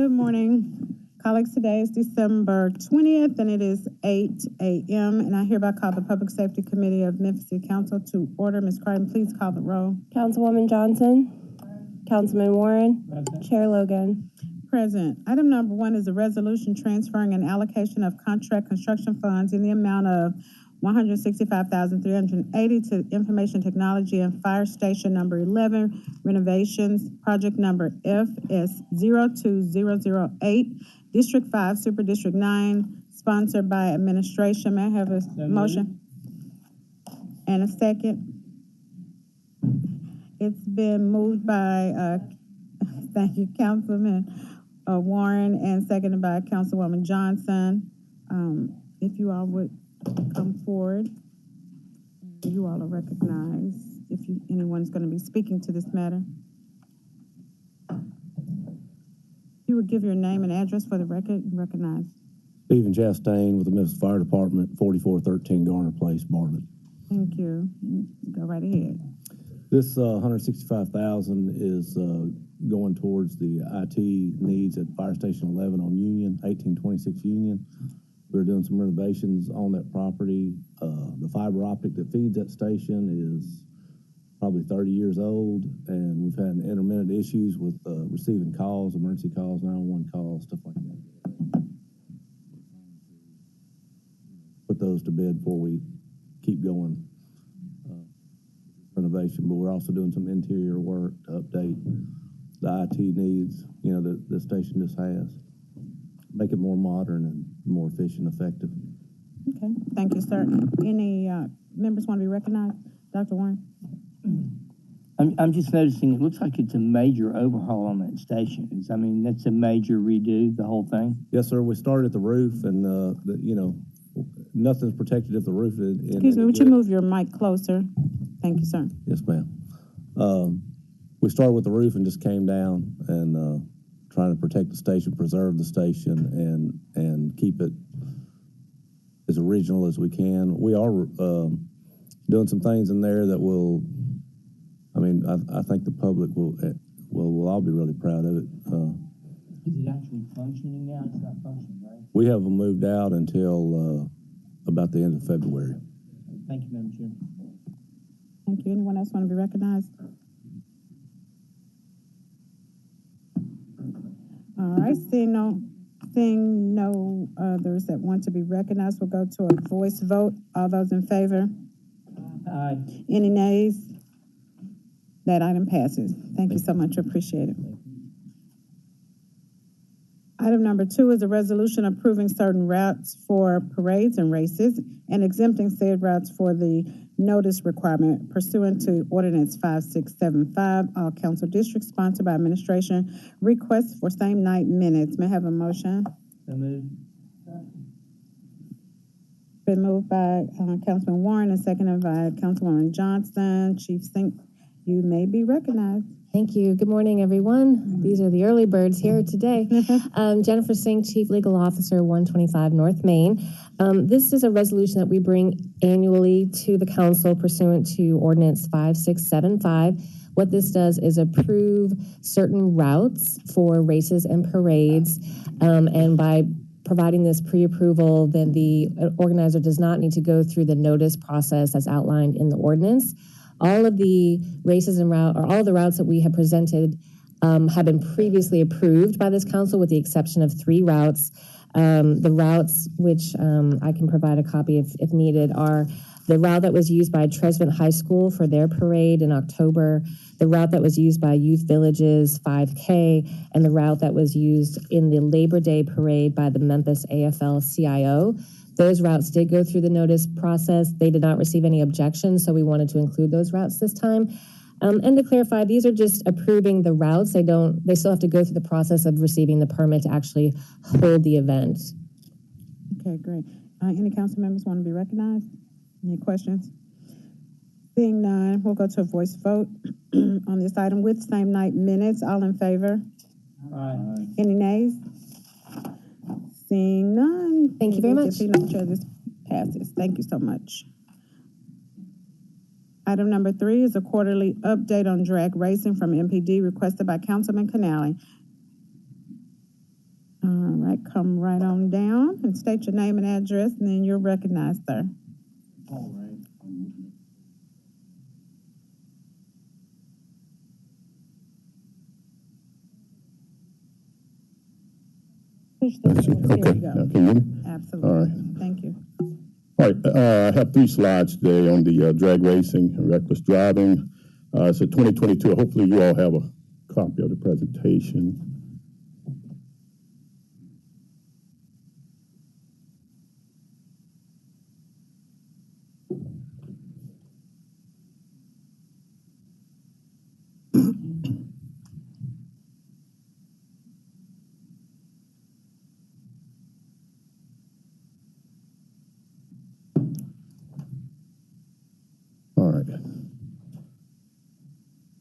Good morning, colleagues. Today is December 20th, and it is 8 a.m., and I hereby call the Public Safety Committee of Memphis City Council to order. Ms. Crichton, please call the roll. Councilwoman Johnson. Councilman Warren. Present. Chair Logan. Present. Item number 1 is a resolution transferring an allocation of contract construction funds in the amount of $165,380 to Information Technology and Fire Station number 11 renovations, project number FS02008, District 5, Super District 9, sponsored by administration. May I have a motion? And a second? It's been moved by, thank you, Councilman Warren, and seconded by Councilwoman Johnson. If you all would come forward, you all are recognized. If anyone's going to be speaking to this matter, you would give your name and address for the record. Recognize. Stephen Chastain with the Memphis Fire Department, 4413 Garner Place, Bartlett. Thank you. Go right ahead. This $165,000 is going towards the IT needs at Fire Station 11 on Union, 1826 Union. We're doing some renovations on that property. The fiber optic that feeds that station is probably 30 years old, and we've had intermittent issues with receiving calls, emergency calls, 911 calls, stuff like that. Put those to bed before we keep going renovation, but we're also doing some interior work to update the IT needs, that the station just has. Make it more modern and more efficient, effective. Okay, thank you, sir. Any members want to be recognized? Dr. Warren? I'm just noticing it looks like it's a major overhaul on that station. That's a major redo, the whole thing. Yes, sir. We started at the roof, and nothing's protected if the roof is. Excuse me, would you move your mic closer? Thank you, sir. Yes, ma'am. We started with the roof and just came down and trying to protect the station, preserve the station, and keep it as original as we can. We are doing some things in there that will. I think the public will all be really proud of it. Is it actually functioning now? It's not functioning, right? We have them moved out until about the end of February. Thank you, Madam Chair. Thank you. Anyone else want to be recognized? All right, seeing no others that want to be recognized, we'll go to a voice vote. All those in favor? Aye. Any nays? That item passes. Thank you so much. Appreciate it. Item number 2 is a resolution approving certain routes for parades and races and exempting said routes for the notice requirement pursuant to Ordinance 5675, all council districts, sponsored by administration. Request for same night minutes. May I have a motion? So moved. Been moved by Councilman Warren and seconded by Councilwoman Johnson. Chief Sink, you may be recognized. Thank you. Good morning, everyone. These are the early birds here today. Jennifer Singh, Chief Legal Officer, 125 North Main. This is a resolution that we bring annually to the council pursuant to Ordinance 5675. What this does is approve certain routes for races and parades, and by providing this pre-approval, then the organizer does not need to go through the notice process as outlined in the ordinance. All of the races and all the routes that we have presented have been previously approved by this council, with the exception of 3 routes. The routes, which I can provide a copy if needed, are the route that was used by Tresvant High School for their parade in October, the route that was used by Youth Village's 5K, and the route that was used in the Labor Day parade by the Memphis AFL-CIO. Those routes did go through the notice process. They did not receive any objections, so we wanted to include those routes this time. And to clarify, these are just approving the routes. They still have to go through the process of receiving the permit to actually hold the event. Okay, great. Any council members want to be recognized? Any questions? Seeing none, we'll go to a voice vote on this item with same night minutes. All in favor? Aye. Any nays? Seeing none. Thank you very much. This passes. Thank you so much. Item number 3 is a quarterly update on drag racing from MPD requested by Councilman Canali. All right, come right on down and state your name and address, and then you're recognized, sir. All right. Push the Let's see. button. There Okay. you go. Now, can you hear me? Absolutely. All right. Thank you. All right. I have 3 slides today on the drag racing and reckless driving. It's a 2022. Hopefully, you all have a copy of the presentation. All right.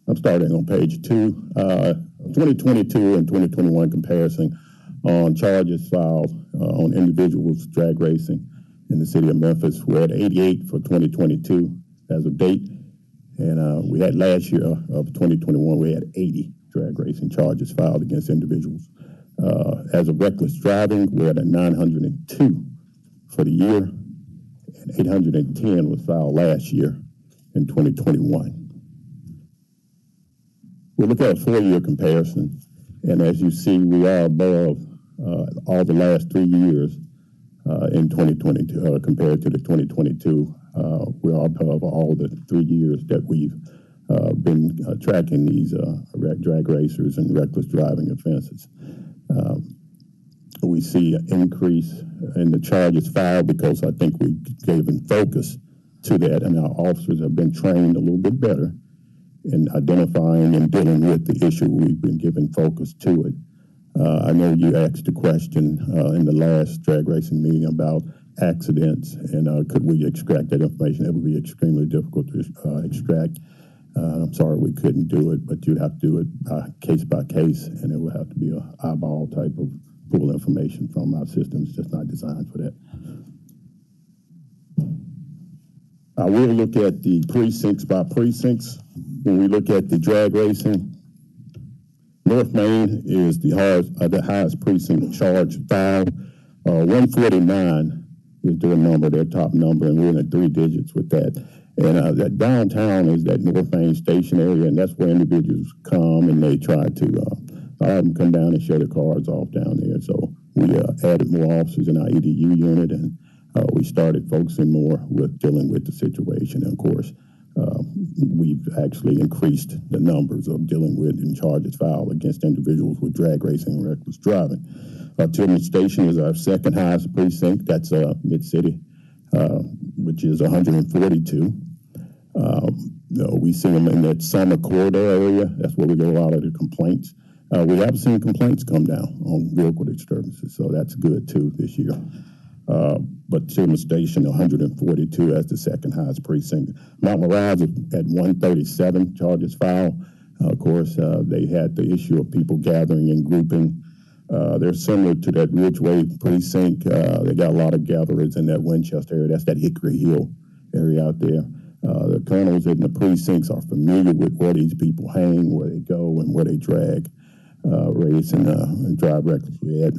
I'm starting on page 2. 2022 and 2021 comparison on charges filed on individuals drag racing in the city of Memphis. We're at 88 for 2022 as of date. And we had last year of 2021, we had 80 drag racing charges filed against individuals. As of reckless driving, we're at 902 for the year, and 810 was filed last year in 2021. We look at a 4-year comparison, and as you see, we are above all the last 3 years in 2022 compared to the 2022. We are above all the 3 years that we've been tracking these drag racers and reckless driving offenses. We see an increase in the charges filed because I think we gave them focus to that, and our officers have been trained a little bit better in identifying and dealing with the issue. We've been giving focus to it. I know you asked a question in the last drag racing meeting about accidents and could we extract that information. It would be extremely difficult to extract. I'm sorry we couldn't do it, but you'd have to do it by case, and it would have to be an eyeball type of pull information from our systems, just not designed for that. I will look at the precincts by precincts. When we look at the drag racing, North Main is the highest precinct charge filed. 149 is their number, their top number, and we're in the 3 digits with that. And that downtown is that North Main station area, and that's where individuals come and they try to, a lot of them come down and share their cars off down there. So we added more officers in our EDU unit, and we started focusing more with dealing with the situation. And of course, we've actually increased the numbers of dealing with and charges filed against individuals with drag racing and reckless driving. Tillman Station is our second highest precinct. That's Mid-City, which is 142. We see them in that summer corridor area. That's where we get a lot of the complaints. We have seen complaints come down on vehicle disturbances, so that's good too this year. But Tillman Station, 142 as the second highest precinct. Mount Mirage at 137 charges filed. Of course, they had the issue of people gathering and grouping. They're similar to that Ridgeway precinct. They got a lot of gatherers in that Winchester area. That's that Hickory Hill area out there. The colonels in the precincts are familiar with where these people hang, where they go, and where they drag, race, and drive recklessly at.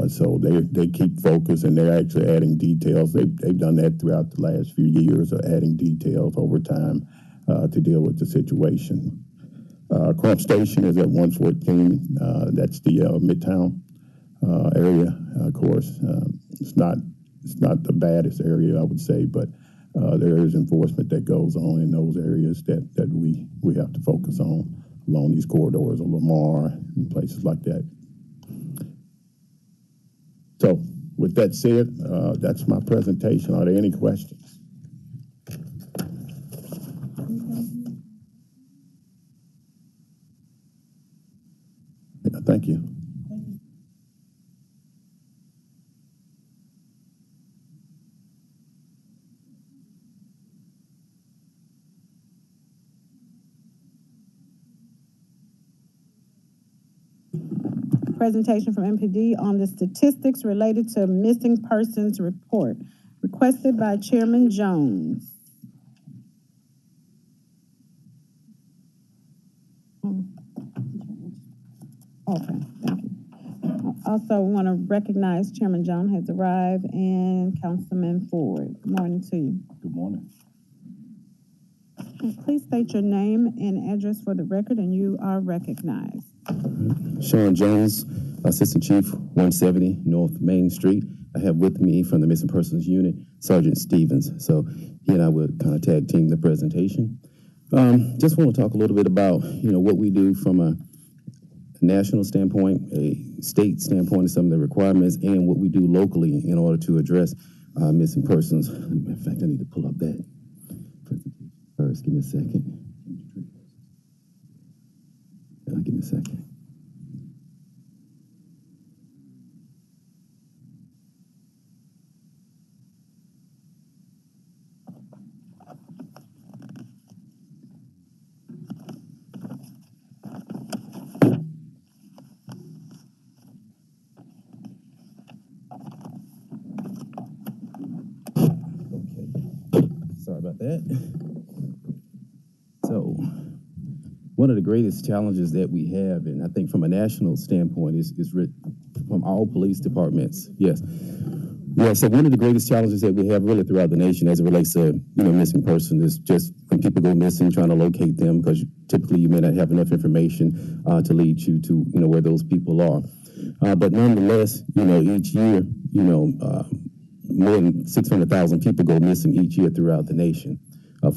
So they keep focus, and they're actually adding details. They've done that throughout the last few years, of adding details over time to deal with the situation. Crump Station is at 114. That's the Midtown area. Of course, it's not the baddest area, I would say, but there is enforcement that goes on in those areas that we have to focus on along these corridors of Lamar and places like that. So, with that said, that's my presentation. Are there any questions? Yeah, thank you. Presentation from MPD on the statistics related to missing persons report, requested by Chairman Jones. Okay, thank you. Also want to recognize Chairman John has arrived and Councilman Ford. Good morning to you. Good morning. Please state your name and address for the record, and you are recognized. Sean Jones, Assistant Chief, 170 North Main Street. I have with me from the Missing Persons Unit, Sergeant Stevens. So he and I would kind of tag team the presentation. Just want to talk a little bit about, what we do from a national standpoint, a state standpoint, and some of the requirements, and what we do locally in order to address missing persons. In fact, I need to pull up that presentation first. Give me a second. Give me a second. Sorry about that. So, one of the greatest challenges that we have, and I think from a national standpoint, is from all police departments. Yes. Yeah, so one of the greatest challenges that we have really throughout the nation as it relates to, missing person is just when people go missing, trying to locate them, because typically you may not have enough information to lead you to, where those people are. But nonetheless, each year, more than 600,000 people go missing each year throughout the nation.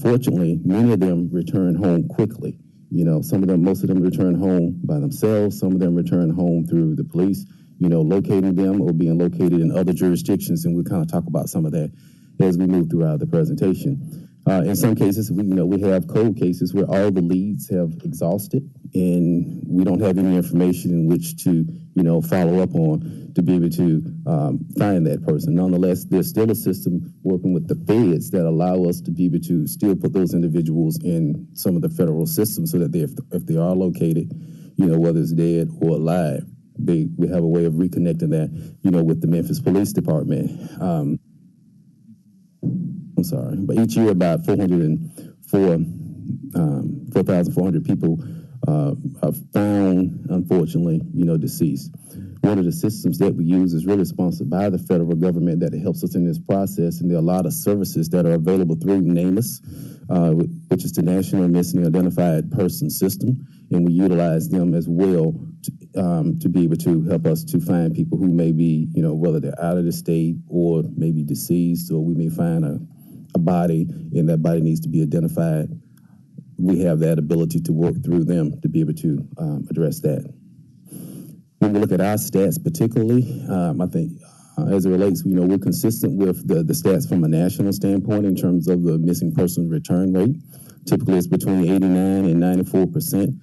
Fortunately, many of them return home quickly. Most of them return home by themselves. Some of them return home through the police, locating them or being located in other jurisdictions. And we'll kind of talk about some of that as we move throughout the presentation. In some cases, we have cold cases where all the leads have exhausted and we don't have any information in which to, follow up on to be able to find that person. Nonetheless, there's still a system working with the feds that allow us to be able to still put those individuals in some of the federal systems so that if they are located, whether it's dead or alive, we have a way of reconnecting that, with the Memphis Police Department. I'm sorry, but each year about 4,400 people are found, unfortunately, deceased. One of the systems that we use is really sponsored by the federal government that helps us in this process, and there are a lot of services that are available through NAMUS, which is the National Missing Identified Person System, and we utilize them as well to be able to help us to find people who may be, whether they're out of the state or maybe deceased, or we may find a body and that body needs to be identified. We have that ability to work through them to be able to address that. When we look at our stats particularly, I think as it relates, we're consistent with the stats from a national standpoint in terms of the missing person return rate. Typically, it's between 89 and 94%.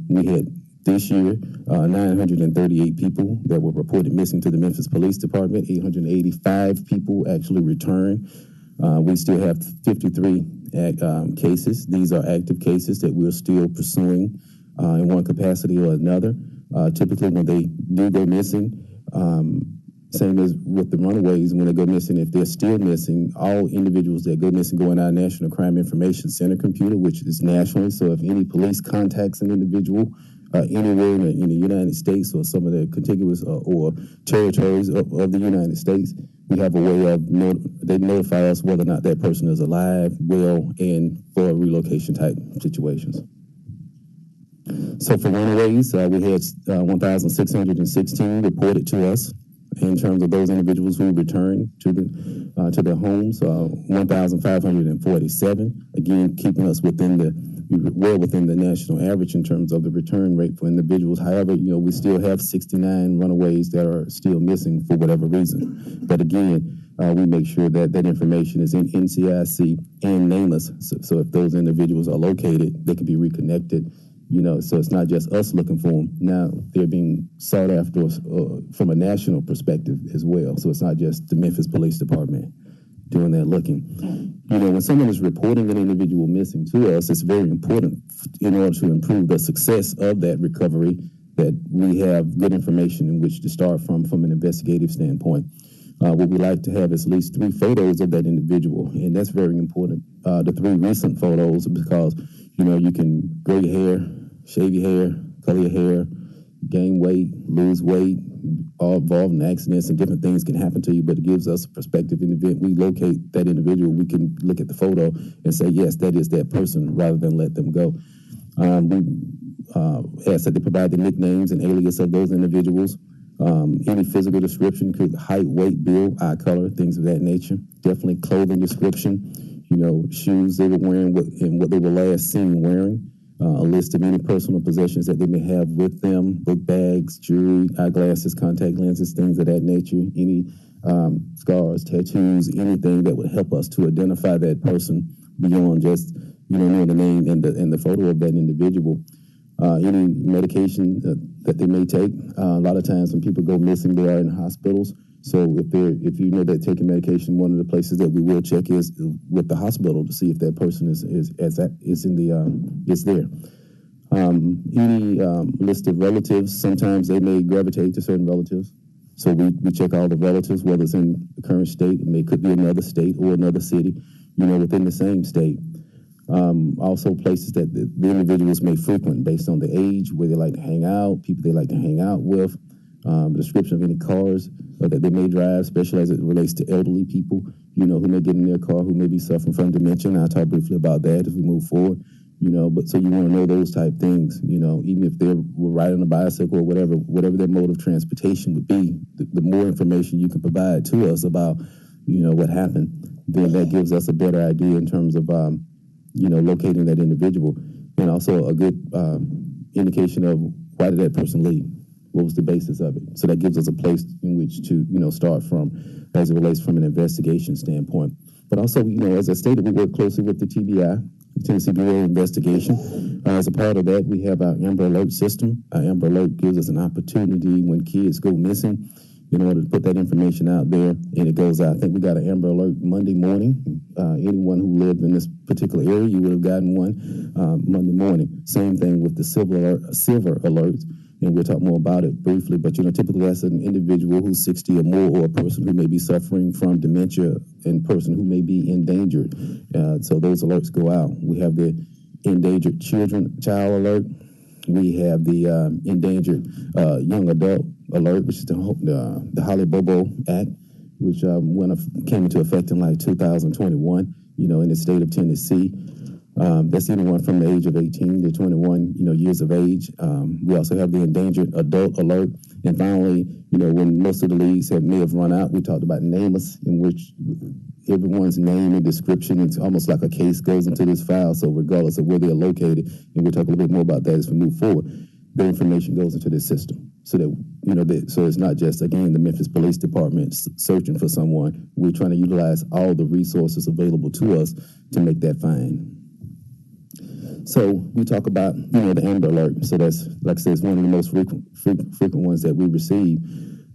We had this year 938 people that were reported missing to the Memphis Police Department. 885 people actually returned. We still have 53 cases. These are active cases that we're still pursuing in one capacity or another. Typically, when they do go missing, same as with the runaways, when they go missing, if they're still missing, all individuals that go missing go in our National Crime Information Center computer, which is nationally. So if any police contacts an individual anywhere in the United States or some of the contiguous or territories of the United States, we have a way of they notify us whether or not that person is alive, well, and for relocation type situations. So for runaways, we had 1,616 reported to us in terms of those individuals who returned to their homes. 1,547, again keeping us within the national average in terms of the return rate for individuals. However, we still have 69 runaways that are still missing for whatever reason. But again, we make sure that information is in NCIC and NAMUS. So if those individuals are located, they can be reconnected. So it's not just us looking for them. Now they're being sought after from a national perspective as well. So it's not just the Memphis Police Department doing that looking. When someone is reporting an individual missing to us, it's very important in order to improve the success of that recovery that we have good information in which to start from an investigative standpoint. What we like to have is at least 3 photos of that individual, and that's very important. The 3 recent photos, because you can grow your hair, shave your hair, color your hair, gain weight, lose weight, all involved in accidents and different things can happen to you, but it gives us a perspective in the event we locate that individual, we can look at the photo and say, yes, that is that person, rather than let them go. We ask that they provide the nicknames and alias of those individuals. Any physical description could height, weight, build, eye color, things of that nature. Definitely clothing description, shoes they were wearing and what they were last seen wearing. A list of any personal possessions that they may have with them, book bags, jewelry, eyeglasses, contact lenses, things of that nature. Any scars, tattoos, anything that would help us to identify that person beyond just knowing the name and the photo of that individual. Any medication that they may take. A lot of times when people go missing, they are in hospitals. So if you know they're taking medication, one of the places that we will check is with the hospital to see if that person is there. Any list of relatives. Sometimes they may gravitate to certain relatives. So we check all the relatives, whether it's in the current state, it could be another state or another city, within the same state. Also places that the individuals may frequent based on the age, where they like to hang out, people they like to hang out with, description of any cars that they may drive, especially as it relates to elderly people, who may get in their car, who may be suffering from dementia. And I'll talk briefly about that as we move forward, but so you want to know those type things, even if they're riding a bicycle or whatever their mode of transportation would be, the more information you can provide to us about, what happened, then that gives us a better idea in terms of, locating that individual, and also a good indication of why did that person leave? What was the basis of it? So that gives us a place in which to, start from as it relates from an investigation standpoint. But also, as I stated, we work closely with the TBI, the Tennessee Bureau of Investigation. As a part of that, we have our Amber Alert system. Our Amber Alert gives us an opportunity when kids go missing in order to put that information out there, and it goes out. I think we got an Amber Alert Monday morning. Anyone who lived in this particular area, you would have gotten one Monday morning. Same thing with the silver alerts, and we'll talk more about it briefly. But typically that's an individual who's 60 or more, or a person who may be suffering from dementia, and person who may be endangered. So those alerts go out. We have the endangered child alert. We have the endangered young adult alert, which is the Holly Bobo Act, which came into effect in like 2021, in the state of Tennessee. That's anyone from the age of 18 to 21, years of age. We also have the endangered adult alert. And finally, when most of the leagues may have run out, we talked about nameless, in which everyone's name and description, it's almost like a case goes into this file. So regardless of where they're located, and we'll talk a little bit more about that as we move forward, their information goes into this system. So that, so it's not just, again, the Memphis Police Department searching for someone. We're trying to utilize all the resources available to us to make that find. So we talk about, the Amber Alert. So that's, like I said, it's one of the most frequent ones that we receive.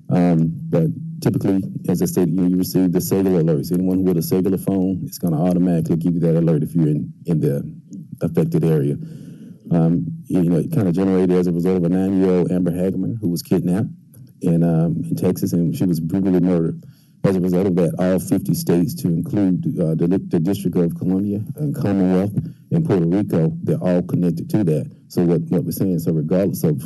But typically, as I said, you receive the cellular alerts. Anyone with a cellular phone, it's going to automatically give you that alert if you're in the affected area. It kind of generated as a result of a 9-year-old Amber Hageman who was kidnapped in Texas, and she was brutally murdered. As a result of that, all 50 states, to include the District of Columbia and Commonwealth and Puerto Rico, they're all connected to that. So what we're saying, so regardless of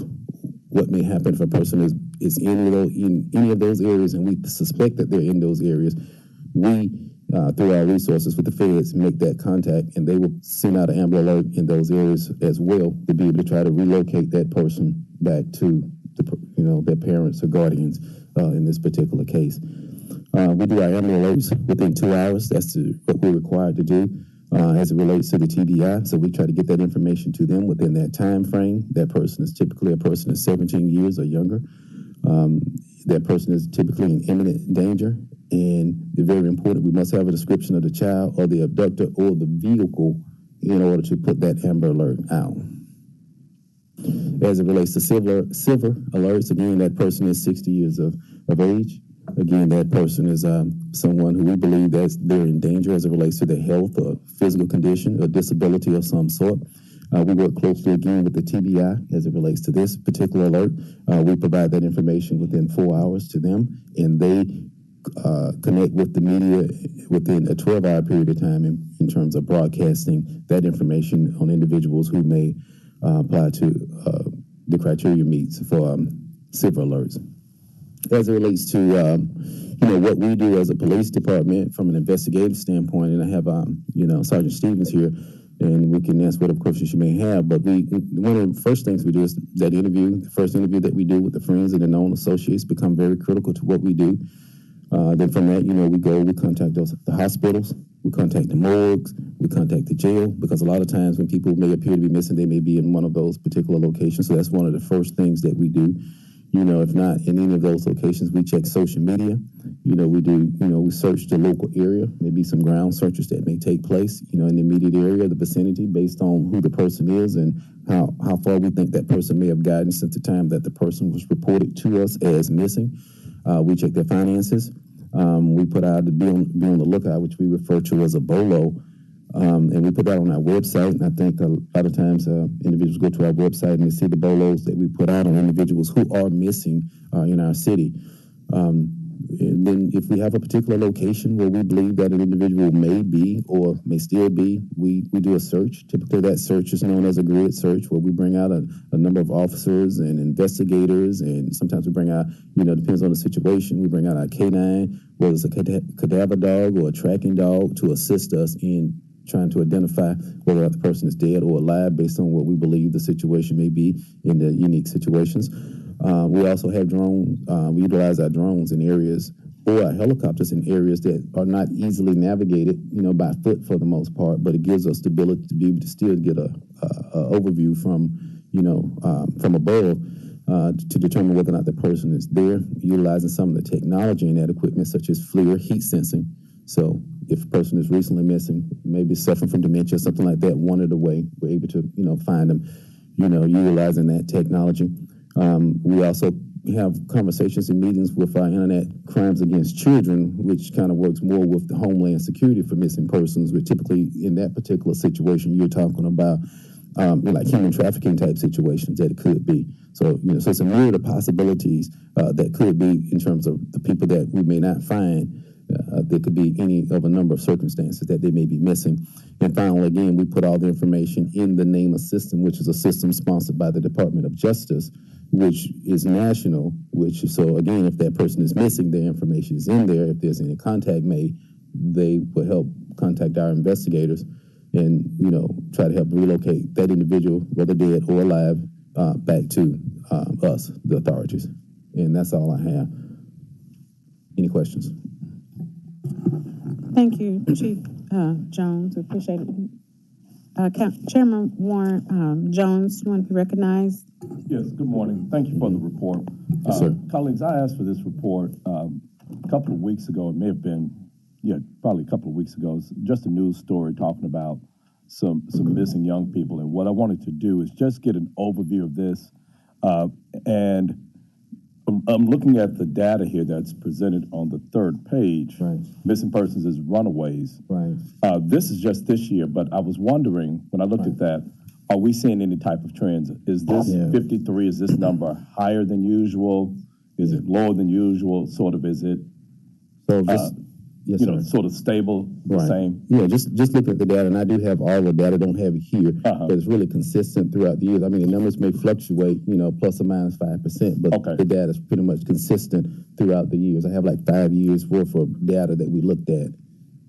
what may happen if a person is in any of those areas, and we suspect that they're in those areas, we, through our resources with the feds, make that contact, and they will send out an Amber Alert in those areas as well to be able to try to relocate that person back to their parents or guardians in this particular case. We do our Amber Alerts within 2 hours. That's what we're required to do as it relates to the TBI. So we try to get that information to them within that time frame. That person is typically a person is 17 years or younger. That person is typically in imminent danger. And they're very important. We must have a description of the child or the abductor or the vehicle in order to put that Amber Alert out. As it relates to silver alerts, again, that person is 60 years of age. Again, that person is someone who we believe that they're in danger as it relates to their health or physical condition or disability of some sort. We work closely again with the TBI as it relates to this particular alert. We provide that information within 4 hours to them, and they connect with the media within a 12-hour period of time in terms of broadcasting that information on individuals who may apply to the criteria meets for silver alerts. as it relates to, what we do as a police department from an investigative standpoint, and I have, Sergeant Stevens here, and we can answer whatever questions you may have. But one of the first things we do is that interview, the first interview that we do with the friends and the known associates become very critical to what we do. Then from that, we contact the hospitals, we contact the morgues, we contact the jail, because a lot of times when people may appear to be missing, they may be in one of those particular locations. So that's one of the first things that we do. If not in any of those locations, we check social media. We search the local area, maybe some ground searches that may take place, in the immediate area, the vicinity, based on who the person is and how far we think that person may have gotten since the time that the person was reported to us as missing. We check their finances. We put out to be on the lookout, which we refer to as a BOLO. And we put that on our website. And I think a lot of times individuals go to our website and they see the BOLOs that we put out on individuals who are missing in our city. And then if we have a particular location where we believe that an individual may be or may still be, we do a search. Typically that search is known as a grid search, where we bring out a number of officers and investigators, and sometimes we bring out, depends on the situation, we bring out our K9, whether it's a cadaver dog or a tracking dog, to assist us in trying to identify whether or not the person is dead or alive based on what we believe the situation may be in the unique situations. We also have drones. We utilize our drones in areas, or our helicopters in areas that are not easily navigated, by foot for the most part, but it gives us the ability to be able to still get a overview from above to determine whether or not the person is there, utilizing some of the technology and that equipment, such as FLIR, heat sensing. So if a person is recently missing, maybe suffering from dementia, something like that, wandered away, we're able to, find them, utilizing that technology. We also have conversations and meetings with our Internet Crimes Against Children, which kind of works more with the Homeland Security for missing persons. We're typically, in that particular situation, you're talking about like human trafficking type situations that it could be. So, so it's a myriad of possibilities that could be in terms of the people that we may not find. There could be any of a number of circumstances that they may be missing. And finally, again, we put all the information in the NAMA system, which is a system sponsored by the Department of Justice, which is national, so again, if that person is missing, their information is in there. If there's any contact made, they will help contact our investigators and, try to help relocate that individual, whether dead or alive, back to us, the authorities. And that's all I have. Any questions? Thank you, Chief Jones. We appreciate it. Chairman Warren Jones, you want to be recognized? Yes, good morning. Thank you for the report. Yes, sir. Colleagues, I asked for this report a couple of weeks ago. It may have been, probably a couple of weeks ago. It's just a news story talking about some missing young people. And what I wanted to do is just get an overview of this. And I'm looking at the data here that's presented on the third page. Right. Missing persons is runaways. Right. This is just this year, but I was wondering when I looked at that, are we seeing any type of trends? Is this 53, is this number higher than usual? Is it lower than usual? Sort of, is it, So just, yes, sir. sort of stable, the same? Yeah, just look at the data, and I do have all the data, don't have it here, but it's really consistent throughout the years. I mean, the numbers may fluctuate, plus or minus 5%, but the data is pretty much consistent throughout the years. I have like 5 years worth of data that we looked at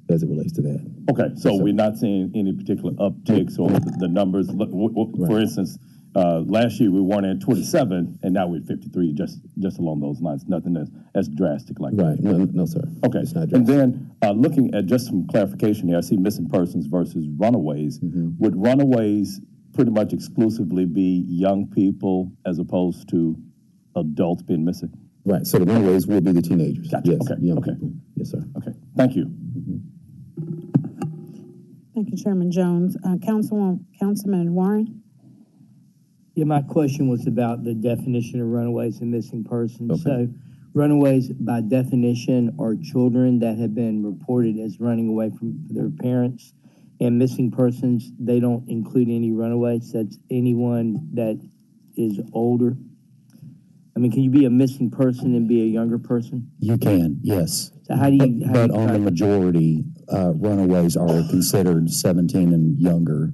as it relates to that. Okay, so we're not seeing any particular upticks or the numbers. For instance, last year we weren't at 27, and now we're at 53, just along those lines. Nothing that's drastic like that. Right, no, sir. Okay, It's not and drastic. then looking at just some clarification here, I see missing persons versus runaways. Would runaways pretty much exclusively be young people as opposed to adults being missing? Right, so the runaways will be the teenagers. Gotcha. Yes, Okay, young okay. people. Yes, sir. Okay, thank you. Thank you, Chairman Jones. Councilman Warren? Yeah, my question was about the definition of runaways and missing persons. Okay. So runaways, by definition, are children that have been reported as running away from their parents. And missing persons, they don't include any runaways. That's anyone that is older. I mean, can you be a missing person and be a younger person? You can, yes. So how do you? But on the majority, runaways are considered 17 and younger.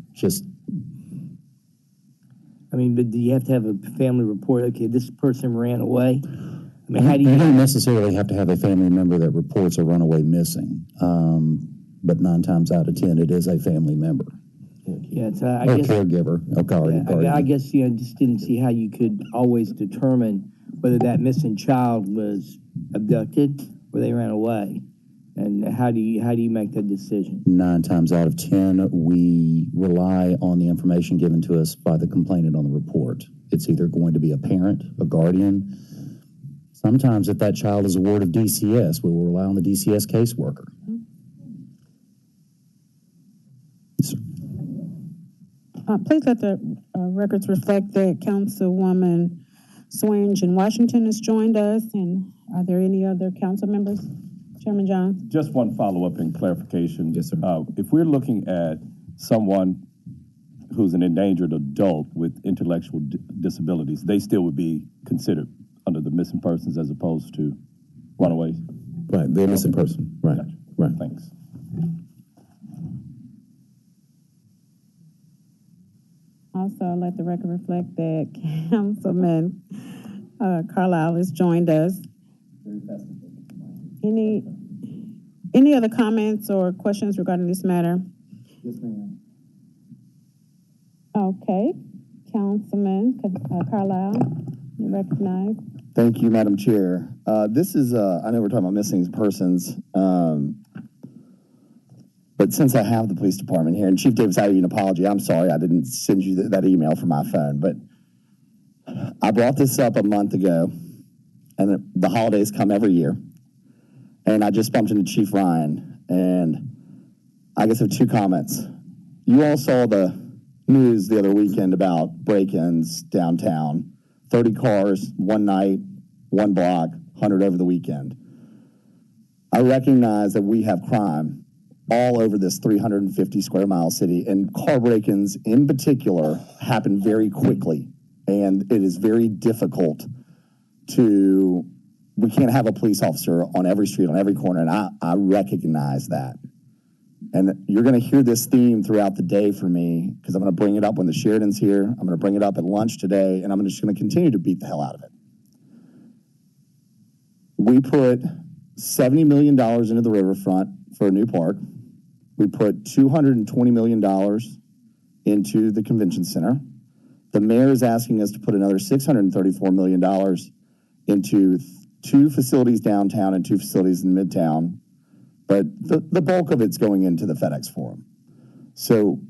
I mean, but do you have to have a family report? Okay, this person ran away. I mean, how do You you? don't necessarily have to have a family member that reports a runaway missing, but 9 times out of 10, it is a family member Yeah, so I or guess. caregiver, a guardian. I guess, just didn't see how you could always determine whether that missing child was abducted or they ran away. And how do you make that decision? 9 times out of 10, we rely on the information given to us by the complainant on the report. It's either going to be a parent, a guardian. Sometimes if that child is a ward of DCS, we will rely on the DCS caseworker. Please let the records reflect that Councilwoman Swearingen Washington has joined us. And are there any other council members? Chairman John? Just one follow-up and clarification. Yes, sir. If we're looking at someone who's an endangered adult with intellectual disabilities, they still would be considered under the missing persons as opposed to runaways? Right, they're a missing person. Right, Gotcha. right. Thanks. Also, let the record reflect that Councilman Carlisle has joined us. Any other comments or questions regarding this matter? Yes, ma'am. Okay, Councilman Carlisle, you recognize. Thank you, Madam Chair. This is, I know we're talking about missing persons, but since I have the police department here, and Chief Davis, I owe you an apology. I'm sorry I didn't send you that email from my phone, but I brought this up a month ago, and the holidays come every year. And I just bumped into Chief Ryan, and I guess I have 2 comments. You all saw the news the other weekend about break-ins downtown. 30 cars, one night, one block, 100 over the weekend. I recognize that we have crime all over this 350 square mile city, and car break-ins in particular happen very quickly, and it is very difficult to... We can't have a police officer on every street, on every corner, and I recognize that. And you're going to hear this theme throughout the day for me, because I'm going to bring it up when the Sheridan's here. I'm going to bring it up at lunch today, and I'm just going to continue to beat the hell out of it. We put $70 million into the riverfront for a new park. We put $220 million into the convention center. The mayor is asking us to put another $634 million into 2 facilities downtown and 2 facilities in Midtown, but the bulk of it's going into the FedEx Forum. So,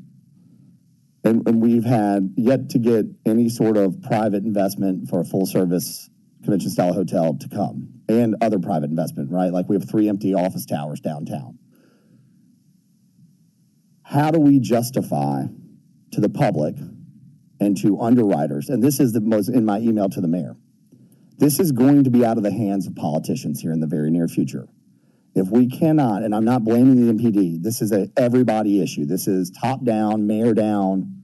and we've had yet to get any sort of private investment for a full-service convention-style hotel to come, and other private investment, right? Like we have 3 empty office towers downtown. How do we justify to the public and to underwriters, and this is the most in my email to the mayor, this is going to be out of the hands of politicians here in the very near future. If we cannot, and I'm not blaming the MPD, this is a everybody issue. This is top down, mayor down,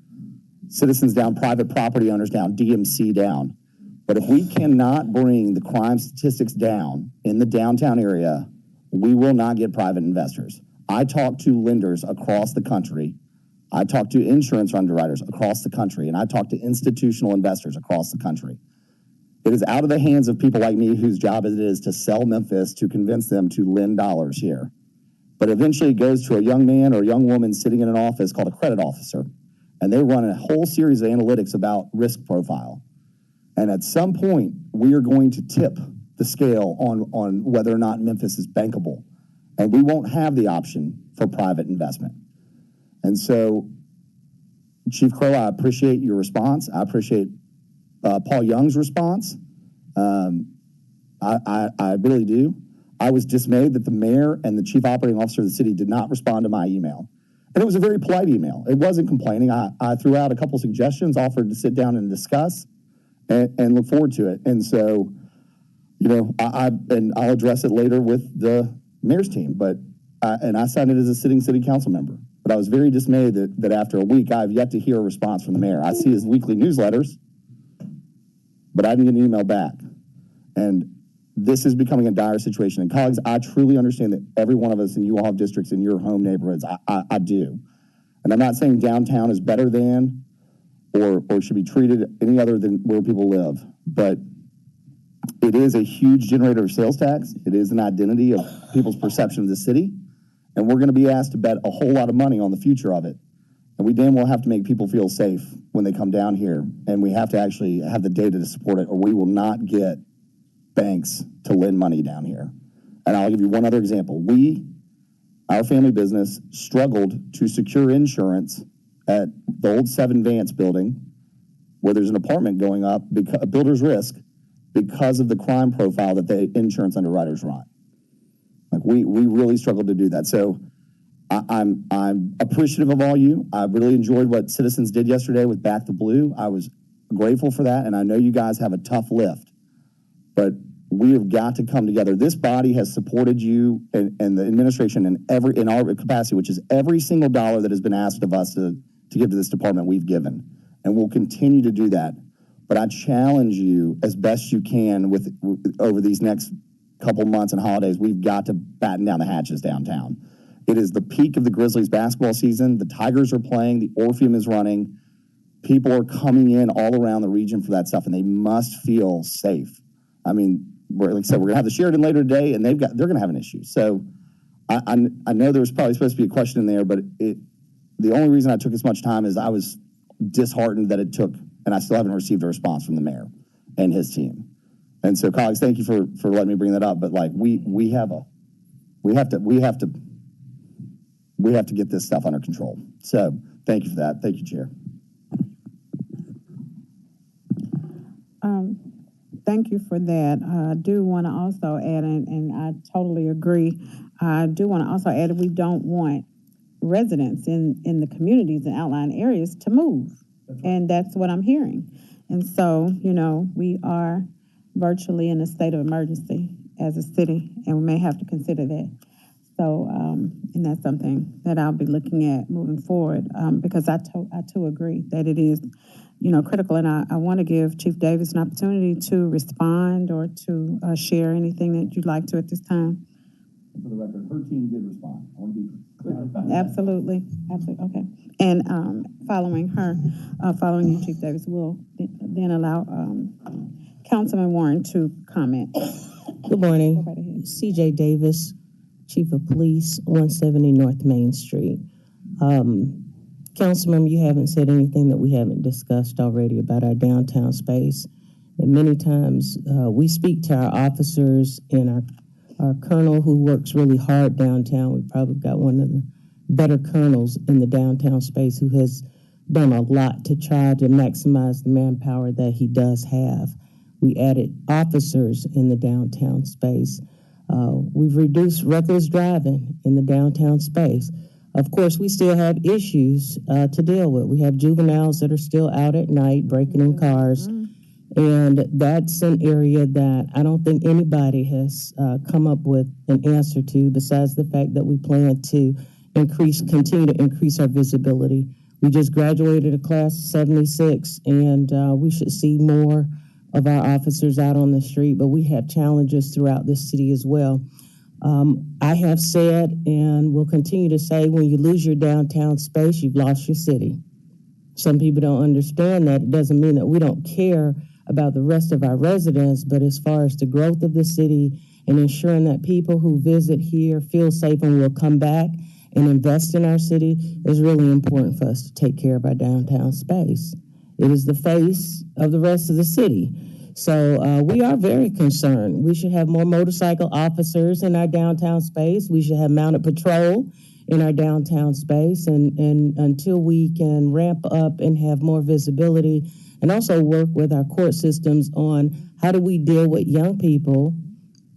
citizens down, private property owners down, DMC down. But if we cannot bring the crime statistics down in the downtown area, we will not get private investors. I talk to lenders across the country. I talk to insurance underwriters across the country, and I talk to institutional investors across the country. It is out of the hands of people like me whose job it is to sell Memphis, to convince them to lend dollars here. But eventually it goes to a young man or a young woman sitting in an office called a credit officer, and they run a whole series of analytics about risk profile. And at some point, we are going to tip the scale on whether or not Memphis is bankable. And we won't have the option for private investment. And so, Chief Crow, I appreciate your response. I appreciate Paul Young's response. I really do. I was dismayed that the mayor and the chief operating officer of the city did not respond to my email. And it was a very polite email. It wasn't complaining. I threw out a couple suggestions, offered to sit down and discuss, and look forward to it. And so, I'll address it later with the mayor's team. But I signed it as a sitting city council member. But I was very dismayed that after a week, I have yet to hear a response from the mayor. I see his weekly newsletters, but I didn't get an email back. And this is becoming a dire situation. And colleagues, I truly understand that every one of us, and you all have districts in your home neighborhoods. I do. And I'm not saying downtown is better than or should be treated any other than where people live. But It is a huge generator of sales tax. It is an identity of people's perception of the city. And we're going to be asked to bet a whole lot of money on the future of it. And we damn well have to make people feel safe when they come down here. And we have to actually have the data to support it, or we will not get banks to lend money down here. And I'll give you one other example. Our family business, struggled to secure insurance at the old 7 Vance building, where there's an apartment going up, because, builder's risk, because of the crime profile that the insurance underwriters run. Like we really struggled to do that. So I'm appreciative of all you. I really enjoyed what citizens did yesterday with Back the Blue. I was grateful for that, and I know you guys have a tough lift, but we have got to come together. This body has supported you and the administration in our capacity, which is every single dollar that has been asked of us to give to this department, we've given, and we'll continue to do that. But I challenge you as best you can over these next couple months and holidays. We've got to batten down the hatches downtown. It is the peak of the Grizzlies basketball season. The Tigers are playing. The Orpheum is running. People are coming in all around the region for that stuff, and they must feel safe. I mean, like I said, we're going to have the Sheridan later today, and they're going to have an issue. So I know there was probably supposed to be a question in there, but the only reason I took as much time is I was disheartened that it took, and I still haven't received a response from the mayor and his team. And so, colleagues, thank you for letting me bring that up. But like we have to get this stuff under control. So thank you for that. Thank you, Chair. Thank you for that. I do want to also add, and I totally agree, I do want to also add that we don't want residents in the communities and outlying areas to move. And that's what I'm hearing. And so, we are virtually in a state of emergency as a city, and we may have to consider that. So, and that's something that I'll be looking at moving forward, because I too agree that it is, critical. And I want to give Chief Davis an opportunity to respond or to share anything that you'd like to at this time. For the record, her team did respond. I want to be clear about that. Absolutely. Okay. And following you, Chief Davis, we'll then allow Councilman Warren to comment. Good morning. C.J. Davis, Chief of Police, 170 North Main Street. Councilmember, you haven't said anything that we haven't discussed already about our downtown space. And many times we speak to our officers and our colonel who works really hard downtown. We've probably got one of the better colonels in the downtown space who has done a lot to try to maximize the manpower that he does have. We added officers in the downtown space. We've reduced reckless driving in the downtown space. Of course, we still have issues to deal with. We have juveniles that are still out at night breaking in cars. And that's an area that I don't think anybody has come up with an answer to, besides the fact that we plan to continue to increase our visibility. We just graduated a class of 76, and we should see more of our officers out on the street, but we have challenges throughout the city as well. I have said and will continue to say, when you lose your downtown space, you've lost your city. Some people don't understand that. It doesn't mean that we don't care about the rest of our residents, but as far as the growth of the city and ensuring that people who visit here feel safe and will come back and invest in our city, is really important for us to take care of our downtown space. It is the face of the rest of the city. So we are very concerned. We should have more motorcycle officers in our downtown space. We should have mounted patrol in our downtown space. And until we can ramp up and have more visibility, and also work with our court systems on how do we deal with young people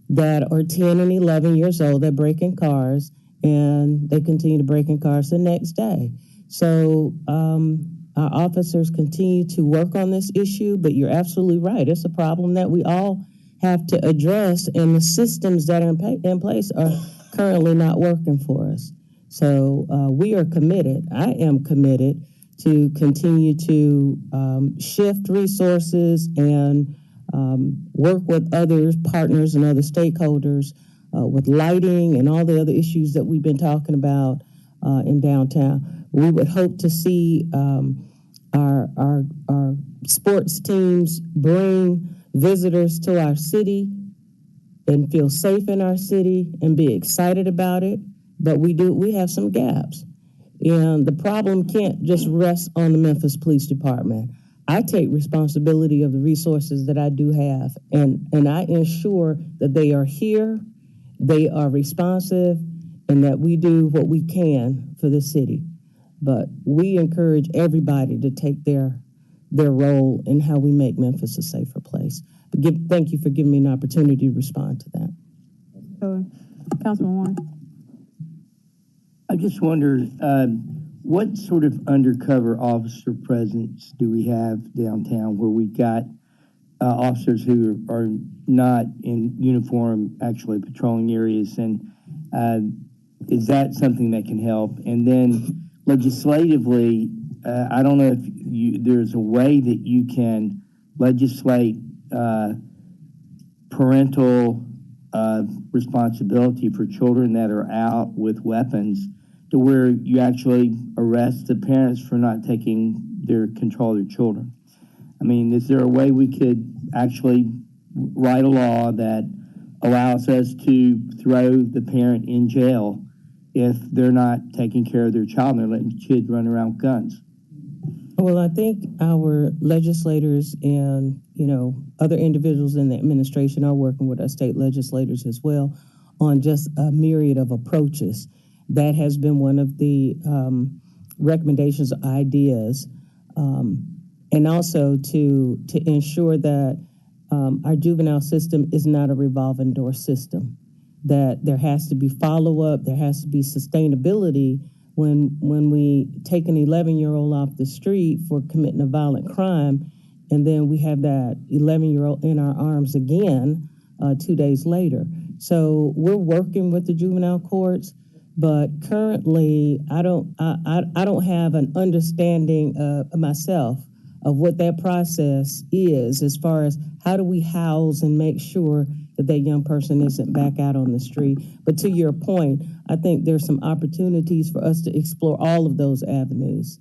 that are 10 and 11 years old that break in cars, and they continue to break in cars the next day. So our officers continue to work on this issue, but you're absolutely right. It's a problem that we all have to address, and the systems that are in place are currently not working for us. So we are committed. I am committed to continue to shift resources and work with other partners and other stakeholders with lighting and all the other issues that we've been talking about in downtown. We would hope to see our sports teams bring visitors to our city and feel safe in our city and be excited about it. But we have some gaps. And the problem can't just rest on the Memphis Police Department. I take responsibility of the resources that I do have, and I ensure that they are here, they are responsive, and that we do what we can for the city. But we encourage everybody to take their role in how we make Memphis a safer place. Thank you for giving me an opportunity to respond to that. So, Councilman Warren. I just wonder, what sort of undercover officer presence do we have downtown where we've got officers who are not in uniform actually patrolling areas? And is that something that can help? And then legislatively, I don't know if there's a way that you can legislate parental responsibility for children that are out with weapons, to where you actually arrest the parents for not taking their control of their children. I mean, is there a way we could actually write a law that allows us to throw the parent in jail if they're not taking care of their child and they're letting kids run around with guns? Well, I think our legislators and, other individuals in the administration are working with our state legislators as well on just a myriad of approaches. That has been one of the recommendations, ideas, and also to ensure that our juvenile system is not a revolving door system, that there has to be follow-up, there has to be sustainability when we take an 11-year-old off the street for committing a violent crime, and then we have that 11-year-old in our arms again 2 days later. So we're working with the juvenile courts, but currently I don't have an understanding myself of what that process is as far as how do we house and make sure that young person isn't back out on the street. But to your point, I think there's some opportunities for us to explore all of those avenues,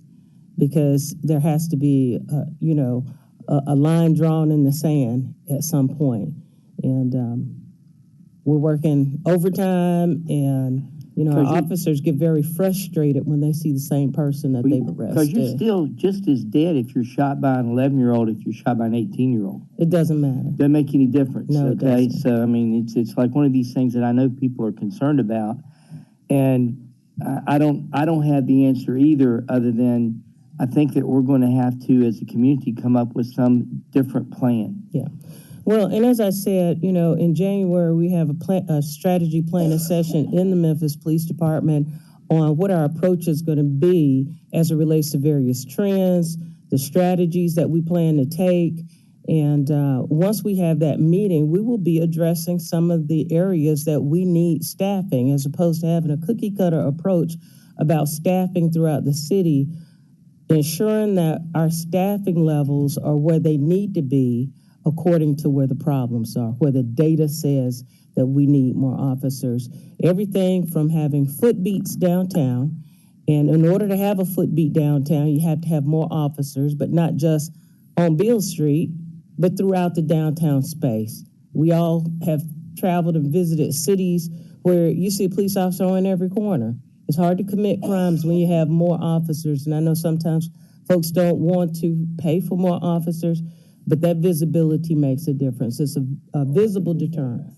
because there has to be, a line drawn in the sand at some point. And we're working overtime, and our officers get very frustrated when they see the same person that they've arrested. Because you're still just as dead if you're shot by an 11-year-old if you're shot by an 18-year-old. It doesn't matter. Doesn't make any difference. No, it okay. doesn't. So I mean, it's like one of these things that I know people are concerned about, and I don't have the answer either, other than I think that we're going to have to, as a community, come up with some different plan. Yeah. Well, and as I said, in January, we have a strategy planning session in the Memphis Police Department on what our approach is going to be as it relates to various trends, the strategies that we plan to take. And once we have that meeting, we will be addressing some of the areas that we need staffing, as opposed to having a cookie cutter approach about staffing throughout the city, ensuring that our staffing levels are where they need to be according to where the problems are, where the data says that we need more officers. Everything from having foot beats downtown, and in order to have a foot beat downtown, you have to have more officers, but not just on Beale Street, but throughout the downtown space. We all have traveled and visited cities where you see a police officer on every corner. It's hard to commit crimes when you have more officers, and I know sometimes folks don't want to pay for more officers, but that visibility makes a difference. It's a visible deterrent.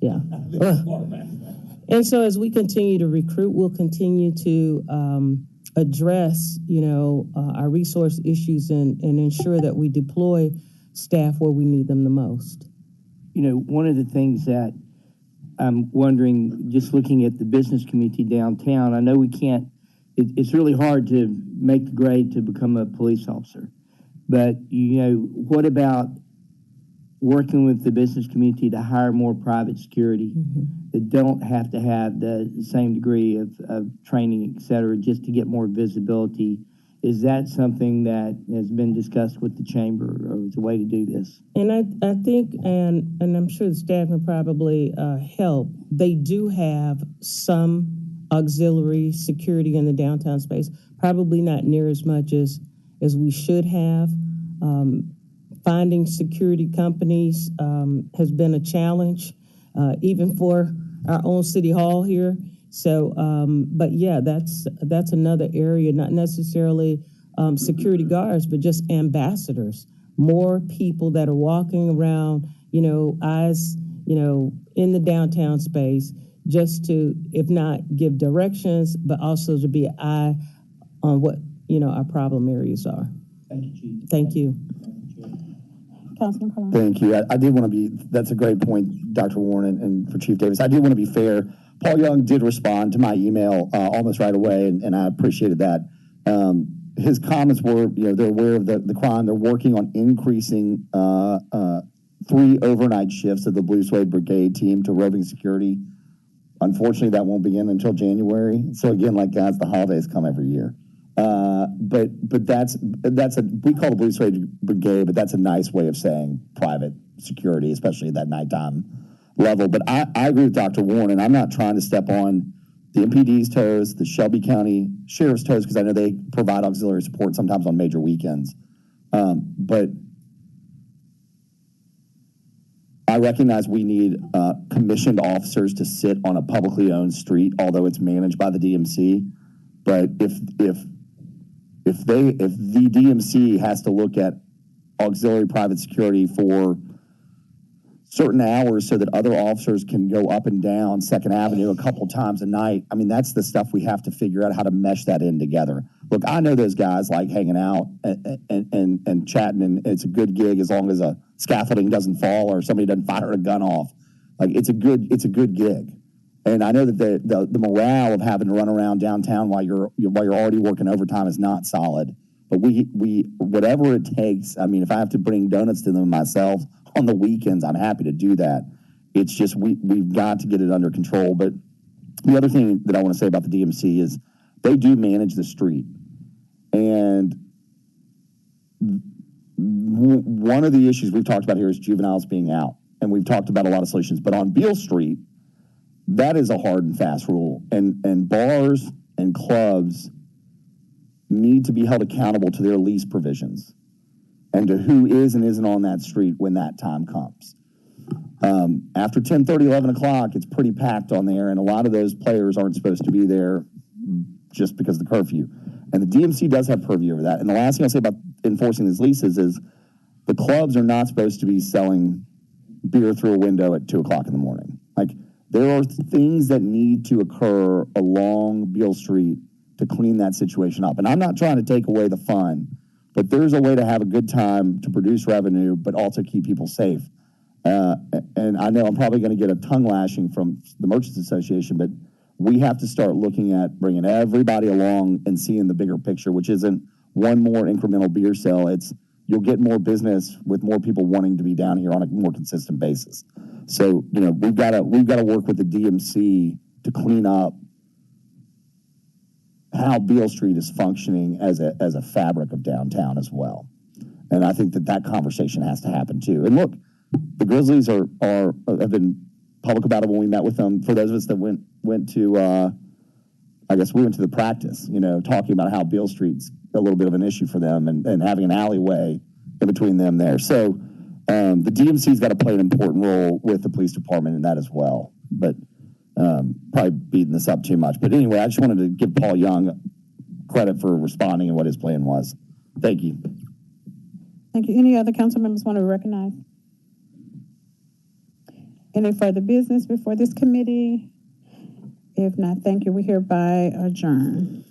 Yeah. And so as we continue to recruit, we'll continue to address, our resource issues and ensure that we deploy staff where we need them the most. One of the things that I'm wondering, just looking at the business community downtown, I know we can't, it's really hard to make the grade to become a police officer. But, what about working with the business community to hire more private security that don't have to have the same degree of training, et cetera, just to get more visibility? Is that something that has been discussed with the chamber, or is a way to do this? And I think, and I'm sure the staff can probably help, they do have some auxiliary security in the downtown space, probably not near as much as we should have. finding security companies has been a challenge, even for our own city hall here. So, but yeah, that's another area, not necessarily security guards, but just ambassadors. More people that are walking around, eyes, in the downtown space, just to, if not give directions, but also to be an eye on what, our problem areas are. Thank you, Chief. Thank you. Councilman Colon. Thank you. I did want to be, that's a great point, Dr. Warren, and for Chief Davis. I do want to be fair. Paul Young did respond to my email almost right away, and I appreciated that. His comments were, they're aware of the crime. They're working on increasing 3 overnight shifts of the Blue Suede Brigade team to roving security. Unfortunately, that won't begin until January. So again, like guys, the holidays come every year. But that's we call the Blue Suede Brigade, but that's a nice way of saying private security, especially at that nighttime level. But I agree with Dr. Warren, and I'm not trying to step on the MPD's toes, the Shelby County Sheriff's toes, because I know they provide auxiliary support sometimes on major weekends. But I recognize we need commissioned officers to sit on a publicly owned street, although it's managed by the DMC. But if the DMC has to look at auxiliary private security for certain hours so that other officers can go up and down Second Avenue a couple times a night, I mean, that's the stuff we have to figure out how to mesh that in together. Look, I know those guys like hanging out and chatting, and it's a good gig as long as a scaffolding doesn't fall or somebody doesn't fire a gun off. Like, it's a good gig. And I know that the morale of having to run around downtown while you're already working overtime is not solid. But we whatever it takes. I mean, if I have to bring donuts to them myself on the weekends, I'm happy to do that. It's just we've got to get it under control. But the other thing that I want to say about the DMC is they do manage the street, and one of the issues we've talked about here is juveniles being out, and we've talked about a lot of solutions. But on Beale Street, that is a hard and fast rule, and bars and clubs need to be held accountable to their lease provisions and to who is and isn't on that street when that time comes. After 10:30, 11 o'clock, it's pretty packed on there, and a lot of those players aren't supposed to be there just because of the curfew. And the DMC does have purview over that. And the last thing I'll say about enforcing these leases is the clubs are not supposed to be selling beer through a window at 2 o'clock in the morning. Like, there are things that need to occur along Beale Street to clean that situation up. And I'm not trying to take away the fun, but there's a way to have a good time to produce revenue, but also keep people safe. And I know I'm probably going to get a tongue lashing from the Merchants Association, but we have to start looking at bringing everybody along and seeing the bigger picture, which isn't one more incremental beer sale. It's you'll get more business with more people wanting to be down here on a more consistent basis. So, we've got to work with the DMC to clean up how Beale Street is functioning as a fabric of downtown as well. And I think that conversation has to happen too. And look, the Grizzlies have been public about it when we met with them. For those of us that went to, I guess we went to the practice, talking about how Beale Street's a little bit of an issue for them and having an alleyway in between them there. So the DMC's got to play an important role with the police department in that as well. But probably beating this up too much. But anyway, I just wanted to give Paul Young credit for responding and what his plan was. Thank you. Thank you. Any other council members want to recognize? Any further business before this committee? If not, thank you. We hereby adjourn.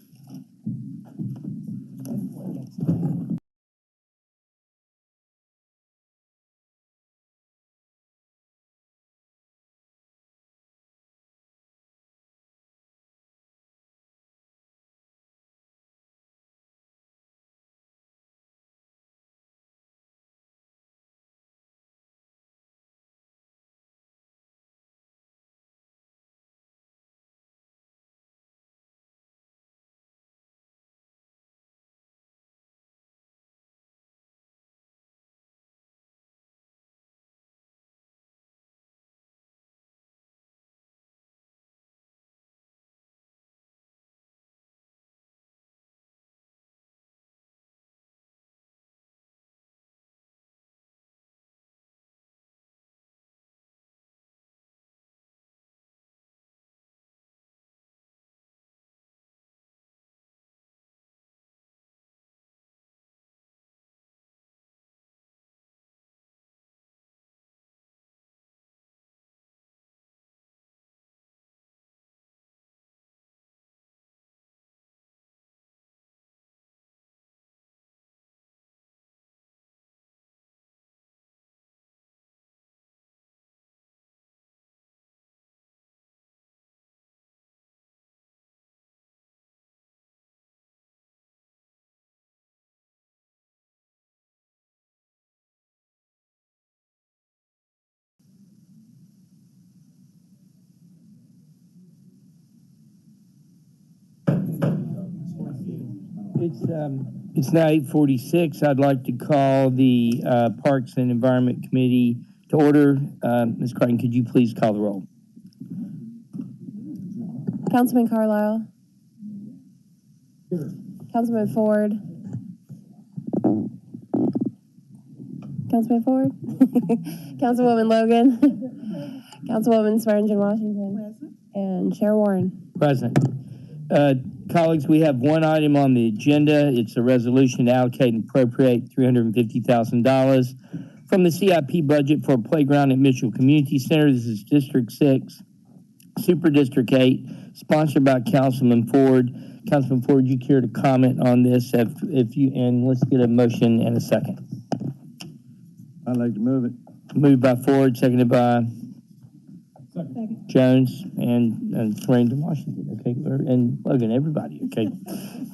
It's now 8:46. I'd like to call the Parks and Environment Committee to order. Ms. Crichton, could you please call the roll? Councilman Carlisle. Councilman Ford. Councilman Ford. Councilwoman Logan. Councilwoman Swearingen Washington. And Chair Warren. Present. Colleagues, we have one item on the agenda. It's a resolution to allocate and appropriate $350,000 from the CIP budget for a playground at Mitchell Community Center. This is District 6, Super District 8, sponsored by Councilman Ford. Councilman Ford, you care to comment on this? If you, and let's get a motion and a second. I'd like to move it. Moved by Ford, seconded by Jones and Swearingen Washington. Okay, and Logan, everybody. Okay,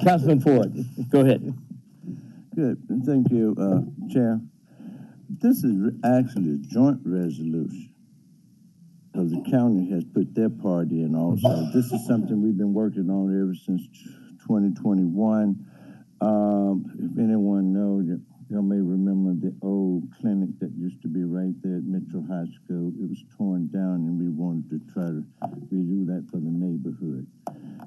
Councilman Ford, go ahead. Good, thank you, Chair. This is actually a joint resolution because the county has put their part in also. This is something we've been working on ever since 2021. If anyone knows, y'all may remember the old clinic that used to be right there at Mitchell High School. It was torn down, and we wanted to try to redo that for the neighborhood.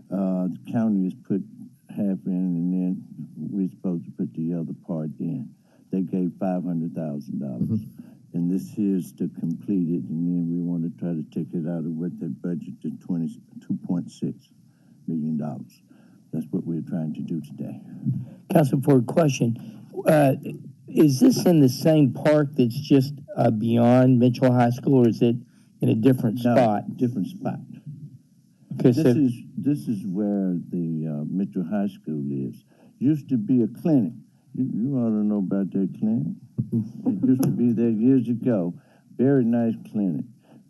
The county has put half in, and then we're supposed to put the other part in. They gave $500,000, and this here's to complete it, and then we want to try to take it out of what that budget to $22.6 million. That's what we're trying to do today. Councilman Ford, question. Is this in the same park that's just beyond Mitchell High School, or is it in a different spot? No, different spot. Okay, this is where the Mitchell High School is. Used to be a clinic. You ought to know about that clinic. It used to be there years ago. Very nice clinic.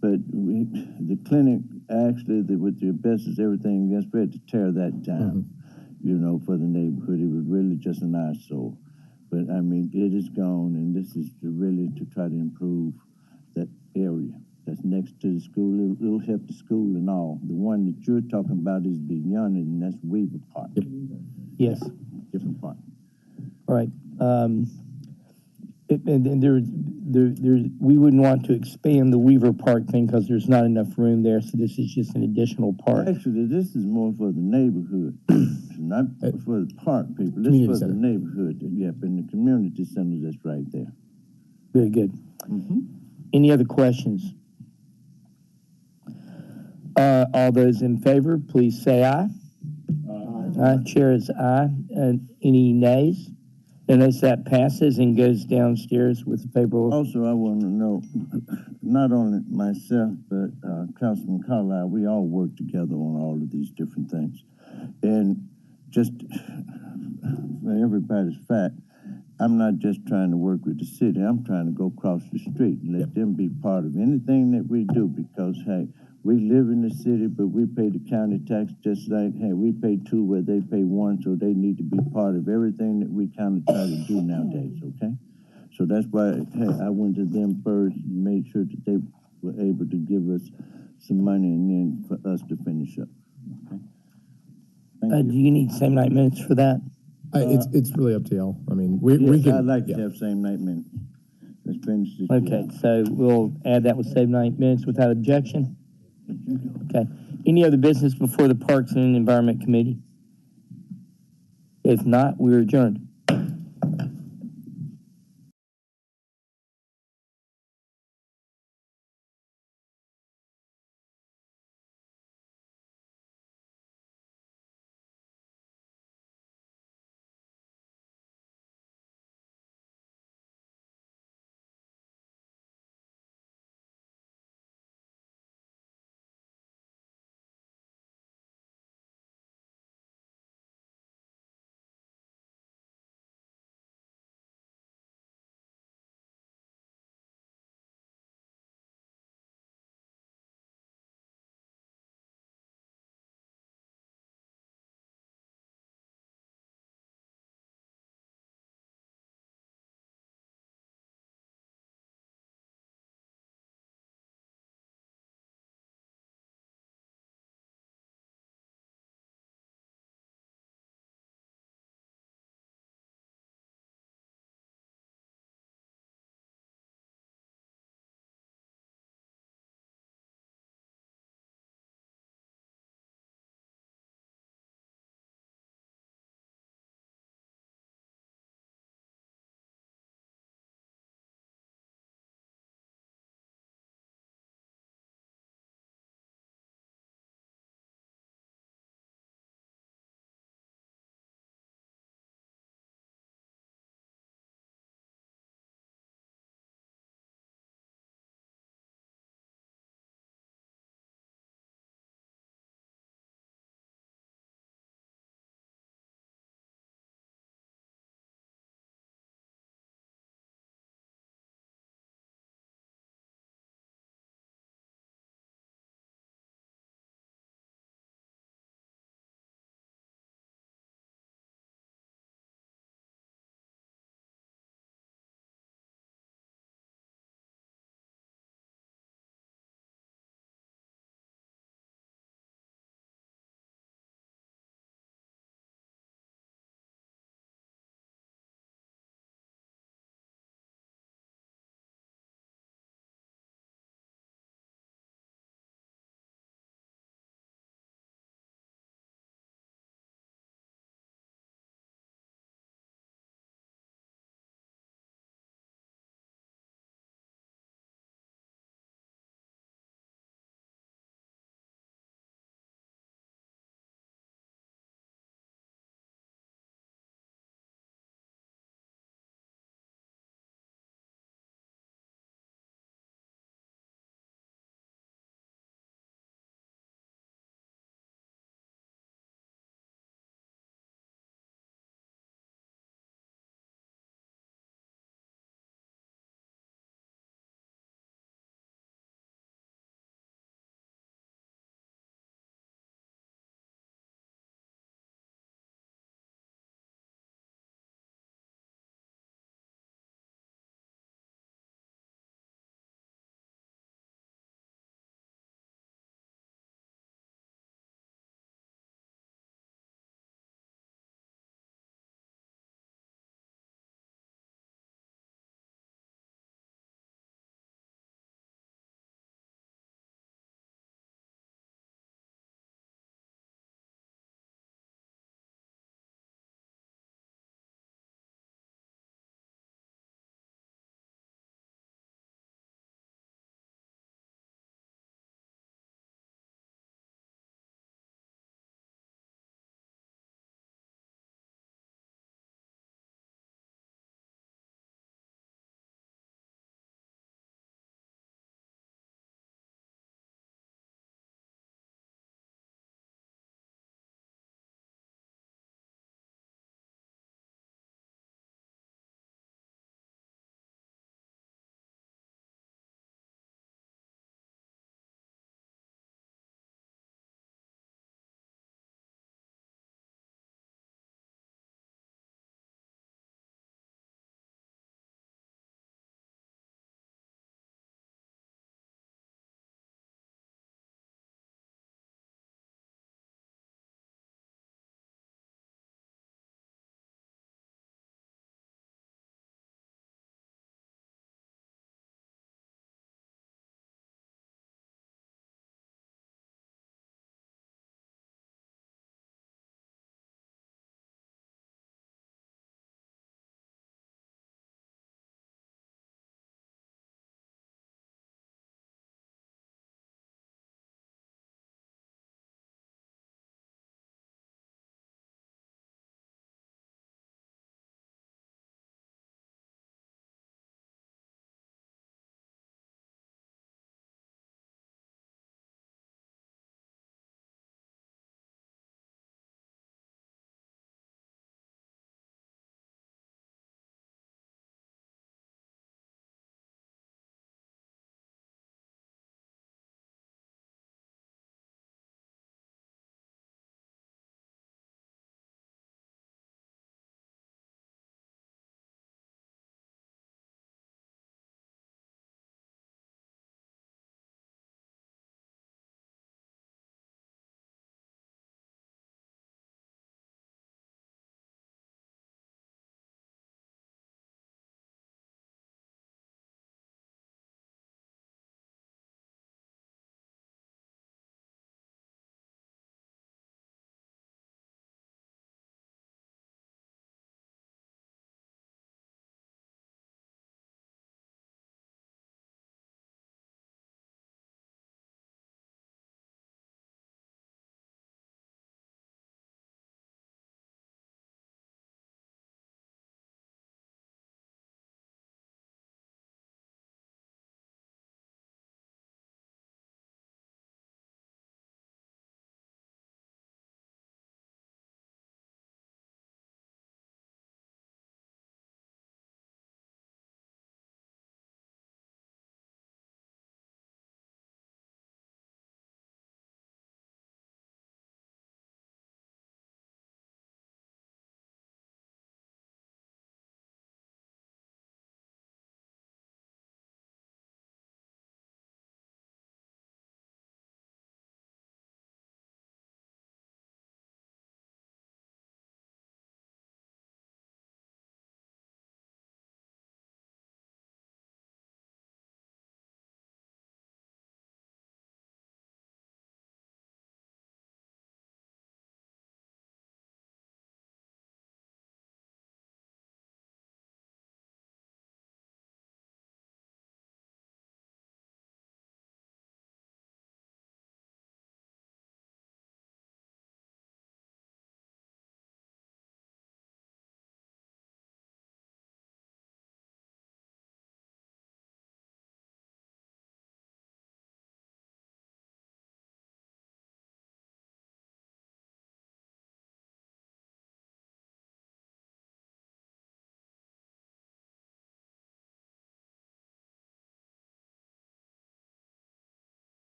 But the clinic actually, with the asbestos, everything else, we had to tear that down, you know, for the neighborhood. It was really just an eyesore. But, I mean, it is gone, and this is really to try to improve that area that's next to the school. It'll help the school and all. The one that you're talking about is beyond it, and that's Weaver Park. Yes. Different park. All right. And we wouldn't want to expand the Weaver Park thing because there's not enough room there, so this is just an additional park. Actually, this is more for the neighborhood, not for the park people. This is for the neighborhood. Yep, and the community center that's right there. Very good. Any other questions? All those in favor, please say aye. Aye. Chair is aye. Any nays? And as that passes and goes downstairs with the favorable. Also, I want to know, not only myself, but Councilman Carlisle, we all work together on all of these different things. And just for everybody's fact, I'm not just trying to work with the city. I'm trying to go across the street and let them be part of anything that we do because, hey, we live in the city, but we pay the county tax just like, hey, we pay 2 where they pay 1, so they need to be part of everything that we kind of try to do nowadays, okay? So that's why, hey, I went to them first and made sure that they were able to give us some money and then for us to finish up, okay? Thank you. Do you need same night minutes for that? It's really up to y'all. I mean, we can. I'd like to have same night minutes. Let's finish this. Okay, so we'll add that with same night minutes without objection. Okay. Any other business before the Parks and Environment Committee? If not, we're adjourned.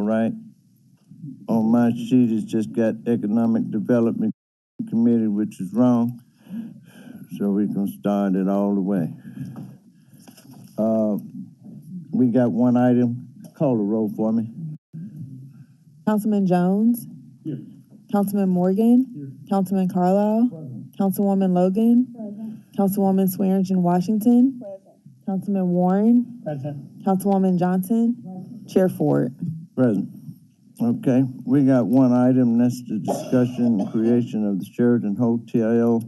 right. On my sheet, it's just got Economic Development Committee, which is wrong. So we can start it all the way. We got one item. Call the roll for me. Councilman Jones? Here. Councilman Morgan? Here. Councilman Carlisle? Councilwoman Logan? Councilwoman Swearingen Washington? Councilman Warren? Councilwoman Johnson? Chair Ford. Present. Okay, we got one item, that's the discussion and creation of the Sheraton Hotel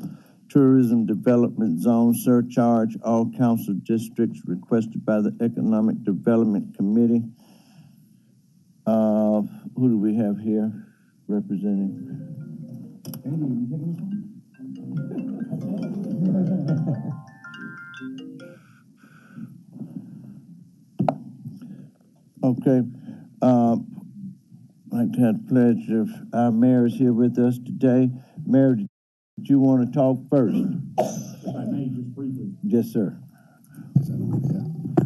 Tourism Development Zone surcharge. All council districts requested by the Economic Development Committee. Who do we have here representing? Okay. I'd like to have the pleasure of our mayor is here with us today. Mayor, did you want to talk first? If I may, just briefly. Yes, sir.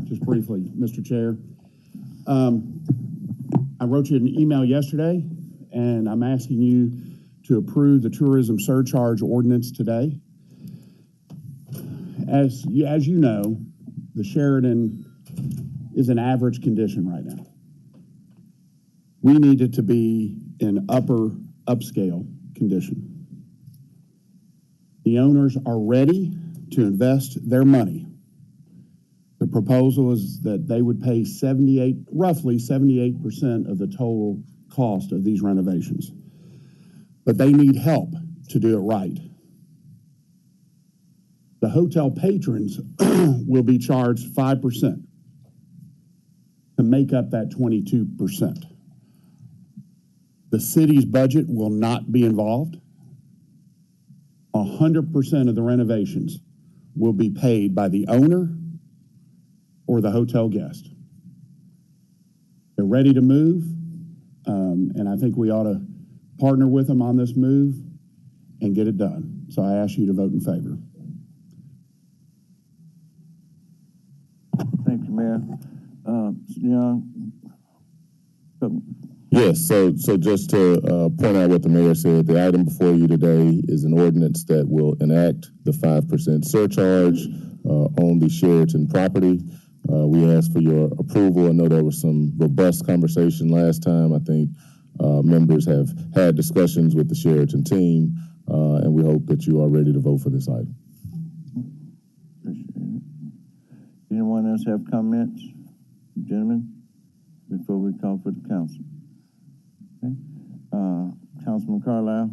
Just briefly, Mr. Chair. I wrote you an email yesterday, and I'm asking you to approve the tourism surcharge ordinance today. As you know, the Sheraton is in average condition right now. We need it to be in upscale condition. The owners are ready to invest their money. The proposal is that they would pay roughly 78% of the total cost of these renovations. But they need help to do it right. The hotel patrons will be charged 5% to make up that 22%. The city's budget will not be involved. 100% of the renovations will be paid by the owner or the hotel guest. They're ready to move, and I think we ought to partner with them on this move and get it done. So I ask you to vote in favor. Thank you, Mayor. Young. Yes, so just to point out what the mayor said, the item before you today is an ordinance that will enact the 5% surcharge on the Sheraton property. We asked for your approval. I know there was some robust conversation last time. I think members have had discussions with the Sheraton team, and we hope that you are ready to vote for this item. Appreciate it. Anyone else have comments, gentlemen, before we call for the council? Okay. Councilman Carlisle.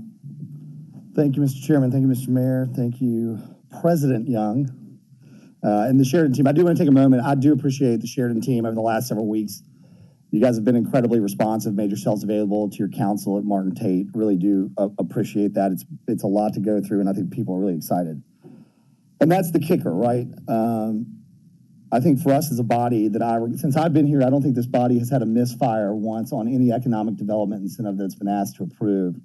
Thank you, Mr. Chairman. Thank you, Mr. Mayor. Thank you, President Young. And the Sheraton team, I do want to take a moment. I do appreciate the Sheraton team over the last several weeks. You guys have been incredibly responsive, made yourselves available to your council at Martin Tate. Really do appreciate that. It's a lot to go through, and I think people are really excited. And that's the kicker, right? I think for us as a body since I've been here, I don't think this body has had a misfire once on any economic development incentive that's been asked to approve.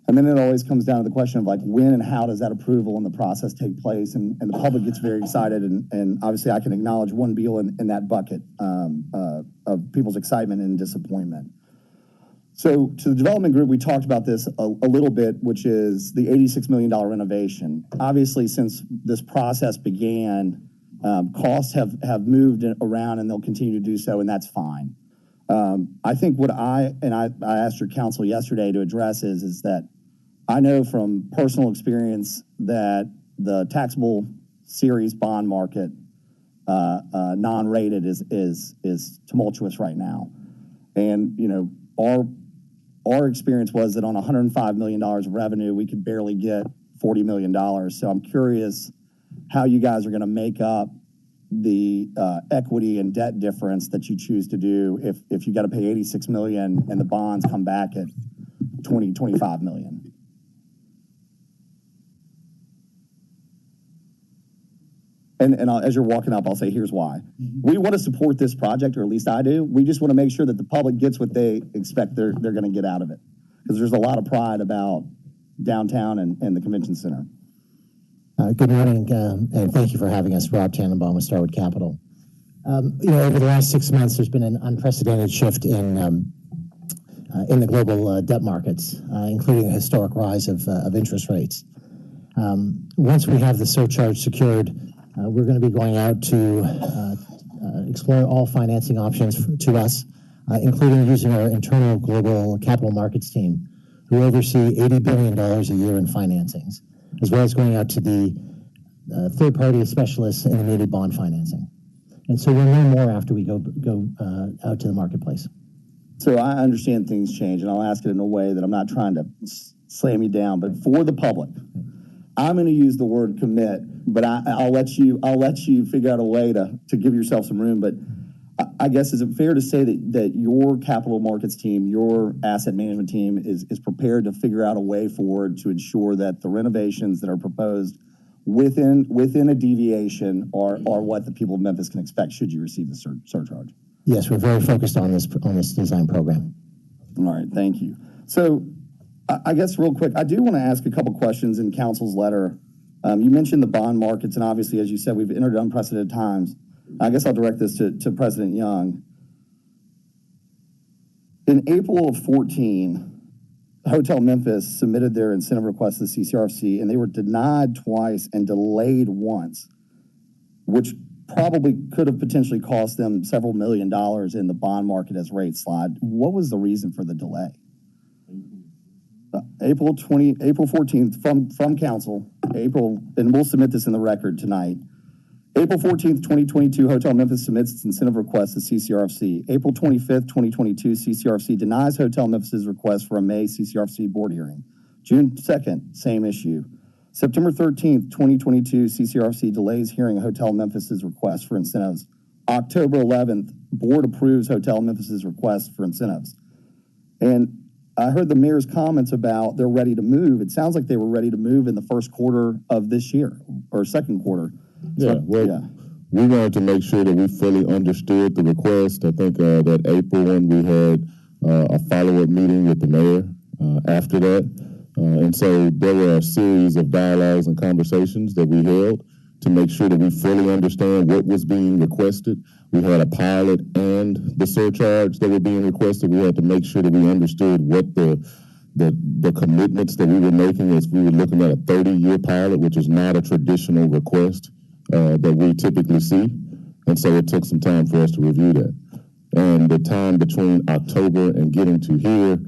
And then it always comes down to the question of like, when and how does that approval and the process take place? And the public gets very excited. And obviously I can acknowledge one Beal in that bucket of people's excitement and disappointment. So to the development group, we talked about this a little bit, which is the $86 million renovation. Obviously, since this process began, costs have moved around and they'll continue to do so, and that's fine. I think what I asked your council yesterday to address is that I know from personal experience that the taxable series bond market, non-rated, is tumultuous right now. And, you know, our experience was that on $105 million of revenue, we could barely get $40 million. So I'm curious how you guys are going to make up the equity and debt difference that you choose to do if you got to pay $86 million and the bonds come back at $25 million. And as you're walking up, I'll say, here's why. We want to support this project, or at least I do. We just want to make sure that the public gets what they expect they're going to get out of it. Because there's a lot of pride about downtown and the convention center. Good morning, and thank you for having us. Rob Tannenbaum with Starwood Capital. You know, over the last 6 months, there's been an unprecedented shift in in the global debt markets, including a historic rise of interest rates. Once we have the surcharge secured, we're going to be going out to explore all financing options to us, including using our internal global capital markets team, who oversee $80 billion a year in financings, as well as going out to the third-party specialists in the muni bond financing. And so we'll know more after we go out to the marketplace. So I understand things change, and I'll ask it in a way that I'm not trying to slam you down, but for the public, I'm going to use the word commit, but I'll let you figure out a way to give yourself some room. But I guess, is it fair to say that your capital markets team, your asset management team is prepared to figure out a way forward to ensure that the renovations that are proposed within a deviation are what the people of Memphis can expect should you receive the surcharge? Yes, we're very focused on this design program. All right, thank you. So I guess real quick, I do want to ask a couple questions in council's letter. You mentioned the bond markets, and obviously, as you said, we've entered unprecedented times. I guess I'll direct this to President Young. In April of 14, Hotel Memphis submitted their incentive request to the CCRFC, and they were denied twice and delayed once, which probably could have potentially cost them several $1 million in the bond market as rates slide. What was the reason for the delay? April 14th from council, and we'll submit this in the record tonight. April 14th, 2022, Hotel Memphis submits its incentive request to CCRFC. April 25th, 2022, CCRFC denies Hotel Memphis's request for a May CCRFC board hearing. June 2nd, same issue. September 13th, 2022, CCRFC delays hearing Hotel Memphis's request for incentives. October 11th, board approves Hotel Memphis's request for incentives. And I heard the mayor's comments about they're ready to move. It sounds like they were ready to move in the first quarter of this year or second quarter. We wanted to make sure that we fully understood the request. I think that April when we had a follow-up meeting with the mayor after that. And so there were a series of dialogues and conversations that we held to make sure that we fully understand what was being requested. We had a pilot and the surcharge that were being requested. We had to make sure that we understood what the commitments that we were making as we were looking at a 30-year pilot, which is not a traditional request that we typically see. And so it took some time for us to review that. And the time between October and getting to here,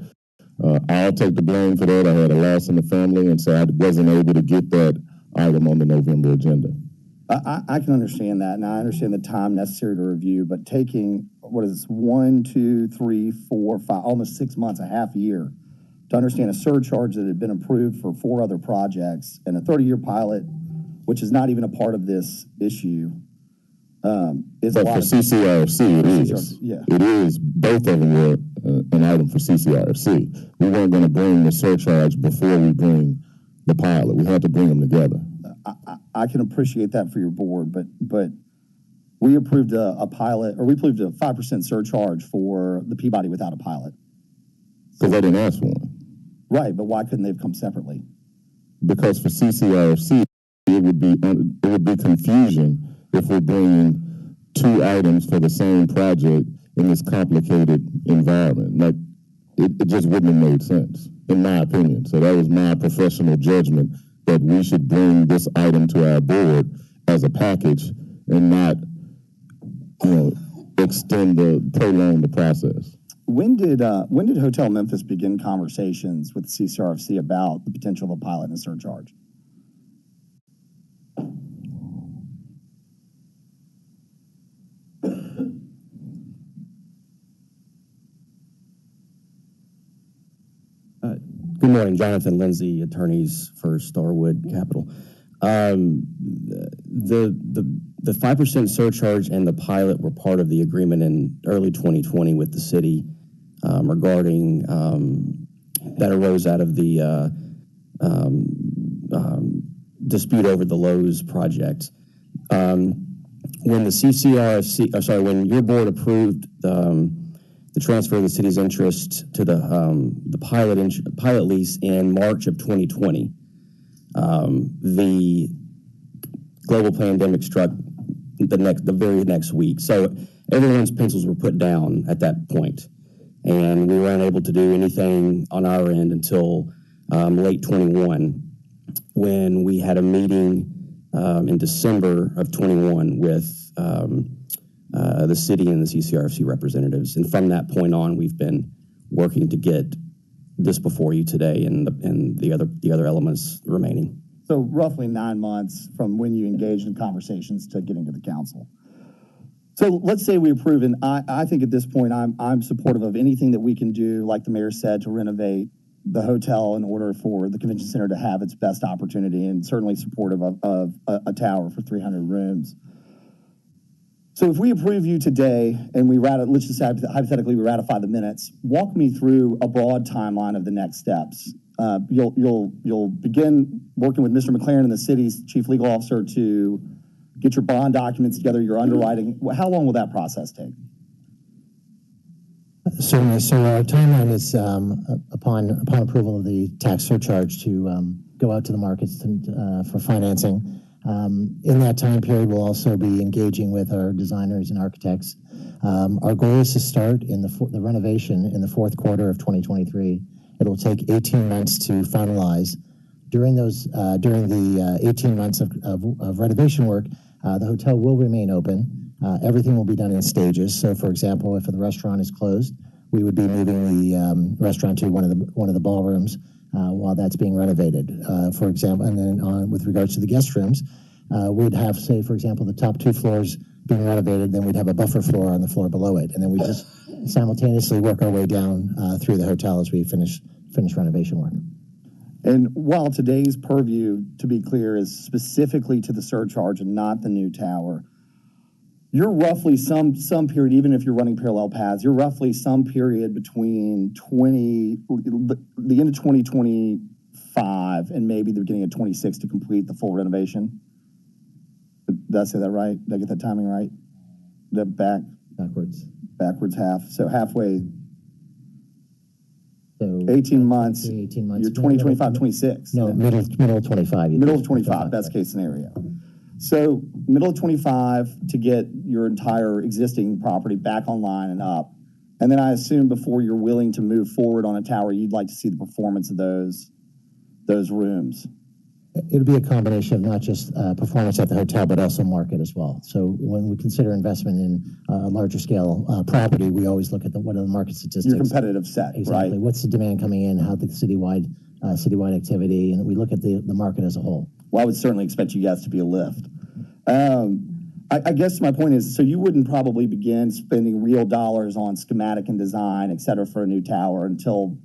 I'll take the blame for that. I had a loss in the family, and so I wasn't able to get that item on the November agenda. I can understand that, and I understand the time necessary to review, but taking, 1, 2, 3, 4, 5, almost 6 months, a half year, to understand a surcharge that had been approved for 4 other projects and a 30-year pilot, which is not even a part of this issue, is but a lot for CCRFC, it is. Yeah. It is. Both of them were an item for CCRFC. We weren't going to bring the surcharge before we bring the pilot. We had to bring them together. I can appreciate that for your board, but we approved a pilot, or we approved a 5% surcharge for the Peabody without a pilot. Because they didn't ask for one. Right, but why couldn't they have come separately? Because for CCRFC, it would be confusion if we're bringing 2 items for the same project in this complicated environment. Like, it just wouldn't have made sense, in my opinion. So that was my professional judgment that we should bring this item to our board as a package and not, prolong the process. When did Hotel Memphis begin conversations with CCRFC about the potential of a pilot and a surcharge? Good morning, Jonathan Lindsay, attorneys for Starwood Capital. The 5% surcharge and the pilot were part of the agreement in early 2020 with the city regarding that arose out of the dispute over the Lowe's project. When the CCRFC, when your board approved the transfer of the city's interest to the pilot lease in March of 2020. The global pandemic struck the very next week, so everyone's pencils were put down at that point. and we weren't able to do anything on our end until late 21, when we had a meeting in December of 21 with the city and the CCRFC representatives. And from that point on, we've been working to get this before you today and the other elements remaining. So roughly 9 months from when you engaged in conversations to getting to the council. So let's say we approve, and I think at this point I'm supportive of anything that we can do, like the mayor said, to renovate the hotel in order for the convention center to have its best opportunity, and certainly supportive of a tower for 300 rooms. So if we approve you today and let's just say hypothetically we ratify the minutes, walk me through a broad timeline of the next steps. You'll begin working with Mr. McLaren and the city's chief legal officer to get your bond documents together, your underwriting. How long will that process take? Certainly. So our timeline is upon approval of the tax surcharge to go out to the markets for financing. In that time period, we'll also be engaging with our designers and architects. Our goal is to start in the renovation in the fourth quarter of 2023. It'll take 18 months to finalize. During the 18 months of renovation work, the hotel will remain open. Everything will be done in stages. So, for example, if the restaurant is closed, we would be moving the restaurant to one of the ballrooms while that's being renovated. For example, and then with regards to the guest rooms, we'd have, say, for example, the top 2 floors being renovated. Then we'd have a buffer floor on the floor below it, and then we just simultaneously work our way down through the hotel as we finish renovation work. And while today's purview, to be clear, is specifically to the surcharge and not the new tower, you're roughly some period, even if you're running parallel paths, you're roughly some period between the end of 2025 and maybe the beginning of 26 to complete the full renovation. Did I say that right? Did I get that timing right? Backwards half. So halfway. So 18 months. 18 months. You're 2025, 26. No, middle of 25. Middle of 25, best case scenario. So middle of 25 to get your entire existing property back online and up. And then I assume before you're willing to move forward on a tower, you'd like to see the performance of those rooms. It'll be a combination of not just performance at the hotel, but also market as well. So when we consider investment in a larger scale property, we always look at what are the market statistics. Your competitive set, exactly. Right? What's the demand coming in? How the citywide activity, and we look at the market as a whole. Well, I would certainly expect you guys to be a lift. I guess my point is, so you wouldn't probably begin spending real dollars on schematic and design, et cetera, for a new tower until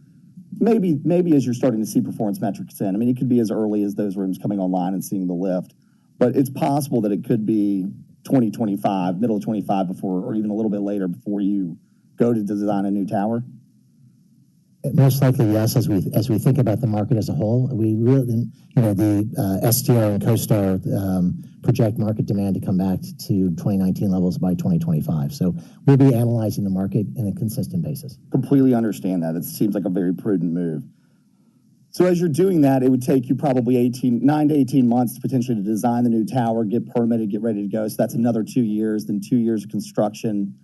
maybe as you're starting to see performance metrics in. I mean, it could be as early as those rooms coming online and seeing the lift, but it's possible that it could be 2025, middle of 25 before, or even a little bit later before you go to design a new tower. Most likely, yes. As we think about the market as a whole, we really, the STR and CoStar project market demand to come back to 2019 levels by 2025. So we'll be analyzing the market on a consistent basis. Completely understand that. It seems like a very prudent move. So as you're doing that, it would take you probably 9 to 18 months potentially to design the new tower, get permitted, get ready to go. So that's another 2 years, then 2 years of construction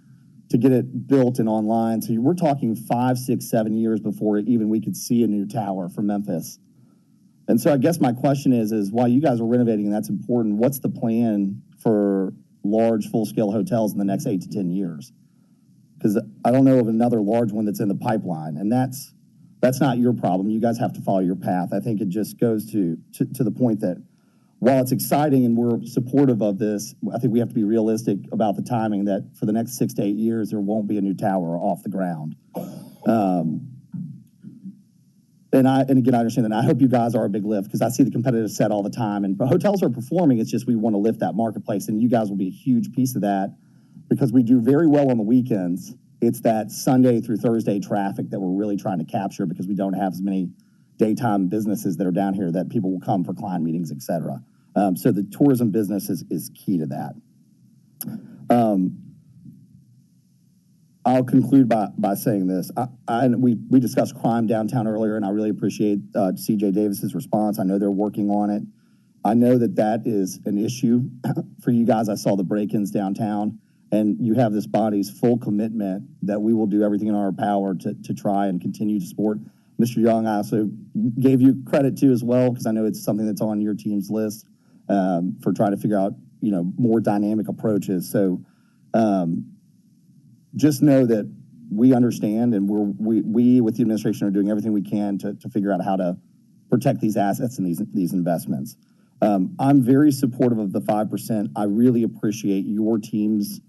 to get it built and online. So we're talking 5, 6, 7 years before even we could see a new tower for Memphis. And so I guess my question is while you guys are renovating, and that's important, what's the plan for large full-scale hotels in the next 8 to 10 years? Because I don't know of another large one that's in the pipeline, and that's not your problem. You guys have to follow your path. I think it just goes to the point that while it's exciting and we're supportive of this, I think we have to be realistic about the timing that for the next 6 to 8 years, there won't be a new tower off the ground. And again, I understand that. I hope you guys are a big lift because I see the competitive set all the time. And hotels are performing. It's just we want to lift that marketplace, and you guys will be a huge piece of that because we do very well on the weekends. It's that Sunday through Thursday traffic that we're really trying to capture because we don't have as many daytime businesses that are down here that people will come for client meetings, et cetera. So the tourism business is key to that. I'll conclude by saying this. We discussed crime downtown earlier, and I really appreciate C.J. Davis's response. I know they're working on it. I know that is an issue for you guys. I saw the break-ins downtown. And you have this body's full commitment that we will do everything in our power to try and continue to support. Mr. Young, I also gave you credit too as well, because I know it's something that's on your team's list for trying to figure out, more dynamic approaches. So just know that we understand, and we with the administration are doing everything we can to figure out how to protect these assets and these investments. I'm very supportive of the 5%. I really appreciate your team's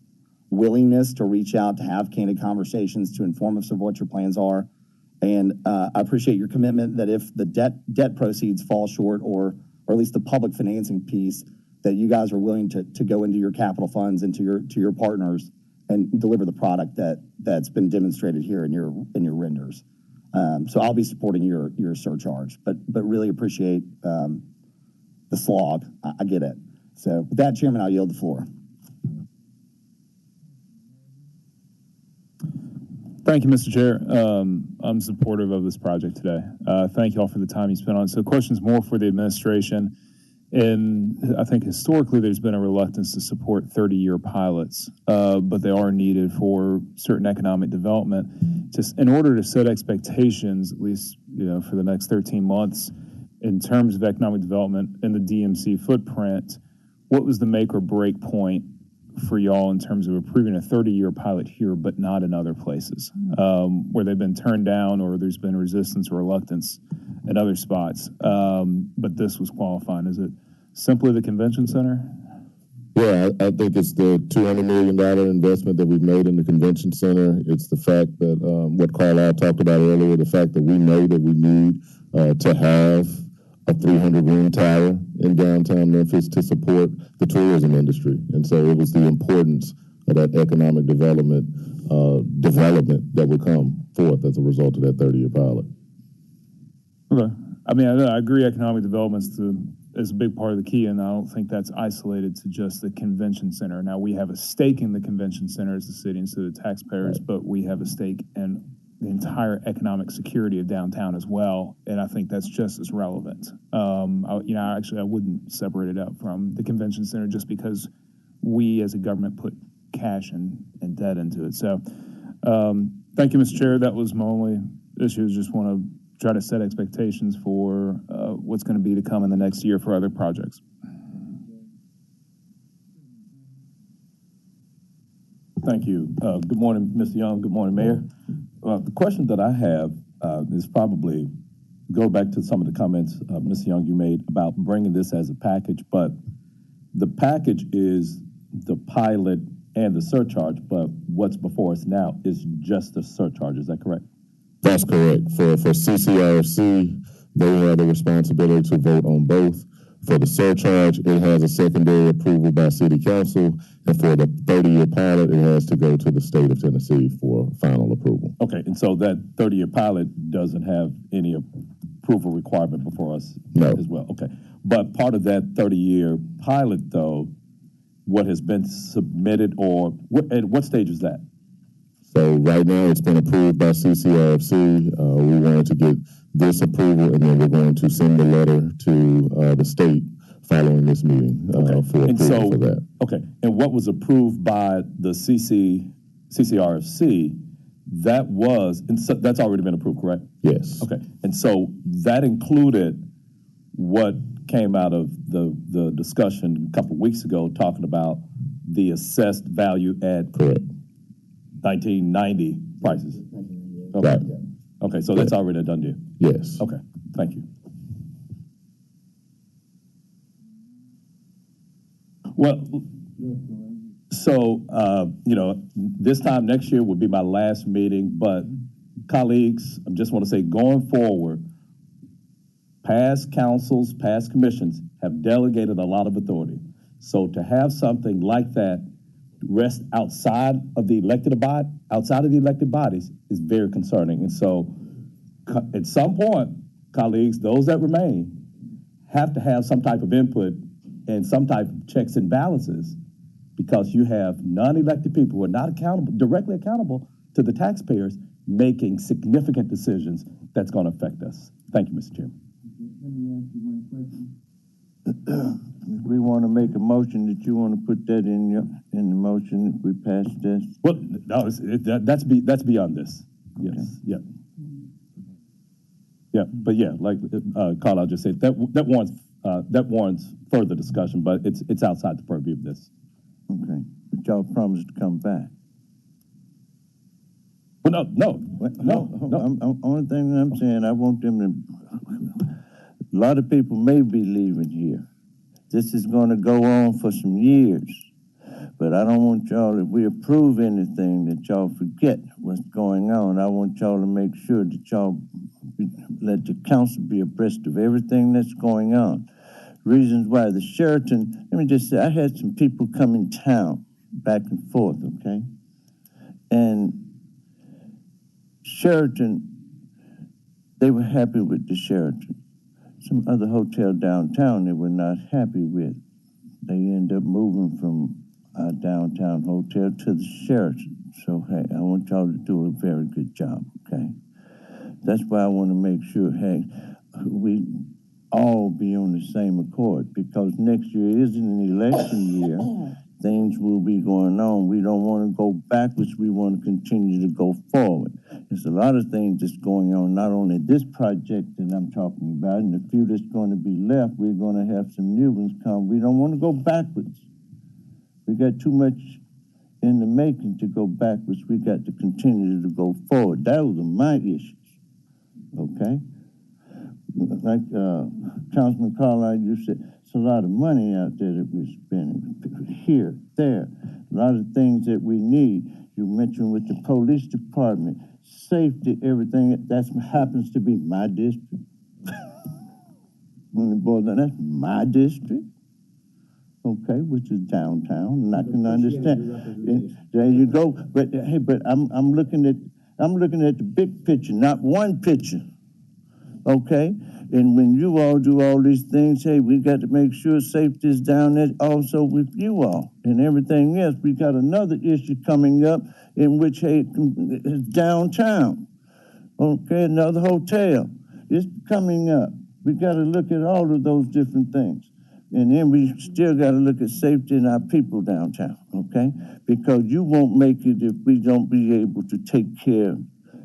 willingness to reach out, to have candid conversations, to inform us of what your plans are. And I appreciate your commitment that if the debt proceeds fall short, or at least the public financing piece, that you guys are willing to go into your capital funds and to your partners and deliver the product that's been demonstrated here in your renders. So I'll be supporting your surcharge, but really appreciate the slog. I get it. So with that, Chairman, I'll yield the floor. Thank you, Mr. Chair. I'm supportive of this project today. Thank you all for the time you spent on it. So questions more for the administration. And I think historically there's been a reluctance to support 30-year pilots, but they are needed for certain economic development. Just in order to set expectations, at least for the next 13 months, in terms of economic development in the DMC footprint, what was the make or break point for y'all in terms of approving a 30-year pilot here, but not in other places where they've been turned down or there's been resistance or reluctance in other spots? But this was qualifying. Is it simply the convention center? Yeah, I think it's the $200 million investment that we've made in the convention center. It's the fact that what Carlisle talked about earlier, the fact that we know that we need to have a 300-room tower in downtown Memphis to support the tourism industry. And so it was the importance of that economic development that will come forth as a result of that 30-year pilot. Okay. I mean, I agree economic development is a big part of the key, and I don't think that's isolated to just the convention center. Now, we have a stake in the convention center as the city instead of taxpayers, right, but we have a stake in the entire economic security of downtown as well, and I think that's just as relevant. I wouldn't separate it out from the convention center just because we as a government put cash and debt into it. So thank you, Mr. Chair. That was my only issue. Just want to try to set expectations for what's going to be to come in the next year for other projects. Thank you. Good morning, Mr. Young. Good morning, Mayor. The question that I have is probably go back to some of the comments, Mr. Young, you made about bringing this as a package, but the package is the pilot and the surcharge, but what's before us now is just the surcharge. Is that correct? That's correct. For CCRC, they have the responsibility to vote on both. For the surcharge, it has a secondary approval by City Council, and for the 30-year pilot, it has to go to the state of Tennessee for final approval. Okay, and so that 30-year pilot doesn't have any approval requirement before us as well. Okay, but part of that 30-year pilot, though, what has been submitted, or at what stage is that? So right now, it's been approved by CCRFC. We wanted to get this approval, and then we're going to send the letter to the state following this meeting for approval for that. Okay, and what was approved by the CCRFC, that's already been approved, correct? Yes. Okay, and so that included what came out of the discussion a couple of weeks ago talking about the assessed value at 1990 prices. Okay. Right. Okay, so that's already a done deal. Yes. Okay, thank you. Well, so, this time next year will be my last meeting, but colleagues, I just want to say going forward, past councils, past commissions have delegated a lot of authority. So to have something like that rest outside of the elected bodies is very concerning. And so at some point, colleagues, those that remain, have to have some type of input and some type of checks and balances, because you have non-elected people who are not directly accountable to the taxpayers, making significant decisions that's going to affect us. Thank you, Mr. Chairman. Let me ask you one question. we want to make a motion, that you want to put that in the motion if we pass this? Well, no, that's beyond this. Yes, Okay. yeah. Yeah, but yeah, like Carlisle just said, that warrants further discussion, but it's outside the purview of this. Okay, but y'all promised to come back. Well, no. Only thing I'm saying, I want them to. A lot of people may be leaving here. This is going to go on for some years, but I don't want y'all, if we approve anything, that y'all forget what's going on. I want y'all to make sure that y'all let the council be abreast of everything that's going on. Reasons why the Sheraton, let me just say, I had some people come in town back and forth, okay? And Sheraton, they were happy with the Sheraton. Some other hotel downtown they were not happy with. They ended up moving from our downtown hotel to the Sheraton. So, hey, I want y'all to do a very good job, okay? That's why I want to make sure, hey, we all be on the same accord, because next year is an election year. Things will be going on. We don't want to go backwards. We want to continue to go forward. There's a lot of things that's going on, not only this project that I'm talking about, and the few that's going to be left, we're going to have some new ones come. We don't want to go backwards. We got too much in the making to go backwards. We got to continue to go forward. Those are my issues, okay? Like Councilman Carlisle, you said, it's a lot of money out there that we're spending here, there. A lot of things that we need. You mentioned with the police department, safety, everything. That happens to be my district. When the boys, that's my district. Okay, which is downtown, and I can understand. There you go. But hey, but I'm looking at the big picture, not one picture. Okay, and when you all do all these things, hey, we got to make sure safety is down there also with you all and everything else. We got another issue coming up in which, hey, it's downtown. Okay, another hotel. It's coming up. We got to look at all of those different things. And then we still got to look at safety in our people downtown, okay? Because you won't make it if we don't be able to take care of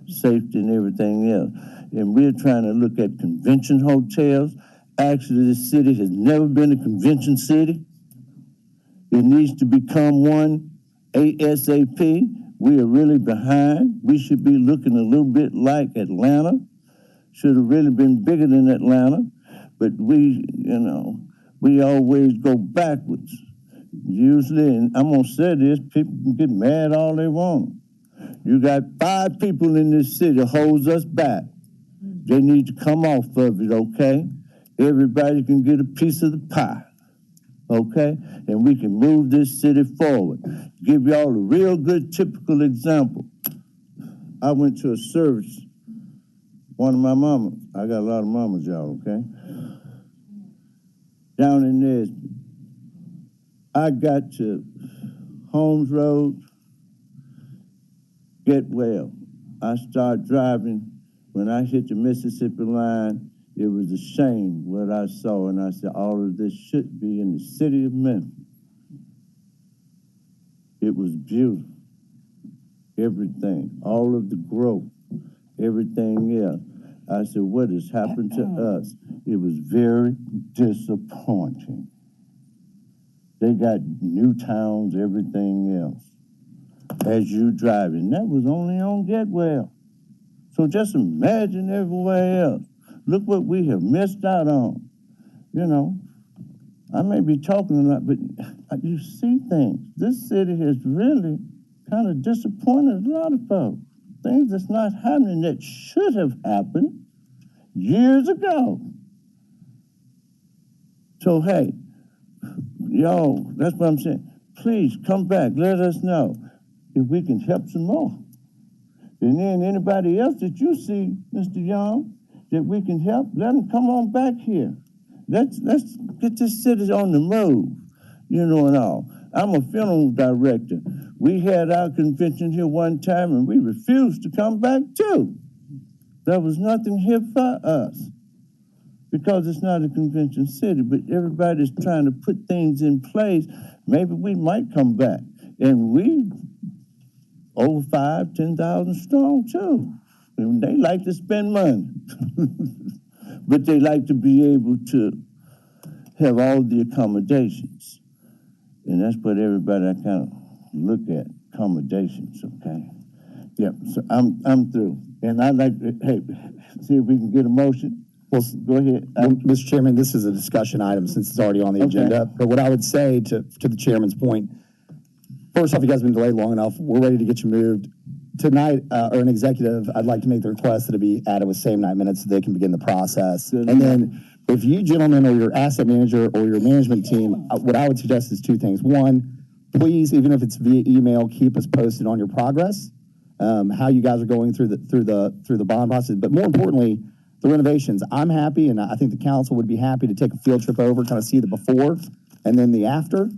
safety and everything else. And we're trying to look at convention hotels. Actually, this city has never been a convention city. It needs to become one ASAP. We are really behind. We should be looking a little bit like Atlanta. Should have really been bigger than Atlanta. But we always go backwards. Usually, and I'm going to say this, people can get mad all they want. You got 5 people in this city holds us back. They need to come off of it, okay? Everybody can get a piece of the pie, okay? And we can move this city forward. Give y'all a real good typical example. I went to a service, one of my mamas. I got a lot of mamas, y'all, okay? Down in there, I got to Holmes Road, Get Well. I started driving. When I hit the Mississippi line, it was a shame what I saw, and I said, all of this should be in the city of Memphis. It was beautiful. Everything, all of the growth, everything else. I said, what has happened to us? It was very disappointing. They got new towns, everything else, as you driving. That was only on Get Well. So just imagine everywhere else. Look what we have missed out on. You know, I may be talking a lot, but you see things. This city has really kind of disappointed a lot of folks. Things that's not happening that should have happened years ago. So, hey, y'all, that's what I'm saying. Please come back. Let us know if we can help some more. And then anybody else that you see, Mr. Young, that we can help, let them come on back here. Let's get this city on the move, you know, and all. I'm a funeral director. We had our convention here one time, and we refused to come back, too. There was nothing here for us. because it's not a convention city, but everybody's trying to put things in place. Maybe we might come back. And we over 10,000 strong too. And they like to spend money. But they like to be able to have all the accommodations. And that's what everybody I kind of look at, accommodations, okay? Yep, so I'm through. And I'd like to, hey, see if we can get a motion. Well, go ahead. Mr. Chairman, this is a discussion item since it's already on the agenda. But what I would say to the chairman's point, first off, you guys have been delayed long enough. We're ready to get you moved. Tonight, or an executive, I'd like to make the request that it be added with same night minutes so they can begin the process. And then if you gentlemen or your asset manager or your management team, what I would suggest is two things. One, please, even if it's via email, keep us posted on your progress, how you guys are going through the bond process. But more importantly, the renovations. I'm happy, and I think the council would be happy to take a field trip over, kind of see the before and then the after.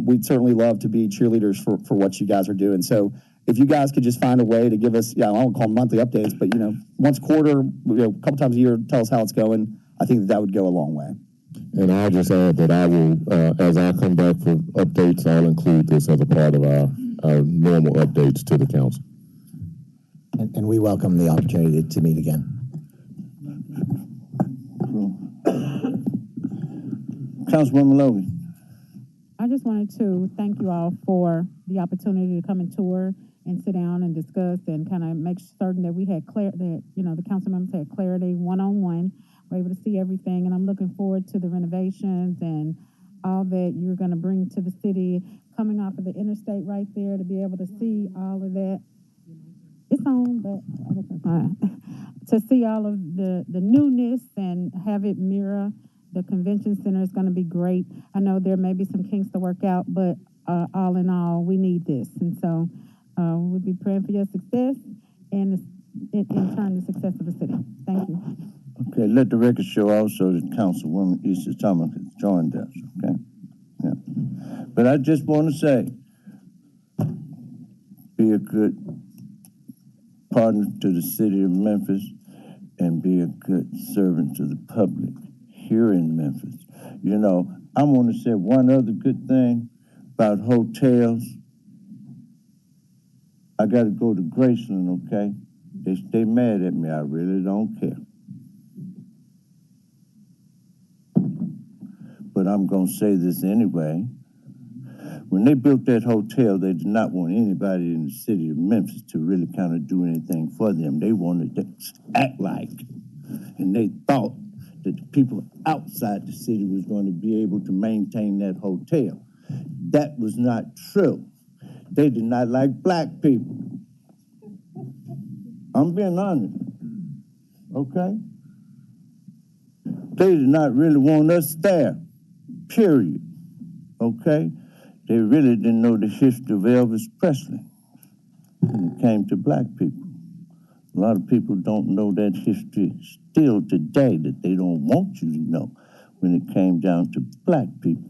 We'd certainly love to be cheerleaders for what you guys are doing. So if you guys could just find a way to give us, I won't call them monthly updates, but once a quarter, a couple times a year, tell us how it's going. I think that would go a long way. And I'll just add that I will, as I come back for updates, I'll include this as a part of our normal updates to the council. And we welcome the opportunity to meet again. Councilwoman Logan. I just wanted to thank you all for the opportunity to come and tour and sit down and discuss and kind of make certain that we had the council members had clarity one-on-one. We're able to see everything, and I'm looking forward to the renovations and all that you're going to bring to the city. Coming off of the interstate right there, to be able to see all of that. It's on, but to see all of the newness and have it mirror the convention center is going to be great. I know there may be some kinks to work out, but all in all, we need this. And so we'll be praying for your success and in turn the success of the city. Thank you. Okay, let the record show also that Councilwoman Easter Thomas has joined us, okay? Yeah. But I just want to say, be a good partner to the city of Memphis and be a good servant to the public here in Memphis. I want to say one other good thing about hotels. I got to go to Graceland, okay? They stay mad at me. I really don't care. But I'm going to say this anyway. When they built that hotel, they did not want anybody in the city of Memphis to really kind of do anything for them. They wanted to act like, and they thought that the people outside the city was going to be able to maintain that hotel. That was not true. They did not like black people. I'm being honest, okay? They did not really want us there, period, okay? They really didn't know the history of Elvis Presley when it came to black people. A lot of people don't know that history still today, that they don't want you to know when it came down to black people.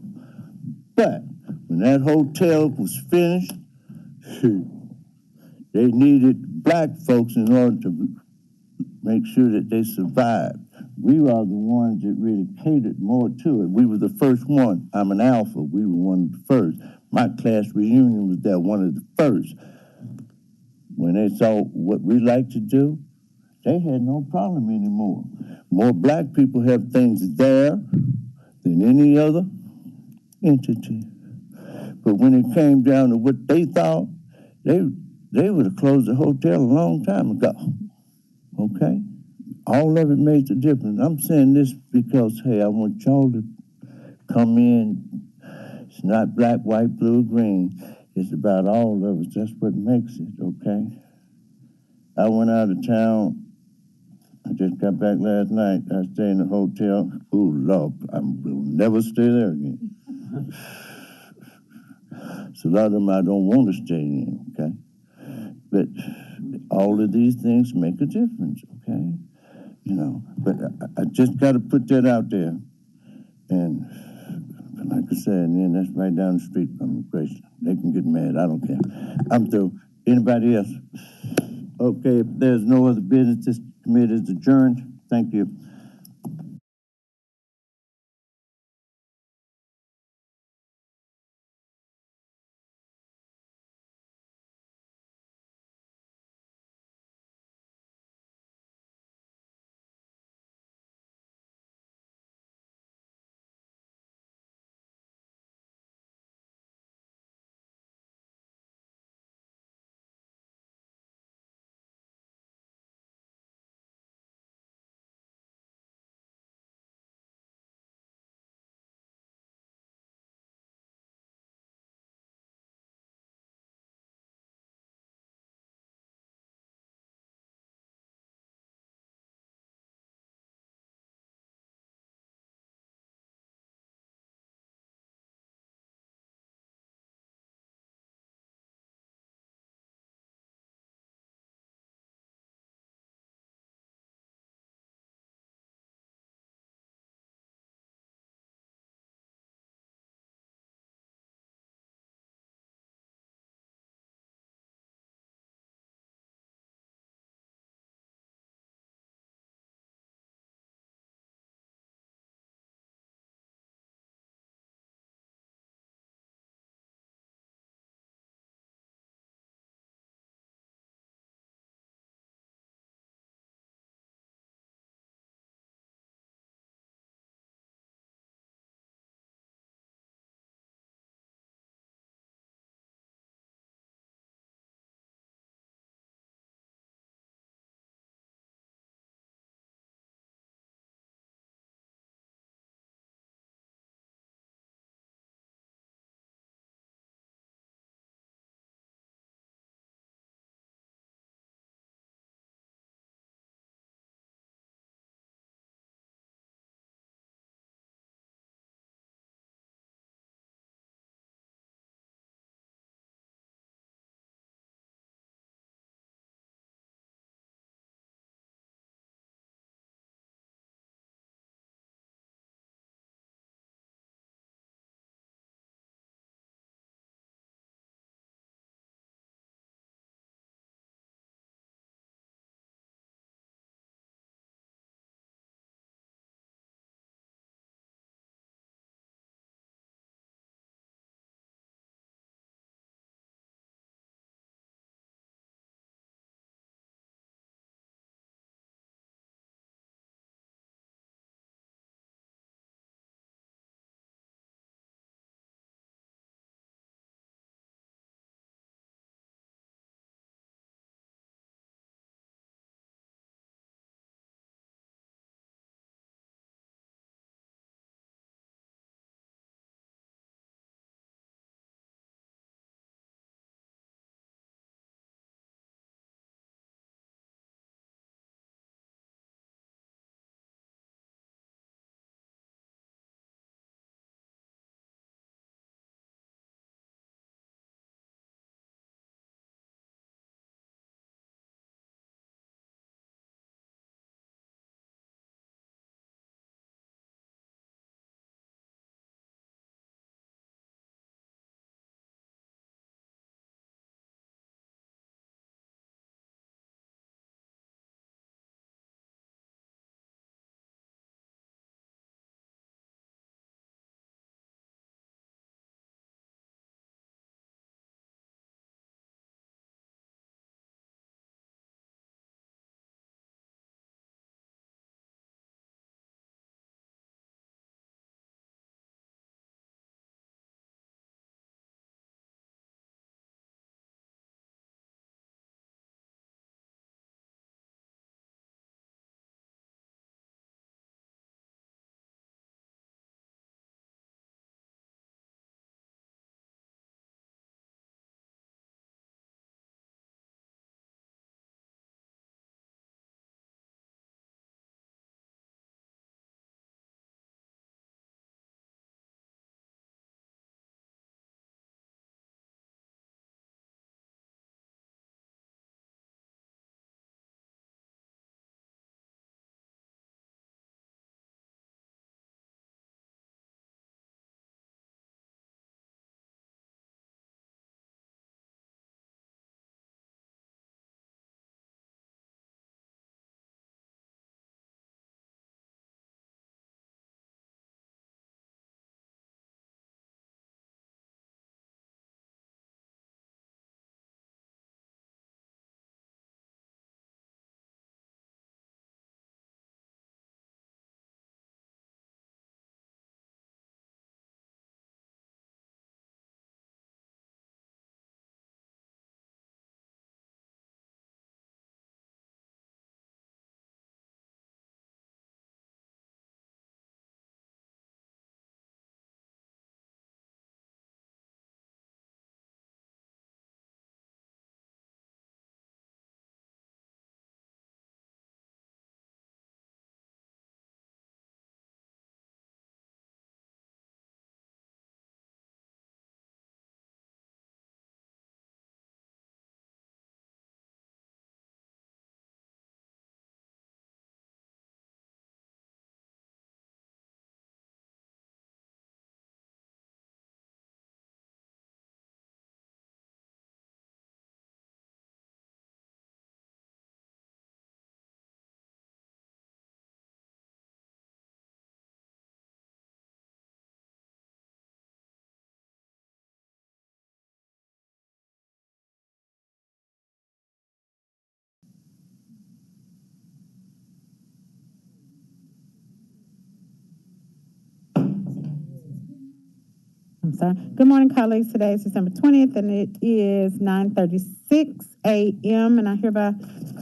But when that hotel was finished, they needed black folks in order to make sure that they survived. We are the ones that really catered more to it. We were the first one. I'm an alpha. We were one of the first. My class reunion was there, one of the first. When they saw what we like to do, they had no problem anymore. More black people have things there than any other entity. But when it came down to what they thought, they would have closed the hotel a long time ago. Okay? All of it makes a difference. I'm saying this because, hey, I want y'all to come in. It's not black, white, blue, green. It's about all of us. That's what makes it, okay? I went out of town. I just got back last night. I stayed in a hotel. Ooh, Lord, I will never stay there again. So a lot of them I don't want to stay in, okay? But all of these things make a difference, okay? But I just got to put that out there. And like I said, and then that's right down the street from Graceland. They can get mad. I don't care. I'm through. Anybody else? Okay, if there's no other business, this committee is adjourned. Thank you. I'm sorry. Good morning, colleagues. Today is December 20th, and it is 9:36 a.m., and I hereby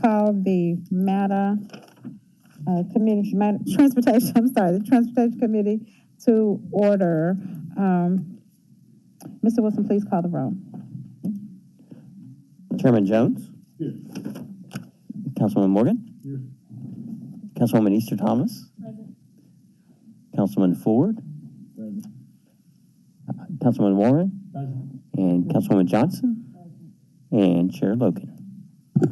call the the Transportation Committee to order. Mr. Wilson, please call the roll. Chairman Jones? Here. Councilwoman Morgan? Here. Councilwoman Easter Thomas? Present. Councilman Ford? Present. Councilman Warren? Present. And Councilwoman Johnson? And Chair Logan.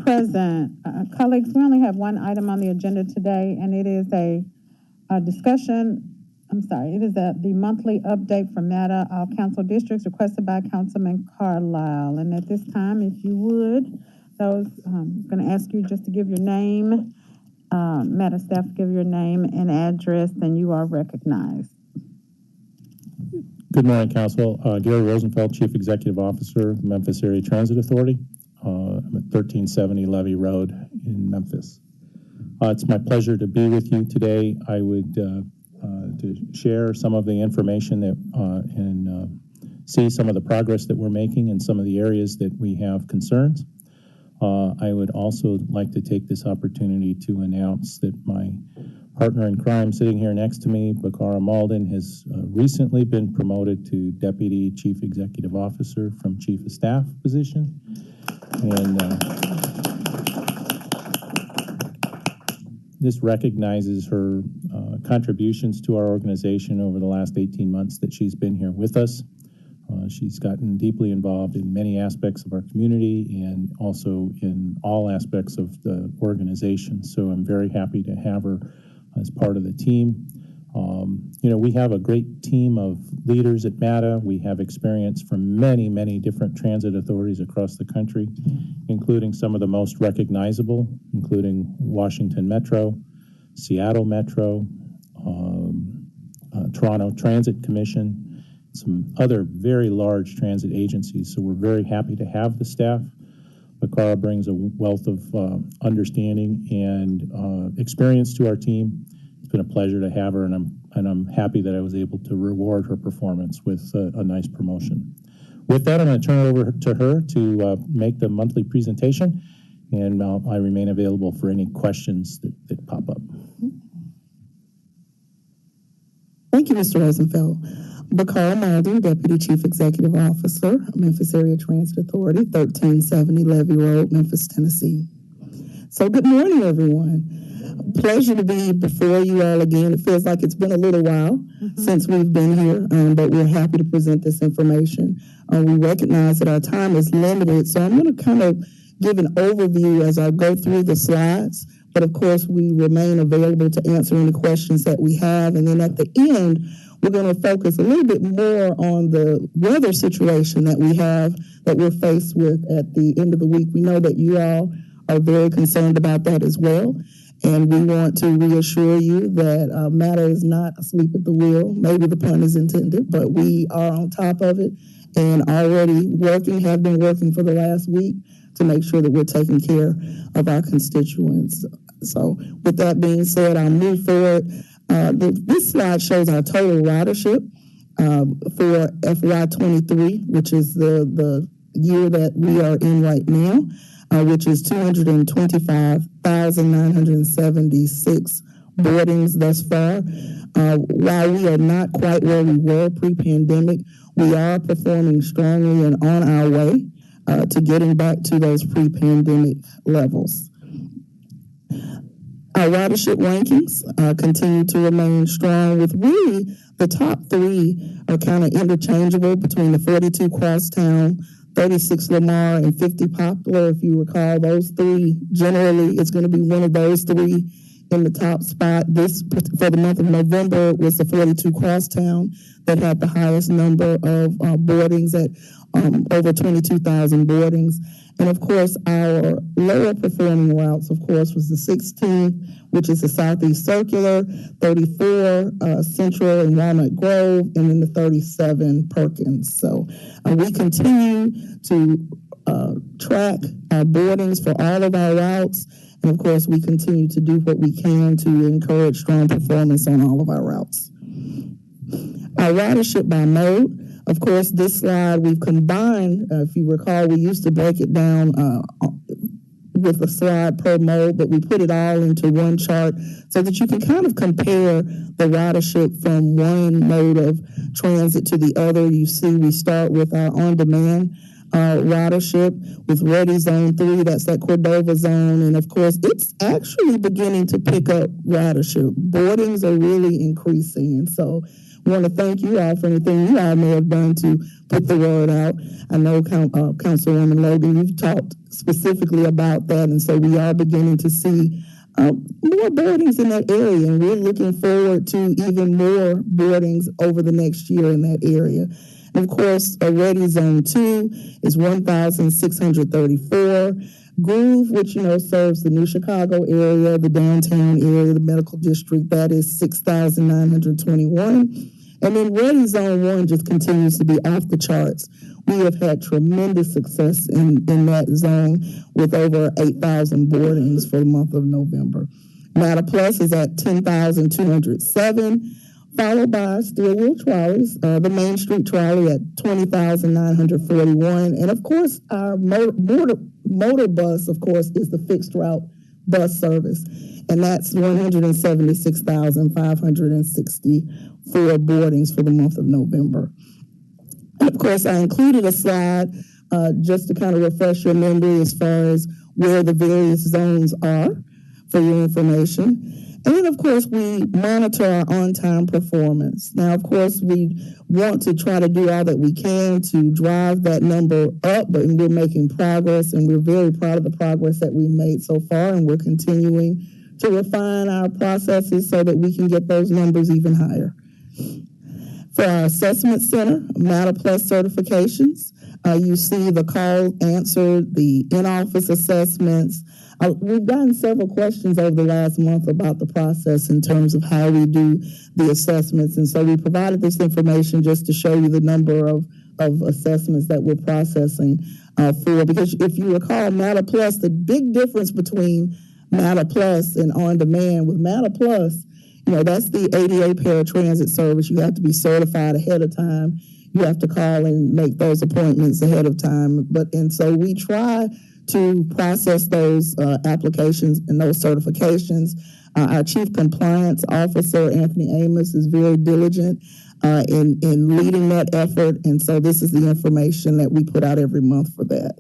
Present. Colleagues, we only have one item on the agenda today, and it is a discussion. It is the monthly update from MATA, all council districts, requested by Councilman Carlisle. And at this time, if you would, I'm going to ask you just to give your name, MATA staff, give your name and address, and you are recognized. Good morning, Council. Gary Rosenfeld, Chief Executive Officer, Memphis Area Transit Authority. I'm at 1370 Levy Road in Memphis. It's my pleasure to be with you today. I would to share some of the information that and see some of the progress that we're making in some of the areas that we have concerns. I would also like to take this opportunity to announce that my partner in crime sitting here next to me, Bakara Malden, has recently been promoted to Deputy Chief Executive Officer from Chief of Staff position. And this recognizes her contributions to our organization over the last 18 months that she's been here with us. She's gotten deeply involved in many aspects of our community and also in all aspects of the organization. So I'm very happy to have her as part of the team. We have a great team of leaders at MATA. We have experience from many, many different transit authorities across the country, including some of the most recognizable, including Washington Metro, Seattle Metro, Toronto Transit Commission, some other very large transit agencies. So we're very happy to have the staff. Bakara brings a wealth of understanding and experience to our team. It's been a pleasure to have her, and I'm happy that I was able to reward her performance with a nice promotion. With that, I'm going to turn it over to her to make the monthly presentation, and I remain available for any questions that pop up. Thank you, Mr. Rosenfeld. Bakara Malden, Deputy Chief Executive Officer, Memphis Area Transit Authority, 1370 Levy Road, Memphis, Tennessee. So good morning, everyone. Pleasure to be before you all again. It feels like it's been a little while since we've been here, but we're happy to present this information. We recognize that our time is limited, so I'm going to kind of give an overview as I go through the slides. But of course, we remain available to answer any questions that we have. And then at the end, we're going to focus a little bit more on the weather situation that we have, that we're faced with at the end of the week. We know that you all are very concerned about that as well. And we want to reassure you that MATA is not asleep at the wheel. Maybe the pun is intended, but we are on top of it and already have been working for the last week to make sure that we're taking care of our constituents. So with that being said, I'll move forward. This slide shows our total ridership for FY23, which is the year that we are in right now, which is 225,976 boardings thus far. While we are not quite where we were pre-pandemic, we are performing strongly and on our way to getting back to those pre-pandemic levels. Our ridership rankings continue to remain strong, with really the top three are kind of interchangeable between the 42 Crosstown, 36 Lamar, and 50 Poplar. If you recall, those three, generally, it's going to be one of those three in the top spot. This, for the month of November, was the 42 Crosstown that had the highest number of boardings at over 22,000 boardings. And of course, our lower performing routes, of course, was the 16th, which is the Southeast Circular, 34 Central and Walnut Grove, and then the 37 Perkins. So we continue to track our boardings for all of our routes. And of course, we continue to do what we can to encourage strong performance on all of our routes. Our ridership by mode, Of course, this slide we've combined, if you recall, we used to break it down with a slide per mode, but we put it all into one chart so that you can kind of compare the ridership from one mode of transit to the other. You see, we start with our on-demand ridership with Ready Zone 3, that's that Cordova zone, and of course, it's actually beginning to pick up ridership. Boardings are really increasing, and so I want to thank you all for anything you all may have done to put the word out. I know Councilwoman Logan, you've talked specifically about that, and so we are beginning to see more boardings in that area, and we're looking forward to even more boardings over the next year in that area. And of course, Ready Zone 2 is 1,634. Groove, which, serves the New Chicago area, the downtown area, the medical district, that is 6,921. And then Ready Zone 1 just continues to be off the charts. We have had tremendous success in that zone with over 8,000 boardings for the month of November. Mata Plus is at 10,207, followed by steel wheel trolleys, the Main Street trolley at 20,941. And of course, our motor bus, of course, is the fixed route bus service. And that's 176,564 boardings for the month of November. And of course, I included a slide just to kind of refresh your memory as far as where the various zones are for your information. And then, of course, we monitor our on-time performance. Now, of course, we want to try to do all that we can to drive that number up, but we're making progress, and we're very proud of the progress that we've made so far, and we're continuing to refine our processes so that we can get those numbers even higher. For our assessment center, Mata Plus certifications, you see the call answered, the in-office assessments. We've gotten several questions over the last month about the process in terms of how we do the assessments. And so we provided this information just to show you the number of assessments that we're processing for. Because if you recall, Mata Plus, the big difference between Mata Plus and On Demand, with Mata Plus, that's the ADA paratransit service. You have to be certified ahead of time. You have to call and make those appointments ahead of time. And so we try to process those applications and those certifications. Our Chief Compliance Officer, Anthony Amos, is very diligent in leading that effort. And so this is the information that we put out every month for that.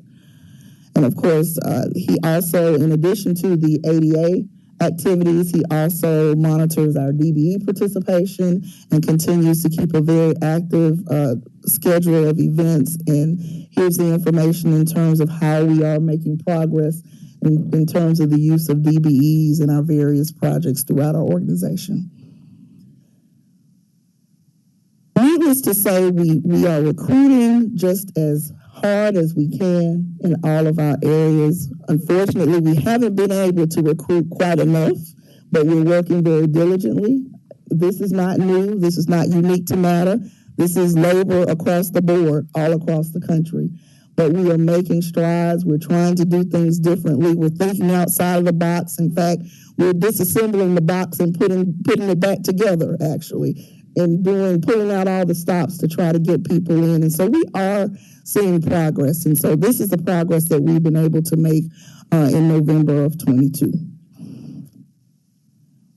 And of course, he also, in addition to the ADA activities, he also monitors our DBE participation and continues to keep a very active schedule of events. And here's the information in terms of how we are making progress in terms of the use of DBEs in our various projects throughout our organization. Needless to say, we are recruiting just as hard as we can in all of our areas. Unfortunately, we haven't been able to recruit quite enough, but we're working very diligently. This is not new. This is not unique to Mata. This is labor across the board, all across the country. But we are making strides. We're trying to do things differently. We're thinking outside of the box. In fact, we're disassembling the box and putting it back together, actually, and pulling out all the stops to try to get people in. And so we are seeing progress. And so this is the progress that we've been able to make in November of 22.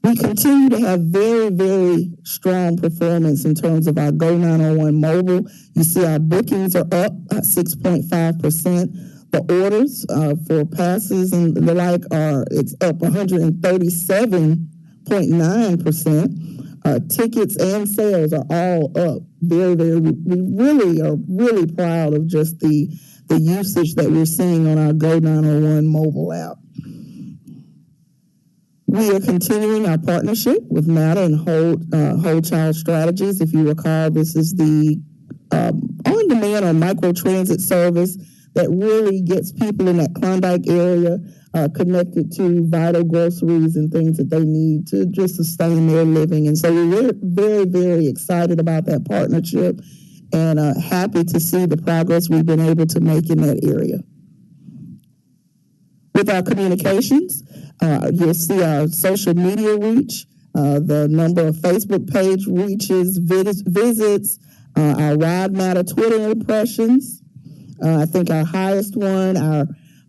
We continue to have very, very strong performance in terms of our Go 901 mobile. You see our bookings are up at 6.5%. The orders for passes and the like it's up 137.9%. Tickets and sales are all up very, very. We really are really proud of just the usage that we're seeing on our Go 901 mobile app. We are continuing our partnership with Mata and Whole Child Strategies. If you recall, this is the on-demand or micro-transit service that really gets people in that Klondike area connected to vital groceries and things that they need to just sustain their living. And so we're very, very excited about that partnership and happy to see the progress we've been able to make in that area. With our communications, you'll see our social media reach, the number of Facebook page reaches, visits, Our Ride Matter Twitter impressions, I think our highest one, our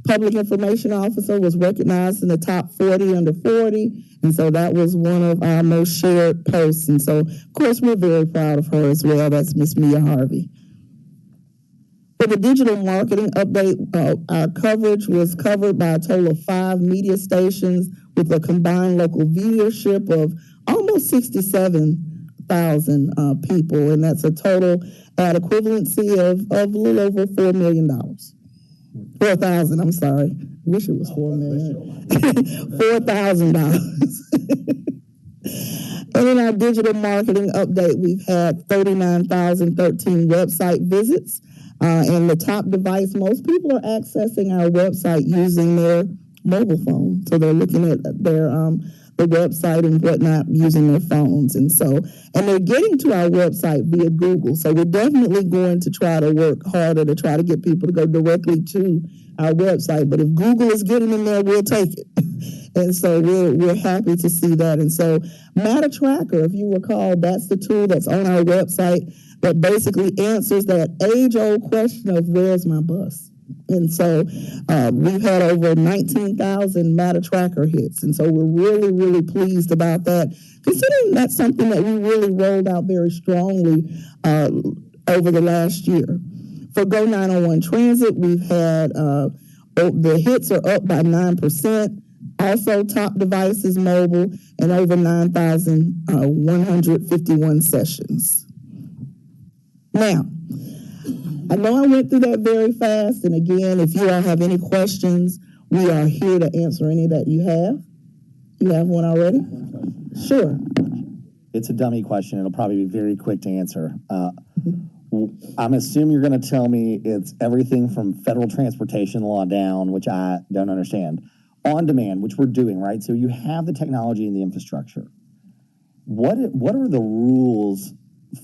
public information officer, was recognized in the top 40 under 40. And so that was one of our most shared posts. And so, of course, we're very proud of her as well. That's Miss Mia Harvey. For the digital marketing update, our coverage was covered by a total of 5 media stations with a combined local viewership of almost 67,000 people. And that's a total at equivalency of a little over $4 million. 4,000, I'm sorry. Wish it was $4 million. $4,000. And in our digital marketing update, we've had 39,013 website visits. And the top device, most people are accessing our website using their mobile phone. So they're looking at their the website and whatnot using their phones. And they're getting to our website via Google. So we're definitely going to try to work harder to try to get people to go directly to our website. But if Google is getting them there, we'll take it. And so we're happy to see that. And so Matter Tracker, if you recall, that's the tool that's on our website that basically answers that age-old question of where's my bus? And so we've had over 19,000 Matter Tracker hits. And so we're really, really pleased about that, considering that's something that we really rolled out very strongly over the last year. For Go 901 Transit, we've had the hits are up by 9%. Also, top devices mobile, and over 9,151 sessions. Now, I know I went through that very fast, and again, if you all have any questions, we are here to answer any that you have. You have one already? Sure. It's a dummy question. It'll probably be very quick to answer. I'm assuming you're going to tell me it's everything from federal transportation law down, which I don't understand, on demand, which we're doing, right? So you have the technology and the infrastructure. What are the rules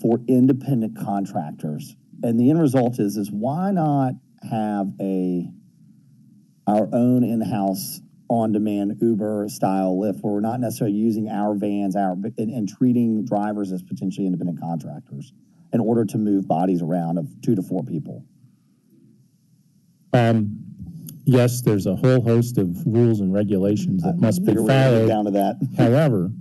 for independent contractors? And the end result is why not have our own in-house on-demand Uber-style Lyft, where we're not necessarily using our vans and treating drivers as potentially independent contractors in order to move bodies around of 2 to 4 people? Yes, there's a whole host of rules and regulations that must be followed. Down to that. However,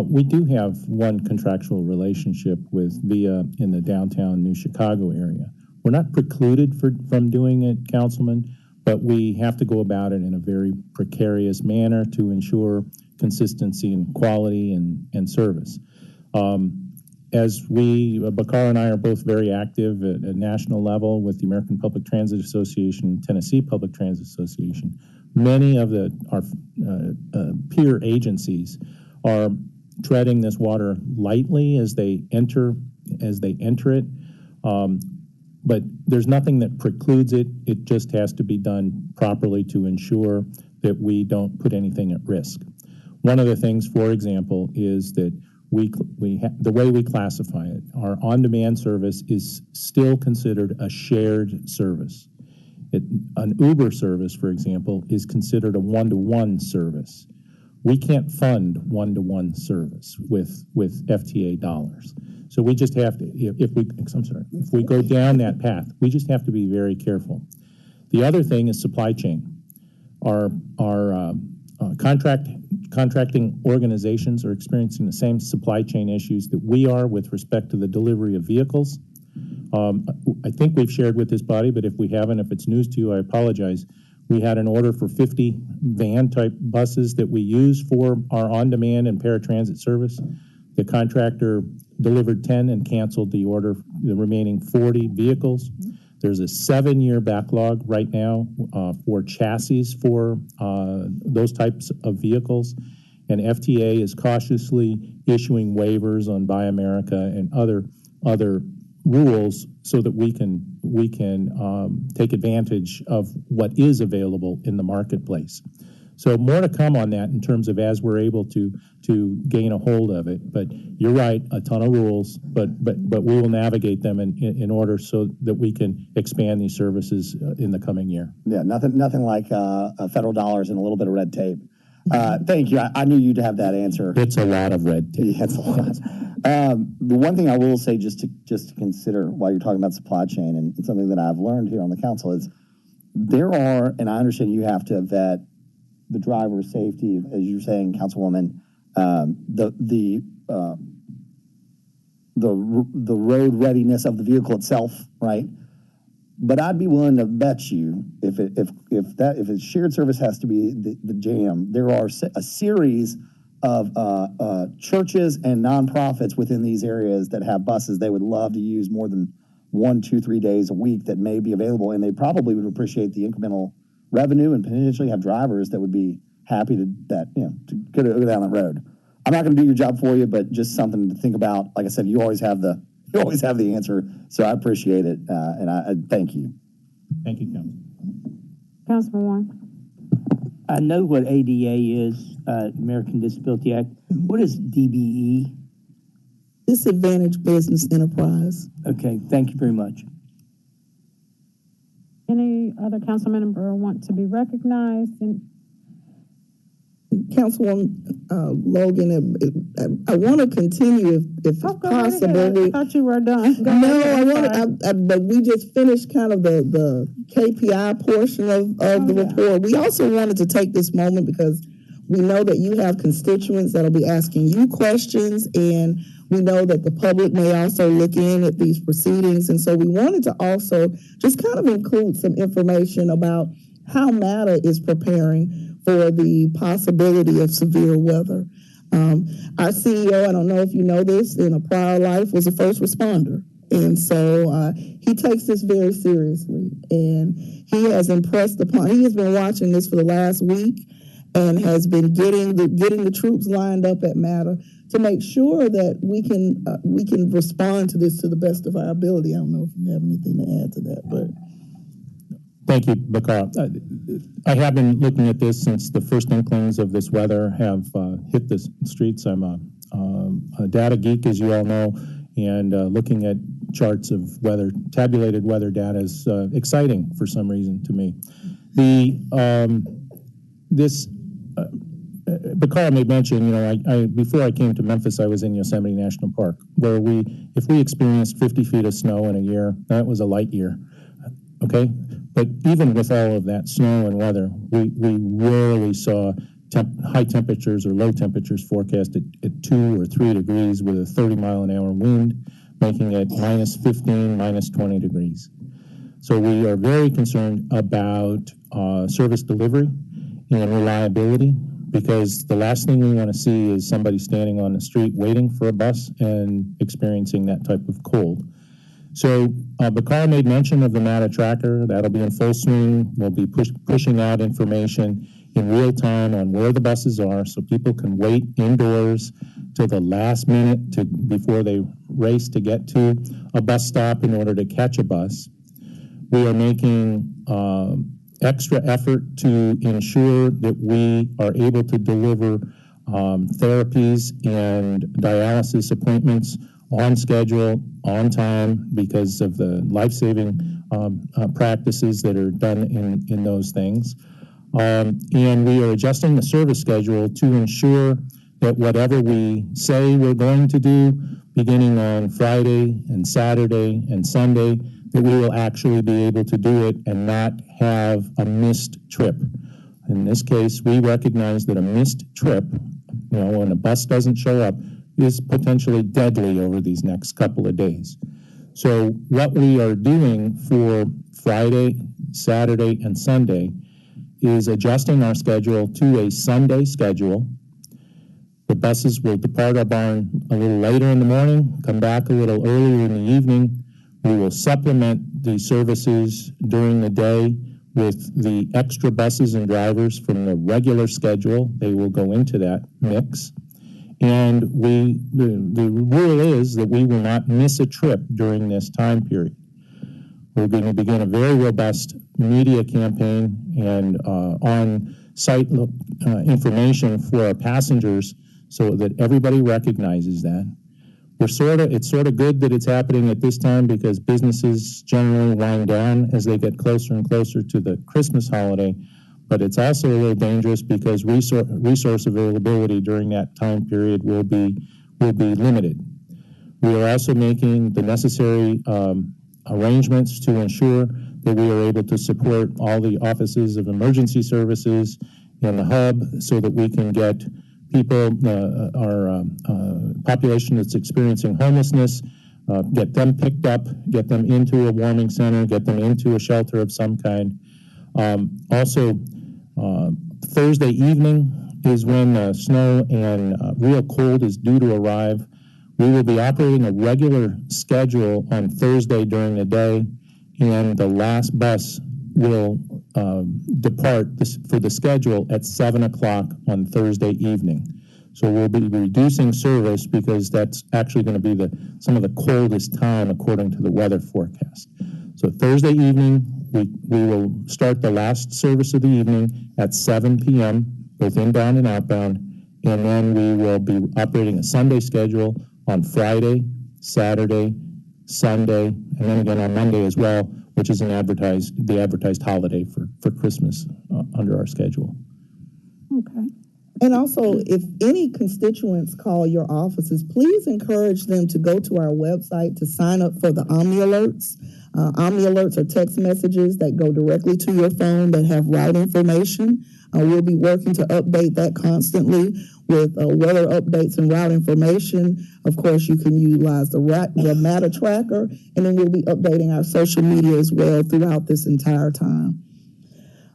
we do have one contractual relationship with VIA in the downtown New Chicago area. We're not precluded from doing it, Councilman, but we have to go about it in a very precarious manner to ensure consistency and quality and service. As Bakar and I are both very active at a national level with the American Public Transit Association, Tennessee Public Transit Association, many of our peer agencies are treading this water lightly as they enter it. But there's nothing that precludes it. It just has to be done properly to ensure that we don't put anything at risk. One of the things, for example, is that the way we classify it, our on-demand service is still considered a shared service. An Uber service, for example, is considered a one-to-one service. We can't fund one-to-one service with FTA dollars. So we just have to, if we go down that path, we just have to be very careful. The other thing is supply chain. Our contracting organizations are experiencing the same supply chain issues that we are with respect to the delivery of vehicles. I think we've shared with this body, but if we haven't, if it's news to you, I apologize. We had an order for 50 van-type buses that we use for our on-demand and paratransit service. The contractor delivered 10 and canceled the order, the remaining 40 vehicles. There's a 7-year backlog right now for chassis for those types of vehicles. And FTA is cautiously issuing waivers on Buy America and other rules so that we can take advantage of what is available in the marketplace. So more to come on that in terms of as we're able to gain a hold of it. But you're right, a ton of rules, but we will navigate them in order so that we can expand these services in the coming year. Yeah, nothing like federal dollars and a little bit of red tape. Thank you. I knew you'd have that answer. It's a lot of red tape. Yeah, it's a lot. The one thing I will say, just to consider while you're talking about supply chain, and something that I've learned here on the council is there are, and I understand you have to vet the driver safety, as you're saying, Councilwoman, the road readiness of the vehicle itself, right? But I'd be willing to bet you if it's shared service has to be the jam, there are a series of churches and nonprofits within these areas that have buses they would love to use more than 1, 2, 3 days a week that may be available, and they probably would appreciate the incremental revenue and potentially have drivers that would be happy to go down the road. I'm not going to do your job for you, but just something to think about. Like I said, you always have the answer, so I appreciate it, and I thank you. Thank you, Council. Councilman Warren. I know what ADA is, American Disability Act. What is DBE? Disadvantaged Business Enterprise. Okay, thank you very much. Any other council member want to be recognized? Councilwoman Logan, I want to continue if possible. I thought you were done. But we just finished kind of the KPI portion of the report. We also wanted to take this moment because we know that you have constituents that'll be asking you questions, and we know that the public may also look in at these proceedings. And so we wanted to also just kind of include some information about how MATA is preparing for the possibility of severe weather. Our CEO, I don't know if you know this, in a prior life was a first responder. And so he takes this very seriously. And he has he has been watching this for the last week and has been getting the troops lined up at MATA to make sure that we can respond to this to the best of our ability. I don't know if you have anything to add to that, but. Thank you, Bakar. I have been looking at this since the first inklings of this weather have hit the streets. I'm a data geek, as you all know, and looking at charts of weather, tabulated weather data is exciting for some reason to me. Bakar made mention, before I came to Memphis, I was in Yosemite National Park, where if we experienced 50 feet of snow in a year, that was a light year, okay? But even with all of that snow and weather, we rarely saw high temperatures or low temperatures forecasted at 2 or 3 degrees with a 30-mile-an-hour wind, making it minus 15, minus 20 degrees. So we are very concerned about service delivery and reliability, because the last thing we want to see is somebody standing on the street waiting for a bus and experiencing that type of cold. So Bakar made mention of the MATA tracker. That'll be in full swing. We'll be pushing out information in real time on where the buses are, so people can wait indoors till the last minute before they race to get to a bus stop in order to catch a bus. We are making extra effort to ensure that we are able to deliver therapies and dialysis appointments on schedule, on time, because of the life-saving practices that are done in those things. And we are adjusting the service schedule to ensure that whatever we say we're going to do, beginning on Friday and Saturday and Sunday, that we will actually be able to do it and not have a missed trip. In this case, we recognize that a missed trip, when a bus doesn't show up, is potentially deadly over these next couple of days. So what we are doing for Friday, Saturday, and Sunday is adjusting our schedule to a Sunday schedule. The buses will depart our barn a little later in the morning, come back a little earlier in the evening. We will supplement the services during the day with the extra buses and drivers from the regular schedule. They will go into that mix. And the rule is that we will not miss a trip during this time period. We're going to begin a very robust media campaign and on-site information for our passengers so that everybody recognizes that. It's sort of good that it's happening at this time, because businesses generally wind down as they get closer and closer to the Christmas holiday. but it's also a little dangerous because resource availability during that time period will be limited. We are also making the necessary arrangements to ensure that we are able to support all the offices of emergency services in the hub so that we can get people, our population that's experiencing homelessness, get them picked up, get them into a warming center, get them into a shelter of some kind. Also, Thursday evening is when snow and real cold is due to arrive. We will be operating a regular schedule on Thursday during the day, and the last bus will depart for the schedule at 7 o'clock on Thursday evening. So we'll be reducing service because that's actually going to be some of the coldest time according to the weather forecast. So Thursday evening, we will start the last service of the evening at 7 p.m., both inbound and outbound, and then we will be operating a Sunday schedule on Friday, Saturday, Sunday, and then again on Monday as well, which is the advertised holiday for Christmas under our schedule. Okay. And also, if any constituents call your offices, please encourage them to go to our website to sign up for the Omni Alerts. Omni Alerts are text messages that go directly to your phone that have route information. We'll be working to update that constantly with weather updates and route information. Of course, you can utilize the Matter Tracker, and then we'll be updating our social media as well throughout this entire time.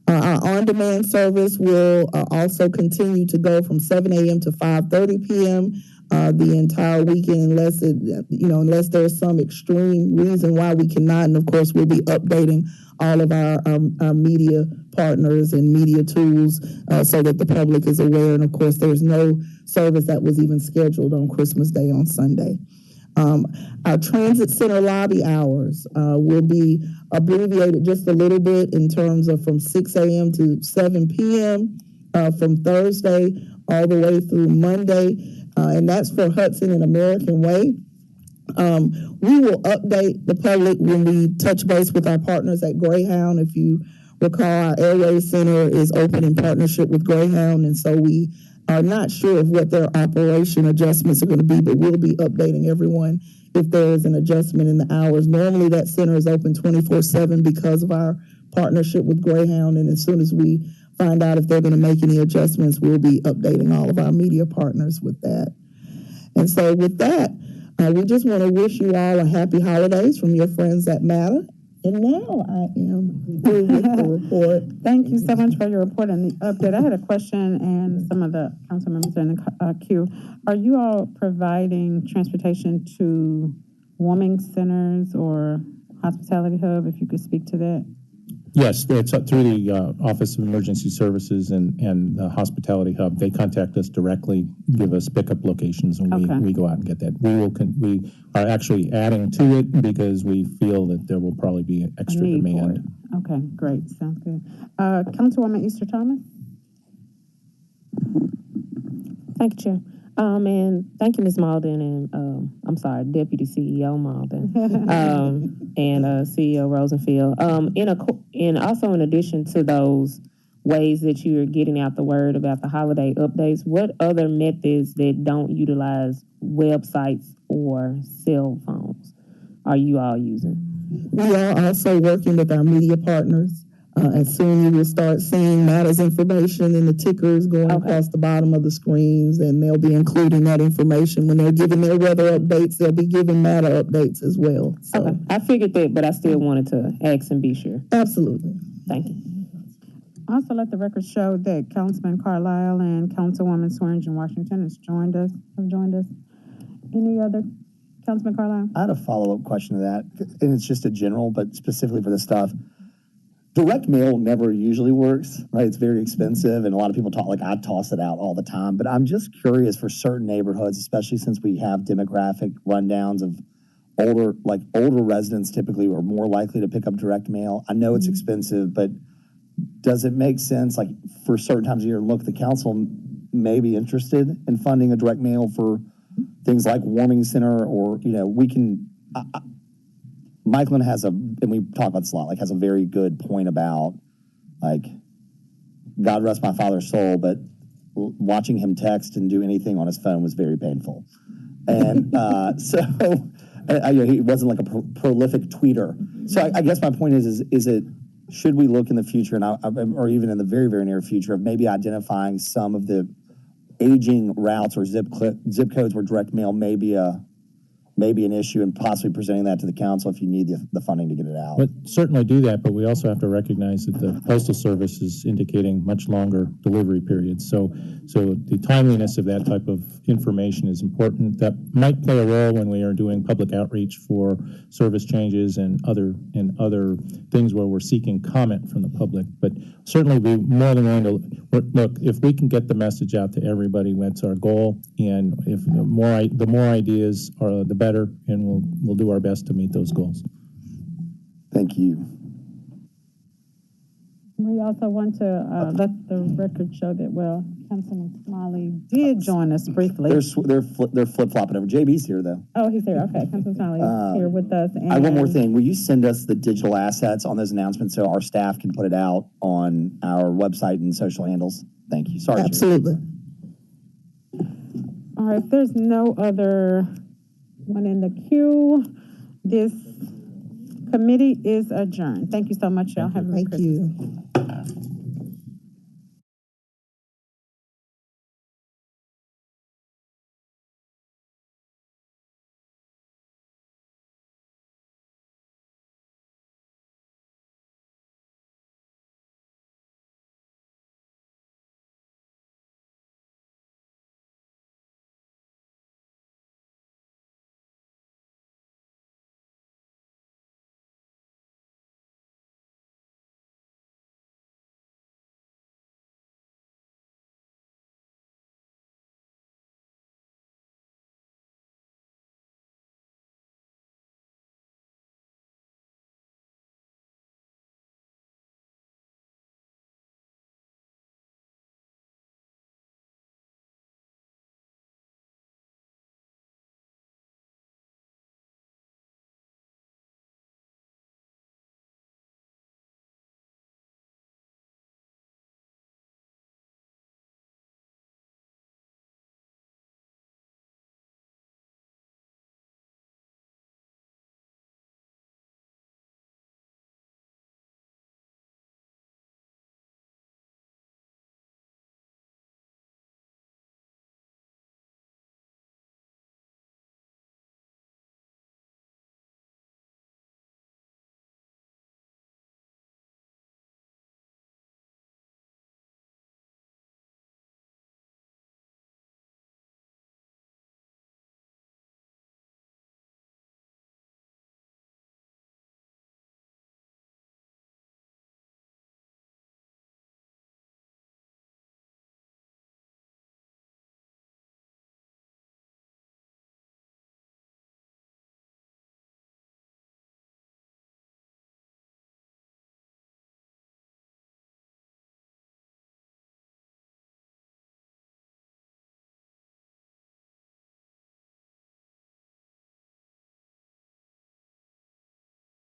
Our on-demand service will also continue to go from 7 a.m. to 5:30 p.m. The entire weekend, unless there's some extreme reason why we cannot. And of course, we'll be updating all of our media partners and media tools so that the public is aware. And of course, there's no service that was even scheduled on Christmas Day on Sunday. Our transit center lobby hours will be abbreviated just a little bit in terms of from 6 a.m. to 7 p.m. From Thursday all the way through Monday, and that's for Hudson and American Way. We will update the public when we touch base with our partners at Greyhound. If you recall, our Airway Center is open in partnership with Greyhound, and so we are not sure of what their operation adjustments are going to be, but we'll be updating everyone if there is an adjustment in the hours. Normally, that center is open 24/7 because of our partnership with Greyhound, and as soon as we find out if they're going to make any adjustments, we'll be updating all of our media partners with that. And so with that, we just want to wish you all a happy holidays from your friends that matter. And now I am through with the report. Thank you so much for your report and the update. I had a question, and some of the council members in the queue. Are you all providing transportation to warming centers or hospitality hub? If you could speak to that. Yes, it's up through the Office of Emergency Services and the Hospitality Hub. They contact us directly, give us pickup locations, and we go out and get that. We are actually adding to it because we feel that there will probably be extra demand. Okay, great. Sounds good. Councilwoman Easter Thomas. Thank you, Chair. And thank you, Ms. Malden, and I'm sorry, Deputy CEO Malden, and CEO Rosenfield. And also in addition to those ways that you're getting out the word about the holiday updates, what other methods that don't utilize websites or cell phones are you all using? We are also working with our media partners. And soon you will start seeing Matter's information and the tickers going across the bottom of the screens, and they'll be including that information. When they're giving their weather updates, they'll be giving Matter updates as well. So. Okay, I figured that, but I still wanted to ask and be sure. Absolutely. Thank you. Also, let the record show that Councilman Carlisle and Councilwoman Swearingen Washington have joined us. Any other? Councilman Carlisle? I had a follow-up question to that, and it's just a general, but specifically for this stuff. Direct mail never usually works, right? It's very expensive, and a lot of people talk like I toss it out all the time. But I'm just curious for certain neighborhoods, especially since we have demographic rundowns of older residents typically are more likely to pick up direct mail. I know it's expensive, but does it make sense, like for certain times of year, look, the council may be interested in funding a direct mail for things like warming center, or we can. Michaelin has and we talk about this a lot, like has a very good point about like God rest my father's soul, but watching him text and do anything on his phone was very painful. And he wasn't like a prolific tweeter. So I guess my point is it, should we look in the future, or even in the very, very near future, of maybe identifying some of the aging routes or zip codes where direct mail may be an issue, and possibly presenting that to the council if you need the funding to get it out. But certainly do that, but we also have to recognize that the Postal Service is indicating much longer delivery periods. So the timeliness of that type of information is important. That might play a role when we are doing public outreach for service changes and other things where we're seeking comment from the public. But certainly be more than willing to look, if we can get the message out to everybody, that's our goal. And if the more ideas are, the better, and we'll do our best to meet those goals. Thank you. We also want to let the record show that, Councilman Smiley did join us briefly. They're flip-flopping over. JB's here, though. Oh, he's here. Okay, Councilman Smiley here with us. I have one more thing. Will you send us the digital assets on those announcements so our staff can put it out on our website and social handles? Thank you. Sorry. Absolutely. All right, if there's no other one in the queue, this committee is adjourned. Thank you so much, y'all. Have a good Christmas. You.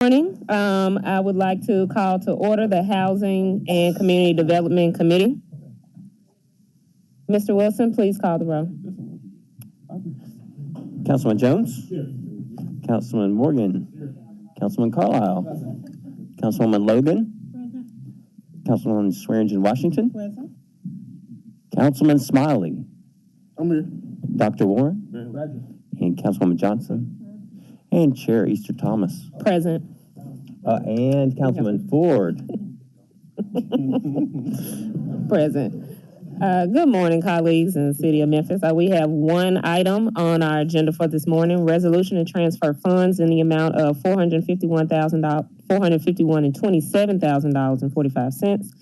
Morning. I would like to call to order the Housing and Community Development Committee. Mr. Wilson, please call the roll. Councilman Jones? Here. Councilman Morgan? Here. Councilman Carlisle? Present. Councilwoman Logan? Present. Councilwoman Swearingen Washington? Present. Councilman Smiley? I'm here. Dr. Warren? Present. And Councilwoman Johnson? And Chair Easter Thomas? Present. And Councilman Ford? Present. Good morning, colleagues in the city of Memphis. We have one item on our agenda for this morning: resolution to transfer funds in the amount of $451,027.45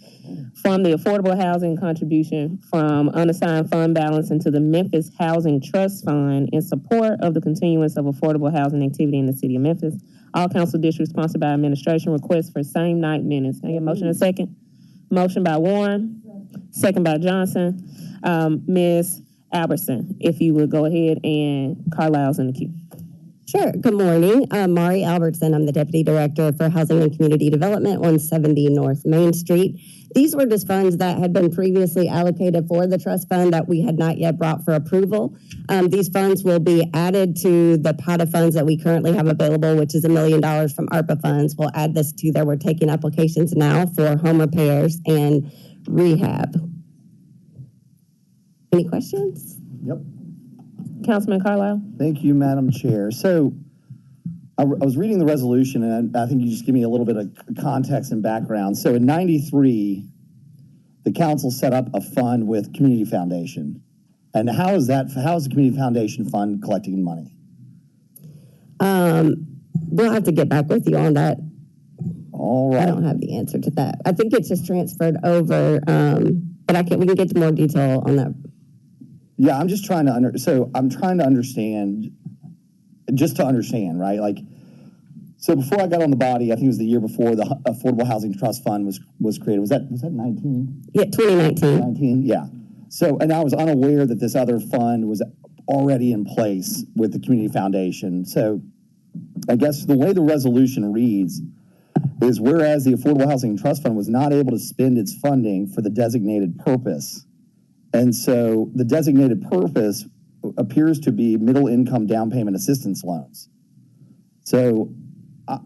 from the Affordable Housing Contribution from unassigned fund balance into the Memphis Housing Trust Fund in support of the continuance of affordable housing activity in the city of Memphis. All council districts sponsored by administration. Request for same night minutes. Can I get a motion and a second? Motion by Warren, second by Johnson. Ms. Albertson, if you would go ahead, and Carlisle's in the queue. Sure. Good morning. Mari Albertson. I'm the Deputy Director for Housing and Community Development, 170 North Main Street. These were just funds that had been previously allocated for the trust fund that we had not yet brought for approval. These funds will be added to the pot of funds that we currently have available, which is $1 million from ARPA funds. We'll add this to there. We're taking applications now for home repairs and rehab. Any questions? Yep. Councilman Carlisle? Thank you, Madam Chair. So I was reading the resolution, and I think you just give me a little bit of context and background. So in '93, the council set up a fund with Community Foundation. And how is the Community Foundation fund collecting money? We'll have to get back with you on that. All right. I don't have the answer to that. I think it's just transferred over, but we can get to more detail on that. Yeah, I'm just trying to understand, just to understand, right? Like, so before I got on the body, I think it was the year before, the Affordable Housing Trust Fund was created. Was that 19? Yeah, 2019. 19, yeah. So, and I was unaware that this other fund was already in place with the Community Foundation. So I guess the way the resolution reads is, whereas the Affordable Housing Trust Fund was not able to spend its funding for the designated purpose. And so the designated purpose appears to be middle income down payment assistance loans. So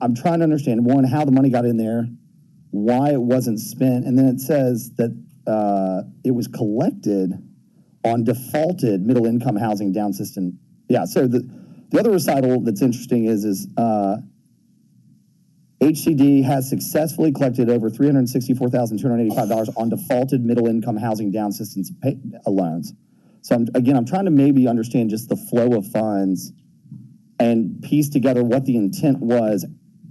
I'm trying to understand, one, how the money got in there, why it wasn't spent, and then it says that it was collected on defaulted middle income housing down system. Yeah, so the other recital that's interesting is HCD has successfully collected over $364,285 on defaulted middle income housing down systems loans. So I'm trying to maybe understand just the flow of funds and piece together what the intent was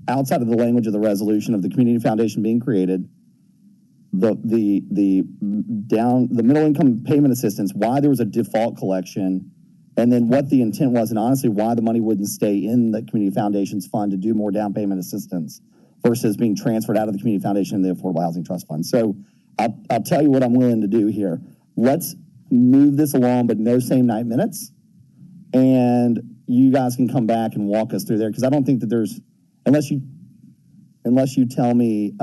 outside of the language of the resolution of the Community Foundation being created, the middle income payment assistance, why there was a default collection, and then what the intent was, and honestly, why the money wouldn't stay in the Community Foundation's fund to do more down payment assistance versus being transferred out of the Community Foundation and the Affordable Housing Trust Fund. So I'll tell you what I'm willing to do here. Let's move this along, but no same night minutes. And you guys can come back and walk us through there, because I don't think that there's, unless you tell me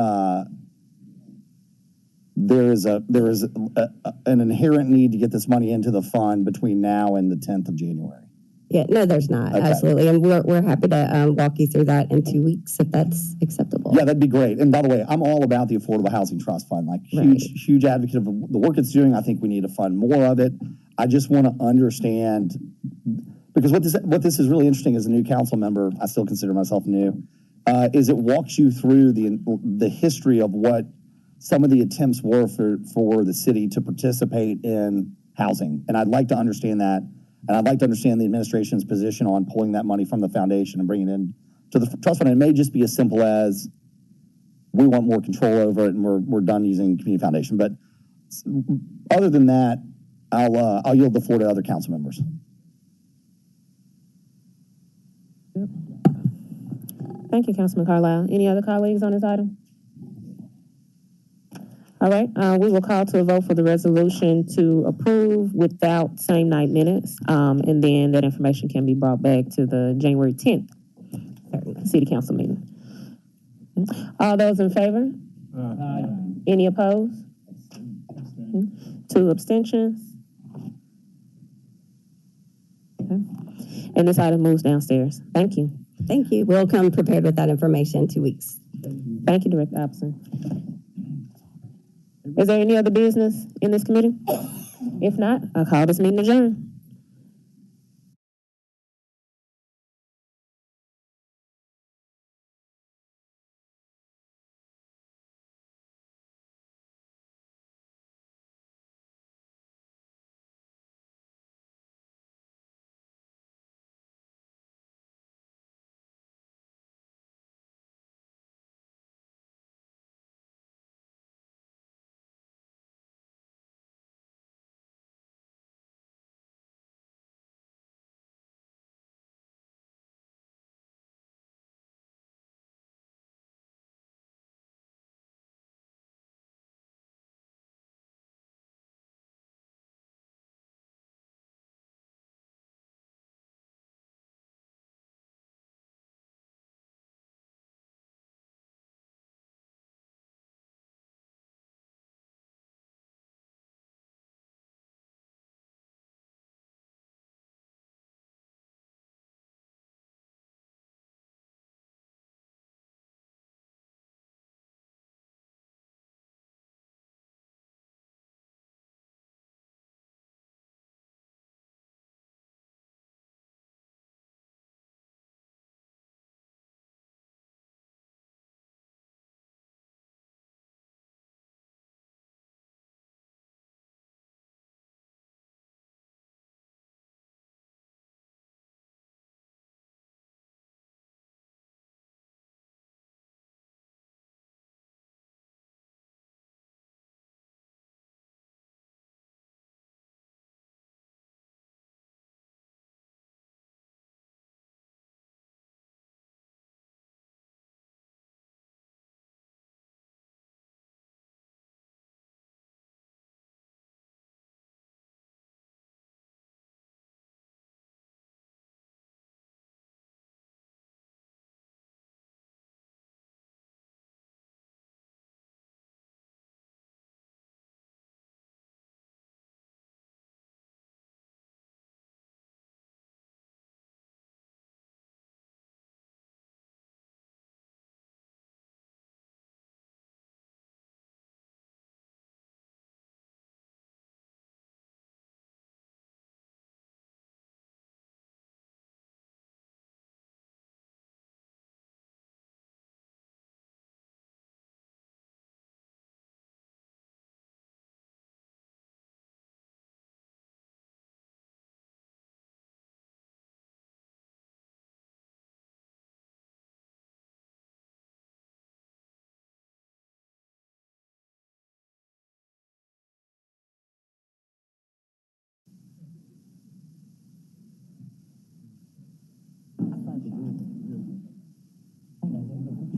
there is an inherent need to get this money into the fund between now and the 10th of January. Yeah, no, there's not. Okay. Absolutely. And we're happy to walk you through that in 2 weeks if that's acceptable. Yeah, that'd be great. And by the way, I'm all about the Affordable Housing Trust Fund. Like, huge advocate of the work it's doing. I think we need to fund more of it. I just want to understand, because what this is really interesting as a new council member, I still consider myself new, is it walks you through the history of what some of the attempts were for the city to participate in housing. And I'd like to understand that. And I'd like to understand the administration's position on pulling that money from the foundation and bringing it in to the trust fund. It may just be as simple as we want more control over it and we're done using Community Foundation. But other than that, I'll yield the floor to other council members. Thank you, Councilman Carlisle. Any other colleagues on this item? All right, we will call to a vote for the resolution to approve without same night minutes, and then that information can be brought back to the January 10th City Council meeting. All those in favor? Aye. Any opposed? 2 abstentions. Okay. And this item moves downstairs. Thank you. Thank you. We'll come prepared with that information in 2 weeks. Thank you, Director Opson. Is there any other business in this committee? If not, I'll call this meeting adjourned.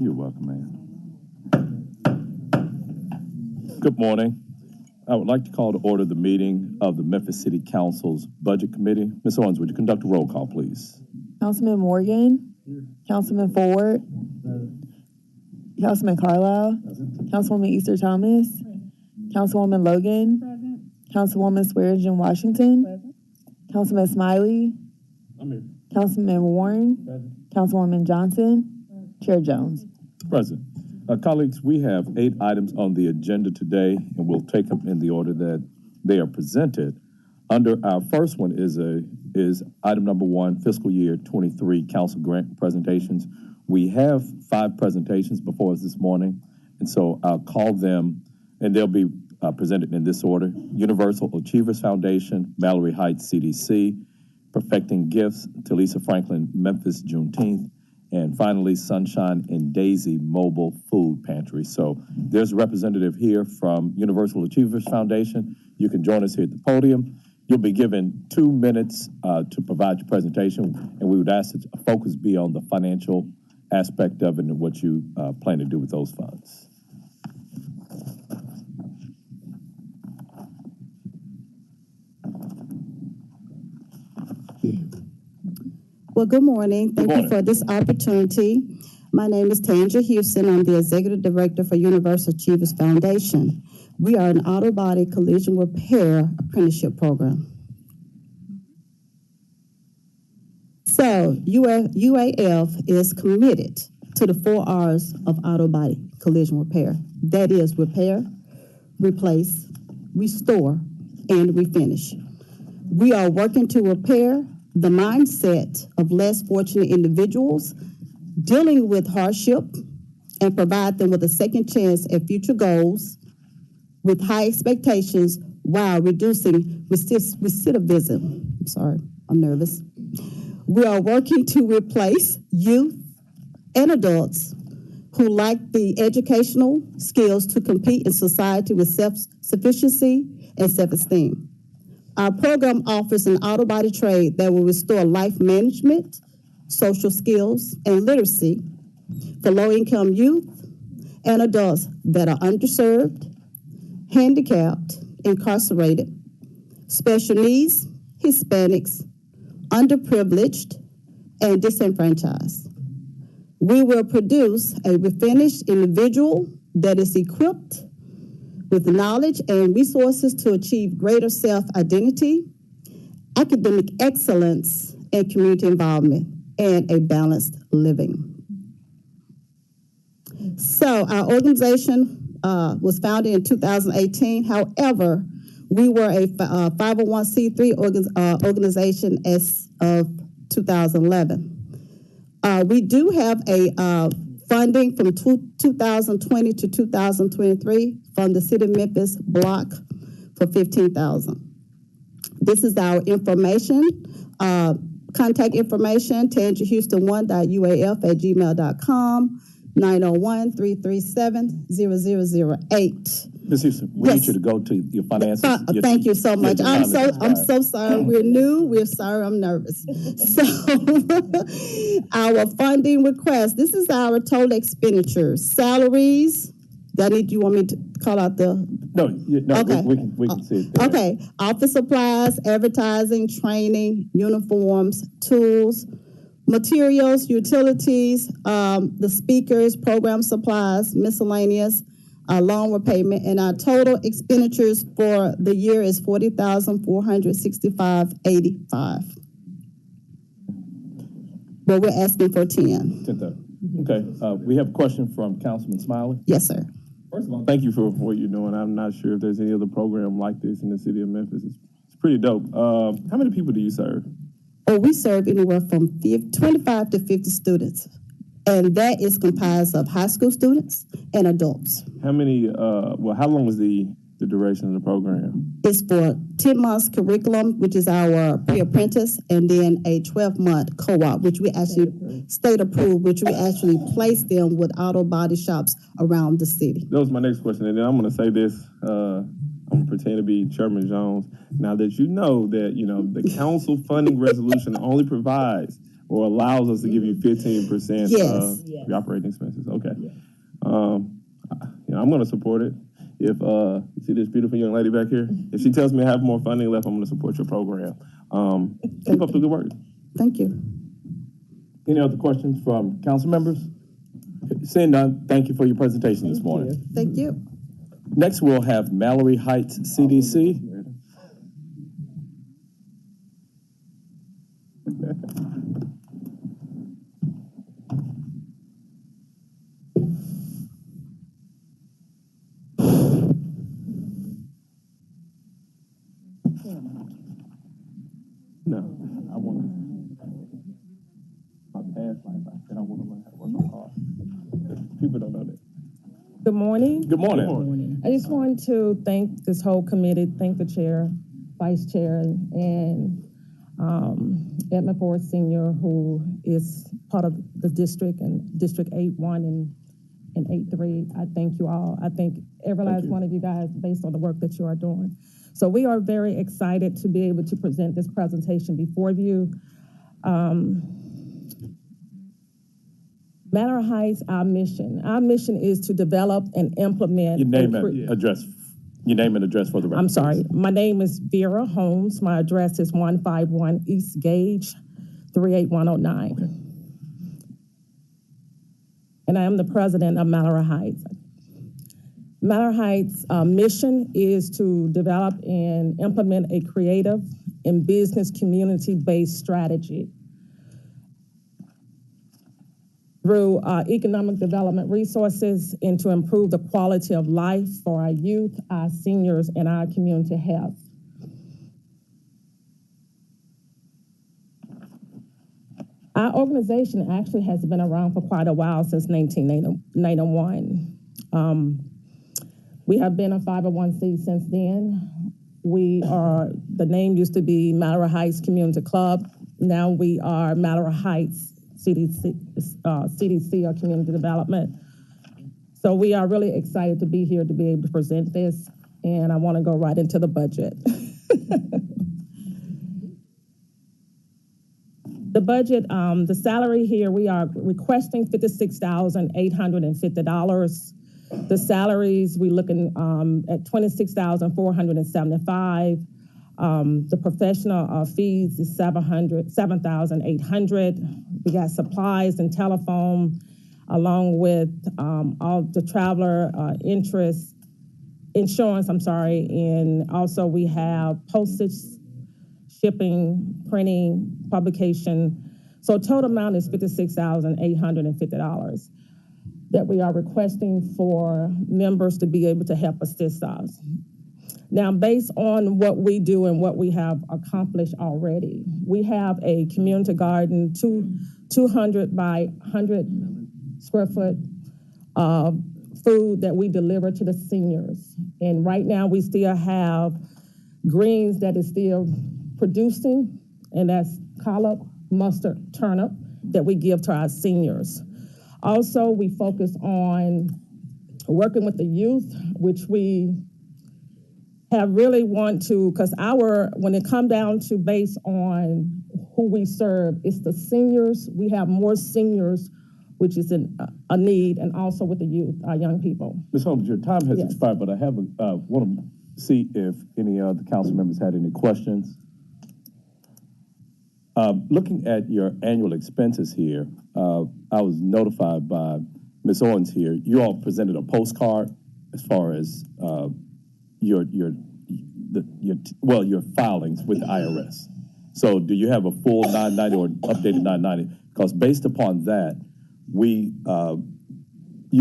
You're welcome, ma'am. Good morning. I would like to call to order the meeting of the Memphis City Council's Budget Committee. Ms. Owens, would you conduct a roll call, please? Councilman Morgan, Councilman Ford, Councilman Carlisle, Councilwoman Easter Thomas, Councilwoman Logan, Councilwoman Swearingen Washington, Councilman Smiley, Councilman Warren, Councilwoman Johnson, Chair Jones. Present. Colleagues, we have 8 items on the agenda today, and we'll take them in the order that they are presented. Under our first one is item number 1, fiscal year 23 council grant presentations. We have 5 presentations before us this morning, and so I'll call them, and they'll be presented in this order. Universal Achievers Foundation, Mallory Heights CDC, Perfecting Gifts, Talisa Franklin, Memphis Juneteenth, and finally, Sunshine and Daisy Mobile Food Pantry. So there's a representative here from Universal Achievers Foundation. You can join us here at the podium. You'll be given 2 minutes to provide your presentation, and we would ask that focus be on the financial aspect of it and what you plan to do with those funds. Well, good morning. Thank you for this opportunity. My name is Tanja Houston. I'm the Executive Director for Universal Achievers Foundation. We are an auto body collision repair apprenticeship program. So UAF is committed to the 4 R's of auto body collision repair. That is repair, replace, restore, and refinish. We are working to repair the mindset of less fortunate individuals dealing with hardship and provide them with a second chance at future goals with high expectations while reducing recidivism. I'm sorry, I'm nervous. We are working to replace youth and adults who lack the educational skills to compete in society with self-sufficiency and self-esteem. Our program offers an auto body trade that will restore life management, social skills, and literacy for low-income youth and adults that are underserved, handicapped, incarcerated, special needs, Hispanics, underprivileged, and disenfranchised. We will produce a refinished individual that is equipped with knowledge and resources to achieve greater self-identity, academic excellence, and community involvement, and a balanced living. So our organization was founded in 2018. However, we were a 501c3 organization as of 2011. We do have a funding from 2020 to 2023 from the City of Memphis block for $15,000. This is our information, contact information, tangerhouston1.uaf@gmail.com, 901-337-0008. Ms. Houston, we need you to go to your finances. Thank you so much. I'm so sorry. We're new. We're sorry. I'm nervous. So our funding request. This is our total expenditures. Salaries. You want me to call out the? No. Okay. We can see it there. Okay. Office supplies, advertising, training, uniforms, tools, materials, utilities, the speakers, program supplies, miscellaneous, loan repayment, and our total expenditures for the year is $40,465.85. But we're asking for 10. Okay. We have a question from Councilman Smiley. Yes, sir. First of all, thank you for what you're doing. I'm not sure if there's any other program like this in the city of Memphis. It's pretty dope. How many people do you serve? Oh, we serve anywhere from 25 to 50 students. And that is comprised of high school students and adults. How many, how long is the duration of the program? It's for 10 months curriculum, which is our pre-apprentice, and then a 12-month co-op, which we actually state approved, which we actually place them with auto body shops around the city. That was my next question. And then I'm going to say this, I'm going to pretend to be Chairman Jones. Now that you know that, the council funding resolution only provides or allows us to give you 15% Yes. of your operating expenses. Okay. I'm going to support it. If you see this beautiful young lady back here, if she tells me I have more funding left, I'm going to support your program. Keep up the good work. Thank you. Any other questions from council members? Seeing none, thank you for your presentation this morning. Thank you. Next, we'll have Mallory Heights CDC. No, I want to. My past life, I said I want to learn how to work on cars. People don't know that. Good morning. Good morning. I just want to thank this whole committee, thank the chair, vice chair, and Edmund Ford Sr., who is part of the district and District 8-1 and 8-3. I thank you all. I thank every last one of you guys based on the work that you are doing. So we are very excited to be able to present this presentation before you. Manor Heights, our mission is to develop and implement. Your name and address for the record. I'm sorry. My name is Vera Holmes. My address is 151 East Gage, 38109. Okay. And I am the president of Mallory Heights. Mallory Heights' mission is to develop and implement a creative and business community-based strategy through economic development resources and to improve the quality of life for our youth, our seniors, and our community health. Our organization actually has been around for quite a while, since 1991. We have been a 501c since then. The name used to be Mallory Heights Community Club. Now we are Mallory Heights CDC or Community Development. So we are really excited to be here to be able to present this, and I want to go right into the budget. The budget, the salary here, we are requesting $56,850. The salaries, we're looking at $26,475. The professional fees is $7,800. We got supplies and telephone, along with all the traveler insurance, and also we have postage, shipping, printing, publication. So total amount is $56,850 that we are requesting for members to be able to help assist us. Now, based on what we do and what we have accomplished already, we have a community garden, 200 by 100 square foot food that we deliver to the seniors. And right now we still have greens that is still producing, and that's collard, mustard, turnip that we give to our seniors. Also, we focus on working with the youth, which we have really want to, because when it come down to based on who we serve, it's the seniors. We have more seniors, which is a need, and also with the youth, our young people. Ms. Holmes, your time has expired, but I have want to see if any of the council members had any questions. Looking at your annual expenses here, I was notified by Ms. Owens here. You all presented a postcard as far as your filings with the IRS. So, do you have a full 990 or updated 990? Because based upon that, you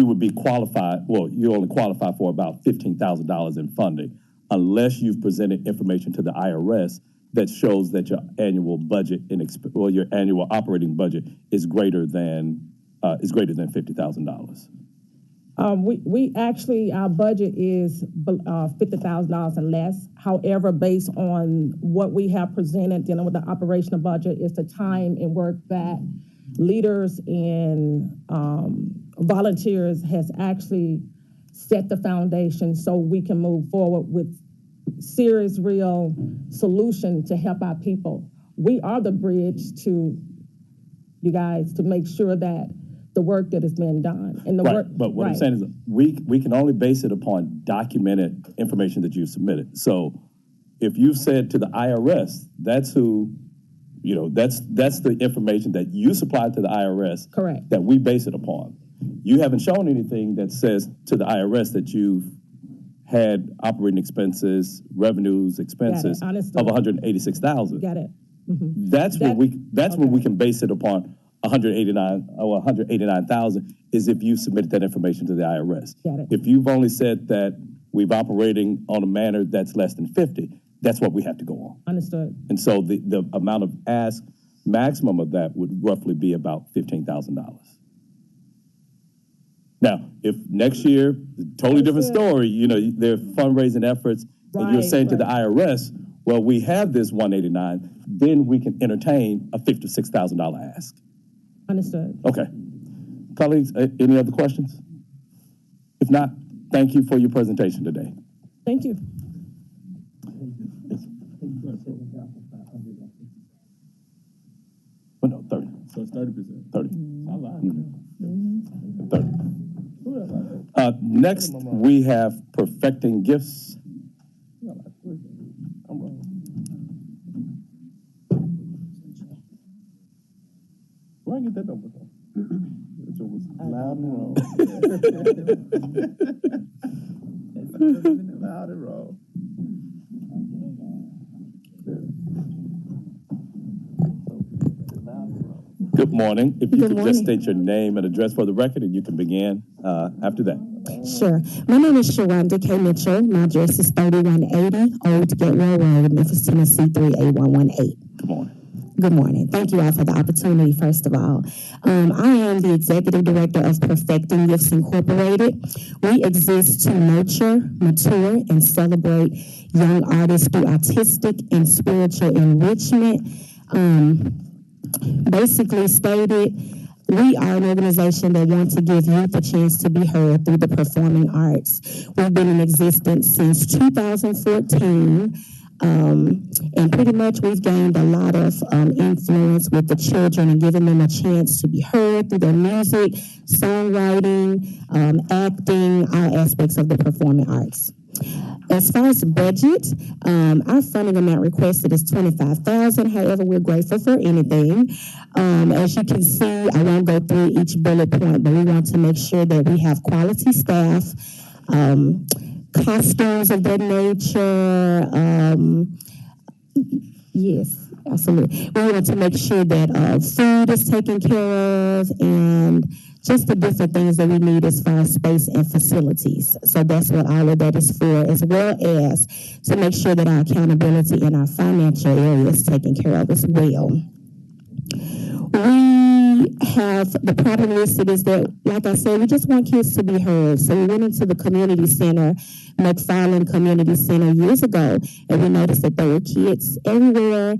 would be qualified. Well, you only qualify for about $15,000 in funding, unless you've presented information to the IRS that shows that your annual budget your annual operating budget is greater than $50,000. We actually, our budget is $50,000 and less. However, based on what we have presented dealing with the operational budget, is the time and work that leaders and volunteers has actually set the foundation so we can move forward with serious, real solution to help our people. We are the bridge to you guys to make sure that the work that has been done and the Right, work. but what I'm saying is we can only base it upon documented information that you've submitted. So if you've said to the IRS, that's who, that's the information that you supplied to the IRS. Correct. That we base it upon. You haven't shown anything that says to the IRS that you've had operating expenses, revenues, expenses of $186,000. Got it. That's when we can base it upon 189,000 is if you submitted that information to the IRS. Got it. If you've only said that we've operating on a manner that's less than 50, that's what we have to go on. Understood. And so the amount of ask maximum of that would roughly be about $15,000. Now, if next year, totally different story, there are fundraising efforts, and you're saying to the IRS, well, we have this 189, then we can entertain a $56,000 ask. Understood. Okay. Colleagues, any other questions? If not, thank you for your presentation today. Thank you. Oh, no, 30. So it's 30%. 30. A lot. 30. Next, we have perfecting gifts. Where I get that number from? It was loud and wrong. Loud and wrong. Good morning. If you could just state your name and address for the record, and you can begin after that. Sure. My name is Sharonda K. Mitchell. My address is 3180 Old Getwell Road, Memphis, Tennessee, 38118. Good morning. Good morning. Thank you all for the opportunity, first of all. I am the Executive Director of Perfecting Gifts Incorporated. We exist to nurture, mature, and celebrate young artists through artistic and spiritual enrichment. Basically stated, we are an organization that wants to give youth a chance to be heard through the performing arts. We've been in existence since 2014. And pretty much we've gained a lot of influence with the children and giving them a chance to be heard through their music, songwriting, acting, all aspects of the performing arts. As far as the budget, our funding amount requested is $25,000. However, we're grateful for anything. As you can see, I won't go through each bullet point, but we want to make sure that we have quality staff, costumes of that nature. Yes, absolutely. We want to make sure that food is taken care of and just the different things that we need as far as space and facilities. So that's what all of that is for, as well as to make sure that our accountability in our financial area is taken care of as well. We have the problem listed is that, like I said, we just want kids to be heard. So we went into the community center, McFarland Community Center years ago, and we noticed that there were kids everywhere.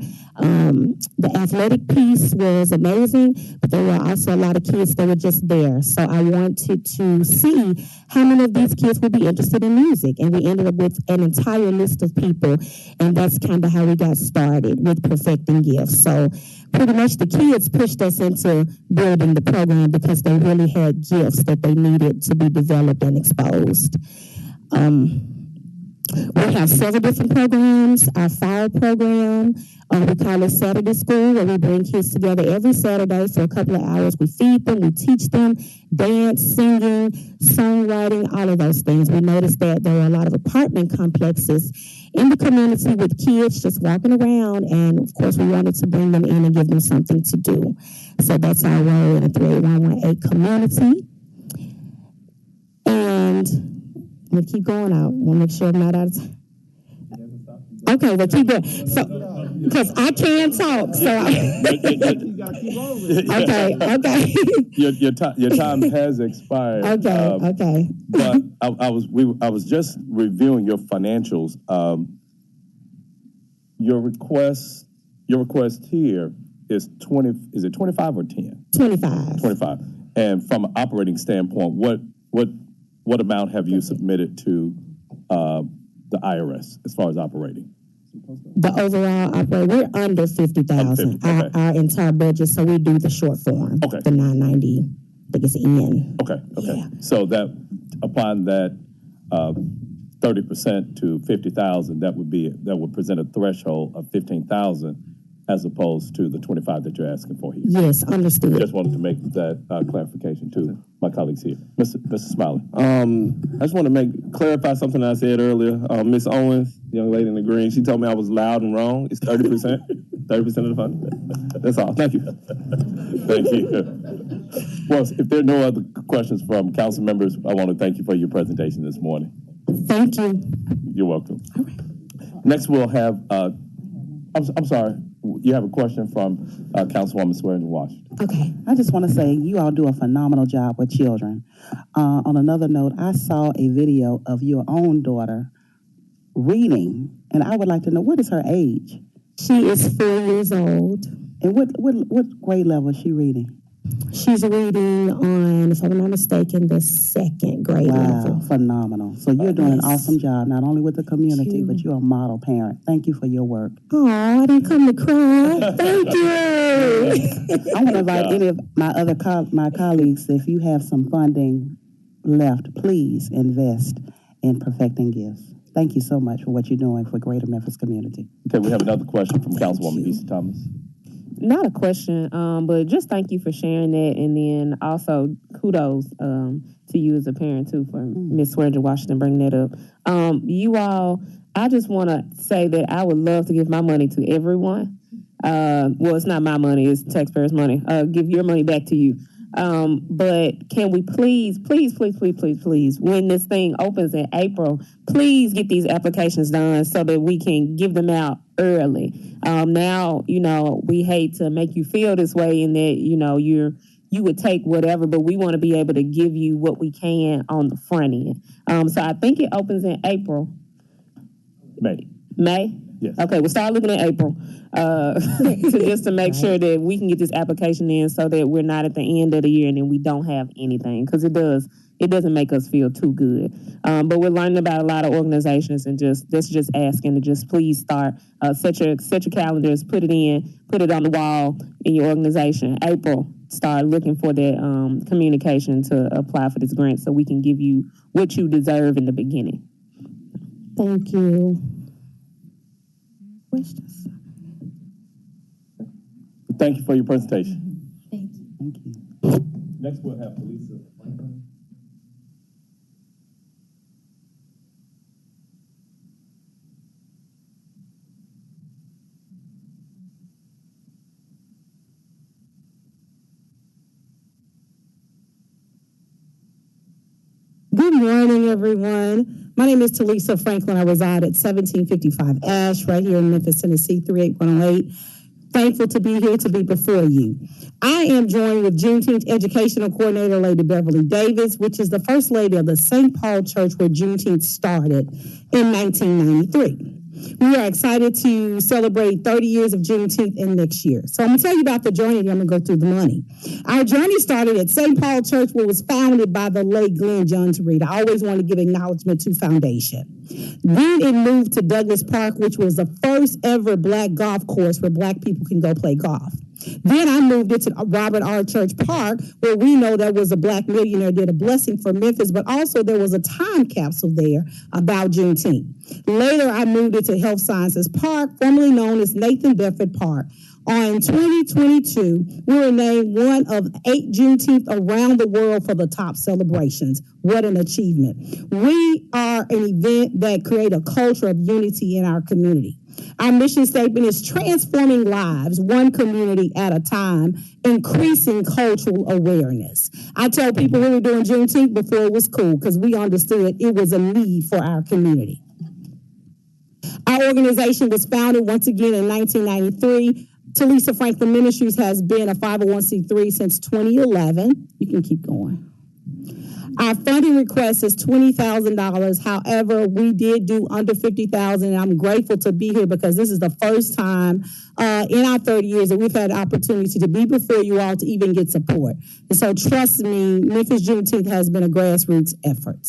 The athletic piece was amazing, but there were also a lot of kids that were just there. So I wanted to see how many of these kids would be interested in music, and we ended up with an entire list of people, and that's kind of how we got started with Perfecting Gifts. So pretty much the kids pushed us into building the program because they really had gifts that they needed to be developed and exposed. We have several different programs. Our fire program, we call it Saturday School, where we bring kids together every Saturday for a couple of hours. We feed them, we teach them dance, singing, songwriting, all of those things. We noticed that there were a lot of apartment complexes in the community with kids just walking around, and of course we wanted to bring them in and give them something to do. So that's our role in the 38118 community. And I'm going to keep going out. I want to make sure I'm not out of time. Okay, well, keep going. So, because I can't talk, so okay. Your time has expired. Okay. But I was just reviewing your financials. Your request here is 20. Is it 25 or 10? 25. 25. And from an operating standpoint, what amount have you submitted to the IRS as far as operating? The overall operating, we're under 50,000. Okay. Our entire budget, so we do the short form. Okay. The 990, I think it's N. Okay. Yeah. So that, upon that 30% to 50,000, that would present a threshold of 15,000 as opposed to the 25 that you're asking for here. Yes, understood. Just wanted to make that clarification to my colleagues here. Mr. Smiley. I just want to clarify something I said earlier. Miss Owens, young lady in the green, she told me I was loud and wrong. It's 30%, 30% of the fund. That's all. Thank you. Thank you. Well, if there are no other questions from council members, I want to thank you for your presentation this morning. Thank you. You're welcome. Next, we'll have, I'm sorry, you have a question from Councilwoman Swearingen Washington. Okay. I just want to say you all do a phenomenal job with children. On another note, I saw a video of your own daughter reading, and I would like to know, what is her age? She is 4 years old. And what grade level is she reading? She's reading on, if I'm not mistaken, the second grade level. Wow, phenomenal. So you're doing an awesome job, not only with the community, but you're a model parent. Thank you for your work. Oh, I didn't come to cry. Thank you. I want to invite any of my other my colleagues, if you have some funding left, please invest in perfecting gifts. Thank you so much for what you're doing for Greater Memphis community. Okay, we have another question from Councilwoman Easton Thomas. Not a question, but just thank you for sharing that, and then also kudos to you as a parent too for Ms. Swearingen Washington bringing that up. You all, I just want to say that I would love to give my money to everyone. Well, it's not my money; it's taxpayers' money. Give your money back to you. But can we please, when this thing opens in April, please get these applications done so that we can give them out early. Now, we hate to make you feel this way in that, you would take whatever, but we want to be able to give you what we can on the front end. So I think it opens in April. May? Yes. Okay, we'll start looking at April to make sure that we can get this application in so that we're not at the end of the year and then we don't have anything, because it doesn't make us feel too good. But we're learning about a lot of organizations, and that's just asking to just please start, set your calendars, put it on the wall in your organization. April, start looking for that communication to apply for this grant so we can give you what you deserve in the beginning. Thank you. Questions? Thank you for your presentation. Thank you. Next, we'll have Lisa Franklin. Good morning, everyone. My name is Talisa Franklin. I reside at 1755 Ash, right here in Memphis, Tennessee, 38108. Thankful to be here to be before you. I am joined with Juneteenth Educational Coordinator, Lady Beverly Davis, which is the First Lady of the St. Paul Church where Juneteenth started in 1993. We are excited to celebrate 30 years of Juneteenth in next year. So I'm going to tell you about the journey, and I'm going to go through the money. Our journey started at St. Paul Church, where it was founded by the late Glenn Johns Reed. I always want to give acknowledgement to Foundation. Then it moved to Douglas Park, which was the first ever black golf course where black people can go play golf. Then I moved it to Robert R. Church Park, where we know there was a black millionaire did a blessing for Memphis, but also there was a time capsule there about Juneteenth. Later, I moved it to Health Sciences Park, formerly known as Nathan Bedford Park. On 2022, we were named one of 8 Juneteenth around the world for the top celebrations. What an achievement. We are an event that creates a culture of unity in our community. Our mission statement is transforming lives, one community at a time, increasing cultural awareness. I tell people we were doing Juneteenth before it was cool because we understood it was a need for our community. Our organization was founded once again in 1993. Talisa Franklin Ministries has been a 501c3 since 2011. You can keep going. Our funding request is $20,000. However, we did do under $50,000, and I'm grateful to be here because this is the first time in our 30 years that we've had the opportunity to be before you all to even get support. And so trust me, Memphis Juneteenth has been a grassroots effort.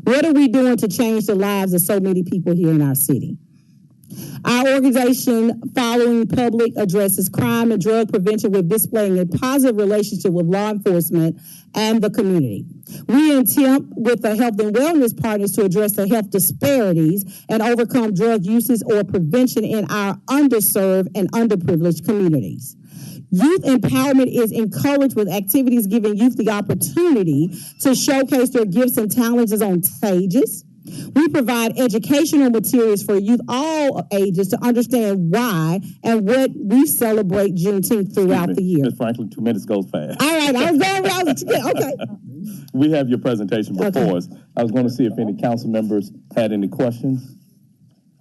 What are we doing to change the lives of so many people here in our city? Our organization, following public, addresses crime and drug prevention with displaying a positive relationship with law enforcement and the community. We attempt with the health and wellness partners to address the health disparities and overcome drug uses or prevention in our underserved and underprivileged communities. Youth empowerment is encouraged with activities giving youth the opportunity to showcase their gifts and talents on stages. We provide educational materials for youth all ages to understand why and what we celebrate Juneteenth throughout the year. Ms. Franklin, 2 minutes goes fast. All right, I was going, okay. We have your presentation before us. I was going to see if any council members had any questions.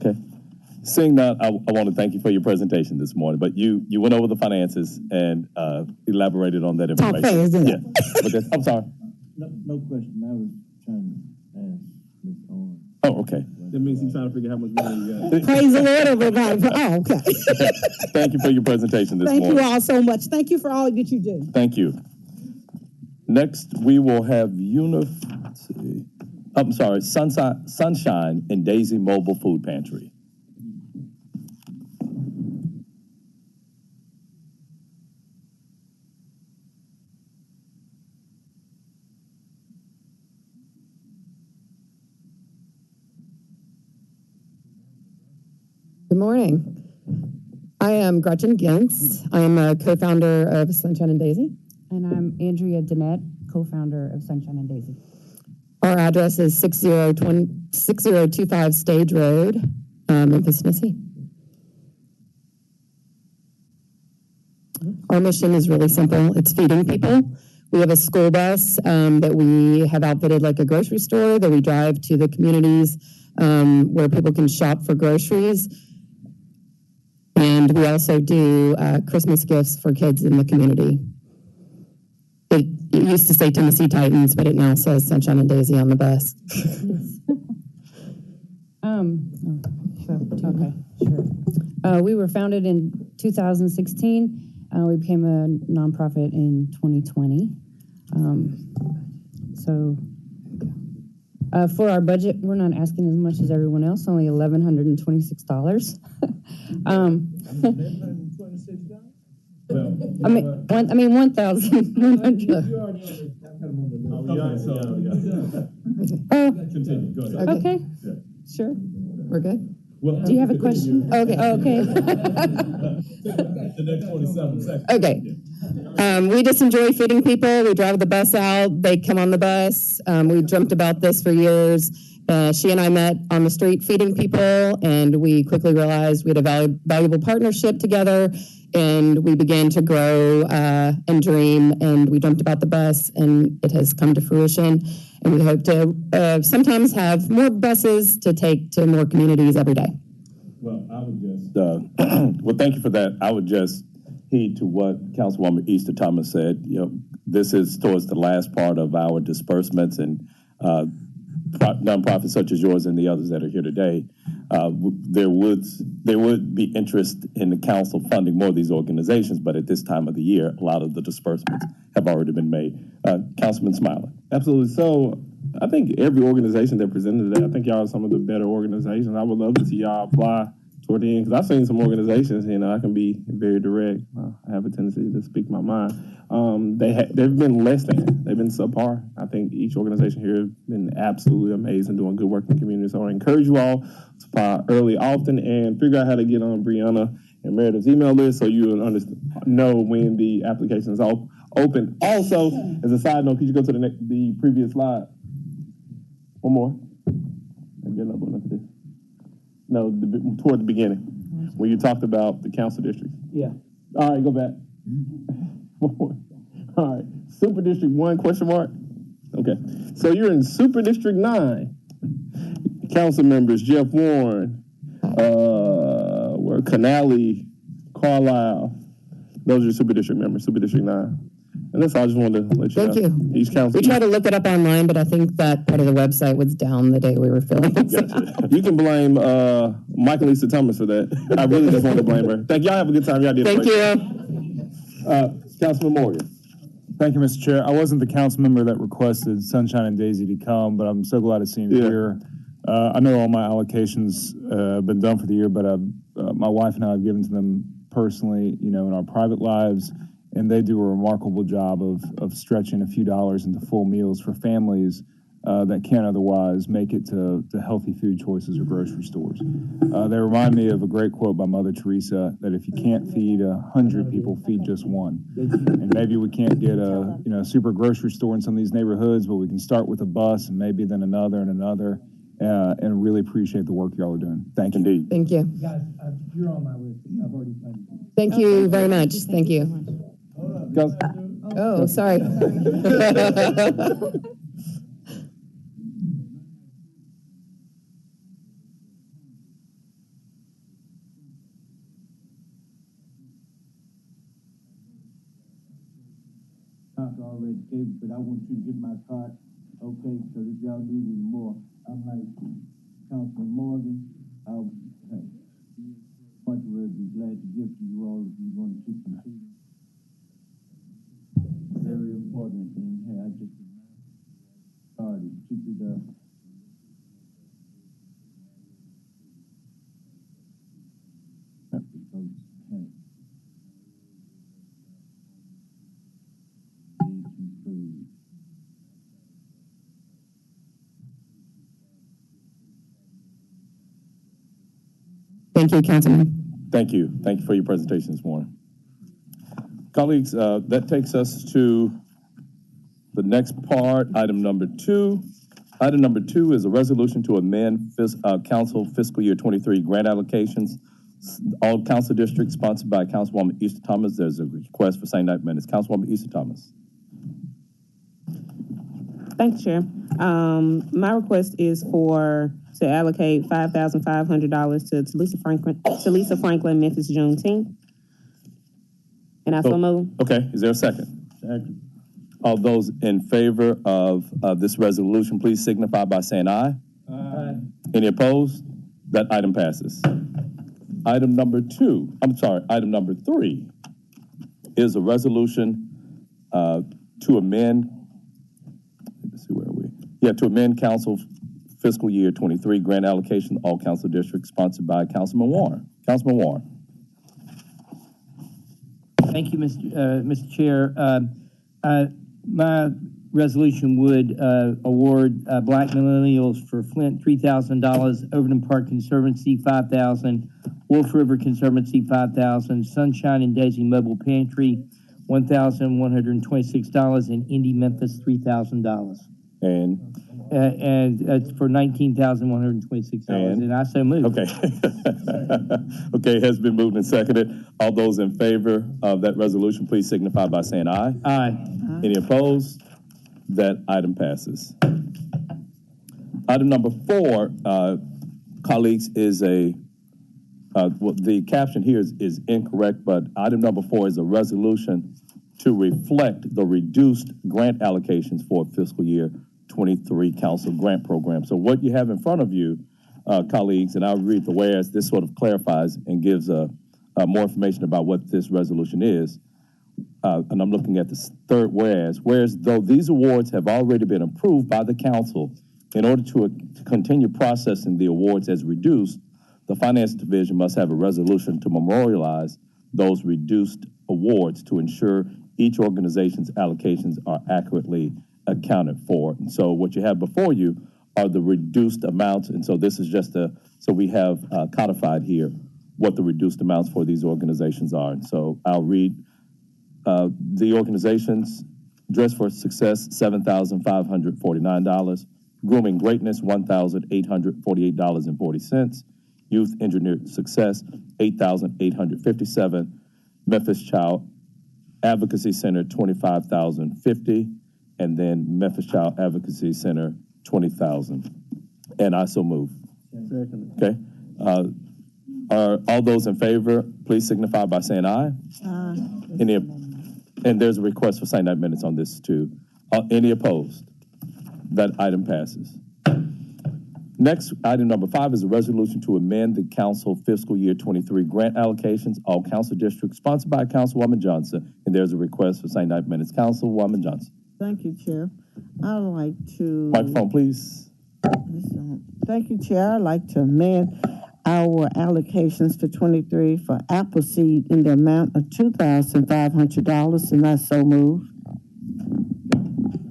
Okay. Seeing that, I want to thank you for your presentation this morning, but you went over the finances and elaborated on that information. Talk fast, didn't yeah. But I'm sorry. No question. I was trying to ask Ms. Owen. Oh, okay. That means he's trying to figure out how much money you got. Praise the Lord, everybody. Oh, okay. Thank you for your presentation this Thank morning. you all so much. Thank you for all that you do. Thank you. Next, we will have Sunshine and Daisy Mobile Food Pantry. Good morning. I am Gretchen Gintz. I'm a co-founder of Sunshine and Daisy. And I'm Andrea Danette, co-founder of Sunshine and Daisy. Our address is 6025 Stage Road, Memphis, Tennessee. Our mission is really simple. It's feeding people. We have a school bus that we have outfitted like a grocery store that we drive to the communities where people can shop for groceries. And we also do Christmas gifts for kids in the community. It used to say Tennessee Titans, but it now says Sunshine and Daisy on the bus. Sure. We were founded in 2016. We became a nonprofit in 2020. For our budget, we're not asking as much as everyone else, only $1,126. I mean, 1,100. Continue. Go ahead. Okay. Sure. We're good. Well, do you have a question? Okay. The next 27 seconds. Okay. We just enjoy feeding people. We drive the bus out. They come on the bus. We dreamt about this for years. She and I met on the street feeding people, and we quickly realized we had a valuable partnership together, and we began to grow and dream, and we dreamt about the bus, and it has come to fruition. And we hope to sometimes have more buses to take to more communities every day. Well, I would just, well, thank you for that. I would just heed to what Councilwoman Easter Thomas said. You know, this is towards the last part of our disbursements, and nonprofits such as yours and the others that are here today, there would be interest in the council funding more of these organizations, but at this time of the year, a lot of the disbursements have already been made. Councilman Smiley. Absolutely. So I think every organization that presented today, I think y'all are some of the better organizations. I would love to see y'all apply toward the end, because I've seen some organizations, I can be very direct. I have a tendency to speak my mind. They've been less than. They've been subpar. I think each organization here has been absolutely amazing, doing good work in the community. So I encourage you all to apply early, often, and figure out how to get on Brianna and Meredith's email list so you know when the application is open. Also, as a side note, could you go to the previous slide? One more. Get another one after this. No, toward the beginning, where you talked about the council districts. Yeah. All right, go back. All right, Super District 1, question mark? Okay, so you're in Super District 9. Council members, Jeff Warren, Canale, Carlisle. Those are your Super District members, Super District 9. And that's all I just wanted to let you know. Thank you. Each council. We tried to look it up online, but I think that part of the website was down the day we were filming. Gotcha. You can blame Mike and Lisa Thomas for that. I really just want to blame her. Thank y'all. Have a good time. Y'all did Thank great. you. Councilman Morgan. Thank you, Mr. Chair. I wasn't the council member that requested Sunshine and Daisy to come, but I'm so glad to see him here. I know all my allocations have been done for the year, but my wife and I have given to them personally, in our private lives, and they do a remarkable job of stretching a few dollars into full meals for families that can't otherwise make it to healthy food choices or grocery stores. They remind me of a great quote by Mother Teresa that if you can't feed 100 people, feed just one. And maybe we can't get a super grocery store in some of these neighborhoods, but we can start with a bus and maybe then another and another. And really appreciate the work y'all are doing. Thank you. Indeed. Thank you. Guys, you're on my list. I've already done it. Thank you very much. Thank you. Oh, sorry. Already gave it, but I want you to get my card, okay? Because if y'all need any more, I'm like Councilman Morgan. Much would be glad to give to you all if you want to keep them seated. Very important, and hey, I just started. Keep it up. Because, hey. Thank you, Councilman. Thank you. Thank you for your presentation this morning. Colleagues, that takes us to the next part, item number 2. Item number 2 is a resolution to amend council fiscal year 23 grant allocations. All council districts sponsored by Councilwoman Easter Thomas. There's a request for same night minutes. Councilwoman Easter Thomas. Thanks, Chair. My request is to allocate $5,500 to Talisa Franklin Memphis Juneteenth. And I so move. Okay, is there a second? Second. All those in favor of this resolution, please signify by saying aye. Aye. Any opposed? That item passes. Item number 3 is a resolution to amend. Let's see, where are we? Yeah, to amend council fiscal year 23 grant allocation, all council districts, sponsored by Councilman Warren. Councilman Warren. Thank you, Mr. Chair. My resolution would award Black Millennials for Flint $3,000, Overland Park Conservancy $5,000, Wolf River Conservancy $5,000, Sunshine and Daisy Mobile Pantry $1,126, and Indy Memphis $3,000. And it's for $19,126, and I so move. Okay. Okay, it has been moved and seconded. All those in favor of that resolution, please signify by saying aye. Aye. Any opposed? That item passes. Item number 4, colleagues, is the caption here is incorrect, but item number 4 is a resolution to reflect the reduced grant allocations for fiscal year 23 council grant program. So what you have in front of you, colleagues, and I'll read the whereas, this sort of clarifies and gives more information about what this resolution is. And I'm looking at the third whereas though these awards have already been approved by the council, in order to continue processing the awards as reduced, the Finance Division must have a resolution to memorialize those reduced awards to ensure each organization's allocations are accurately accounted for. And so what you have before you are the reduced amounts. And so this is just so we have codified here what the reduced amounts for these organizations are. And so I'll read the organizations: Dress for Success, $7,549. Grooming Greatness, $1,848.40. Youth Engineered Success, $8,857. Memphis Child Advocacy Center, $25,050. And then Memphis Child Advocacy Center, $20,000. And I so move. Second. Okay. Are all those in favor, please signify by saying aye. Aye. And there's a request for same night minutes on this too. Any opposed? That item passes. Next, item number 5 is a resolution to amend the council fiscal year 23 grant allocations, all council districts, sponsored by Councilwoman Johnson. And there's a request for same night minutes. Councilwoman Johnson. Thank you, Chair. I'd like to... Microphone, please. Thank you, Chair. I'd like to amend our allocations for 23 for Appleseed in the amount of $2,500, and I so move.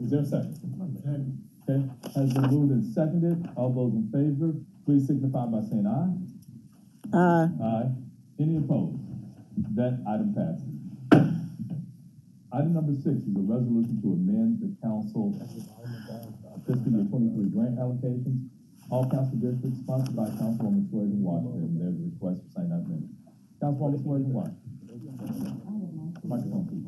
Is there a second? Okay, has been moved and seconded. All those in favor, please signify by saying aye. Aye. Aye. Any opposed? That item passes. Item number 6 is a resolution to amend the council fiscal year 23 grant allocations. All council districts sponsored by Councilwoman Swearingen Washington. There's a request for sign up minutes. Councilwoman Swearingen Washington. Microphone, please.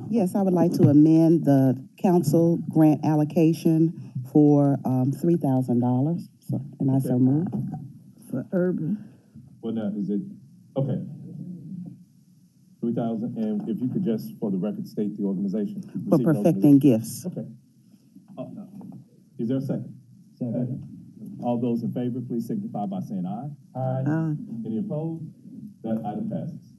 Yes, I would like to amend the council grant allocation for $3,000. So, and I so move. For urban. Well, now, is it, okay. 3,000, and if you could just, for the record, state the organization. For Perfecting Gifts. Okay. Is there a second? Second. All those in favor, please signify by saying aye. Aye. Any opposed? That item passes.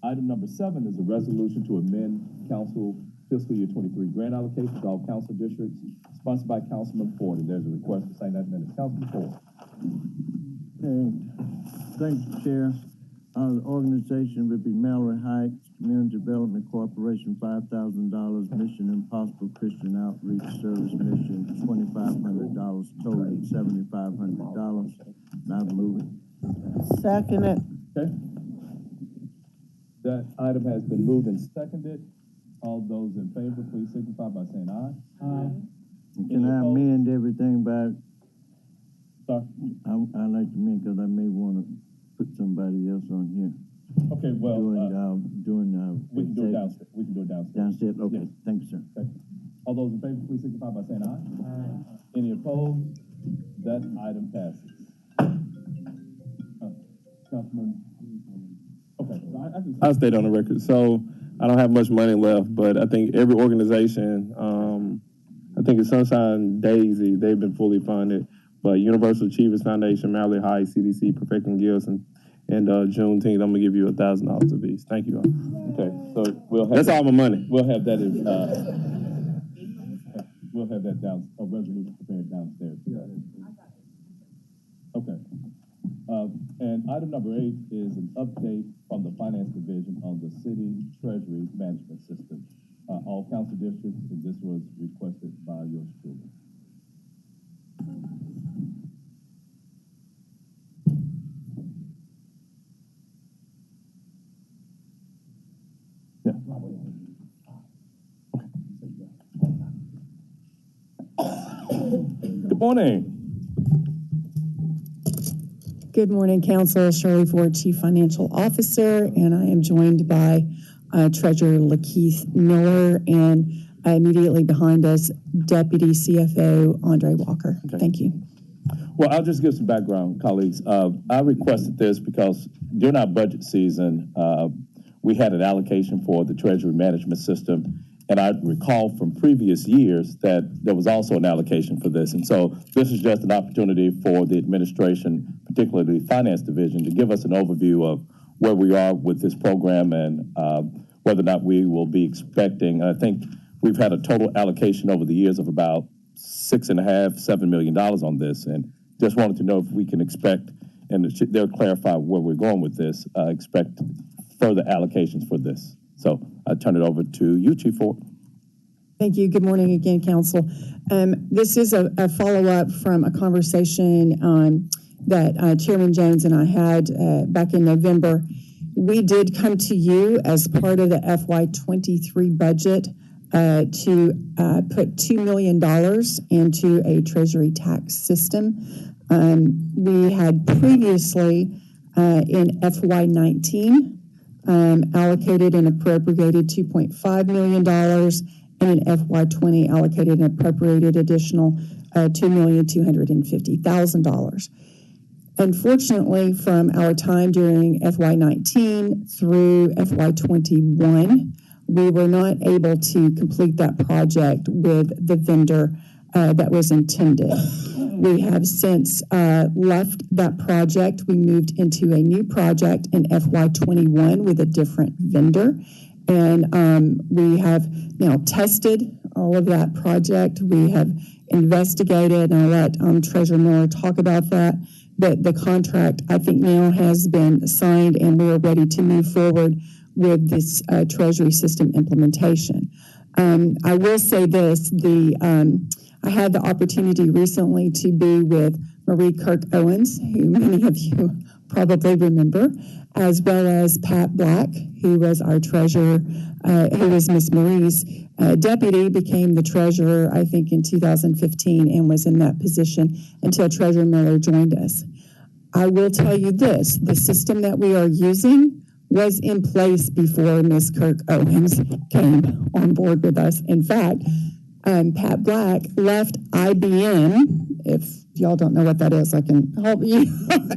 Item number 7 is a resolution to amend council fiscal year 23 grant allocations to all council districts sponsored by Councilman Ford. And there's a request to sign that minutes. Councilman Ford. Okay, thank you, Chair. The organization would be Mallory Heights Community Development Corporation, $5,000. Mission Impossible Christian Outreach Service Mission, $2,500, totaling $7,500. Now move it. Second it. Okay. That item has been moved and seconded. All those in favor, please signify by saying aye. Aye. Can I amend everything by? Sorry? I like to amend because I may want to put somebody else on here. Okay, well, we can do it downstairs. We can do it downstairs. Downstairs, okay. Yes. Thank you, sir. Okay. All those in favor, please signify by saying aye. Aye. Any opposed? That item passes. Councilman. Okay. I'll state on the record. So I don't have much money left, but I think every organization, I think it's Sunshine Daisy, they've been fully funded. But Universal Achievers Foundation, Mallory High, CDC, Perfecting Gifts, and Juneteenth, I'm gonna give you $1,000 apiece. Thank you all. Okay, so we'll have that's all my money. We'll have that in, we'll have that down, a resolution prepared downstairs. Okay. And item number 8 is an update from the Finance Division on the City Treasury Management System. All council districts, and this was requested by yours truly. Good morning. Good morning, Council. Shirley Ford, Chief Financial Officer, and I am joined by Treasurer Lakeith Miller, and immediately behind us, Deputy CFO Andre Walker. Okay. Thank you. Well, I'll just give some background, colleagues. I requested this because during our budget season, we had an allocation for the Treasury Management System. And I recall from previous years that there was also an allocation for this. And so this is just an opportunity for the administration, particularly the Finance Division, to give us an overview of where we are with this program and whether or not we will be expecting. I think we've had a total allocation over the years of about $6.5–7 million on this. And just wanted to know if we can expect, and they'll clarify where we're going with this, expect further allocations for this. So I turn it over to you, Chief Ford. Thank you. Good morning again, Council. This is a follow-up from a conversation that Chairman Jones and I had back in November. We did come to you as part of the FY23 budget to put $2 million into a Treasury tax system. We had previously in FY19 allocated and appropriated $2.5 million, and in FY20 allocated and appropriated additional $2,250,000. Unfortunately, from our time during FY19 through FY21, we were not able to complete that project with the vendor that was intended. We have since left that project. We moved into a new project in FY21 with a different vendor. And we have now tested all of that project. We have investigated, and I'll let Treasurer Miller talk about that. But the contract, I think, now has been signed, and we're ready to move forward with this Treasury system implementation. I will say this, I had the opportunity recently to be with Marie Kirk Owens, who many of you probably remember, as well as Pat Black, who was our treasurer, who was Miss Marie's deputy, became the treasurer, I think, in 2015 and was in that position until Treasurer Miller joined us. I will tell you this, the system that we are using was in place before Ms. Kirk Owens came on board with us. In fact, Pat Black left IBM. If y'all don't know what that is, I can help you.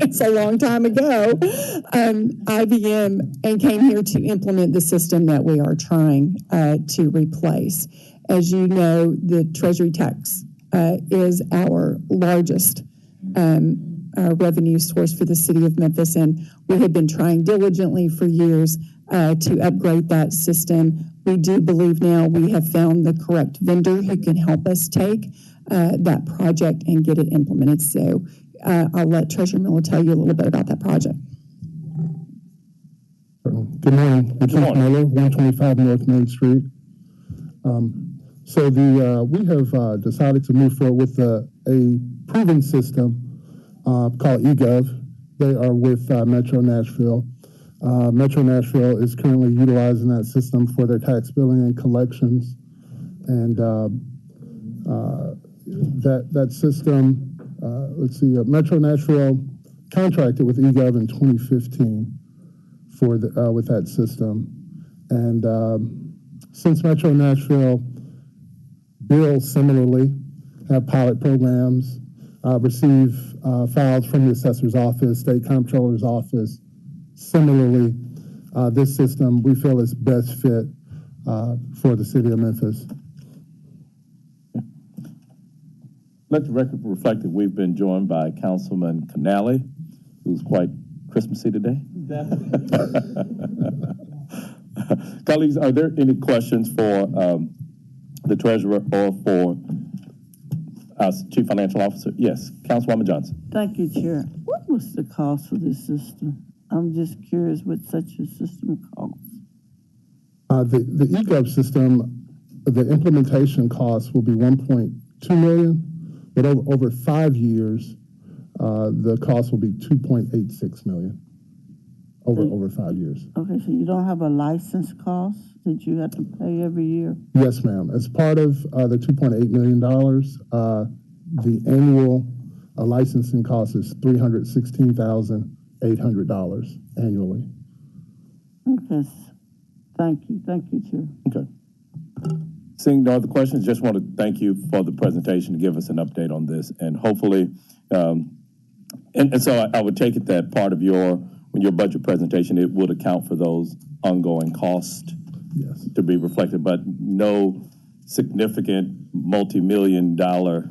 It's a long time ago. IBM, and came here to implement the system that we are trying to replace. As you know, the Treasury tax is our largest revenue source for the city of Memphis, and we have been trying diligently for years to upgrade that system. We do believe now we have found the correct vendor who can help us take that project and get it implemented. So I'll let Treasurer Miller tell you a little bit about that project. Good morning. Lieutenant Miller, 125 North Main Street. We have decided to move forward with a proven system called eGov. They are with Metro Nashville. Metro Nashville is currently utilizing that system for their tax billing and collections. And that system, Metro Nashville contracted with eGov in 2015 for with that system. And since Metro Nashville bills similarly, have pilot programs, receive files from the assessor's office, state comptroller's office. Similarly, this system we feel is best fit for the city of Memphis. Let the record reflect that we've been joined by Councilman Canale, who's quite Christmassy today. Colleagues, are there any questions for the treasurer or for our Chief Financial Officer? Yes, Councilwoman Johnson. Thank you, Chair. What was the cost of this system? I'm just curious what such a system costs. The eGov system, the implementation cost will be $1.2 million, but over 5 years, the cost will be $2.86 million over 5 years. Okay, so you don't have a license cost that you have to pay every year? Yes, ma'am. As part of the $2.8 million, the annual licensing cost is $316,800 annually. Okay. Thank you, Chair. Okay. Seeing no other questions, just want to thank you for the presentation to give us an update on this, and hopefully, and so I would take it that part of your budget presentation, it would account for those ongoing costs to be reflected, but no significant multi-million-dollar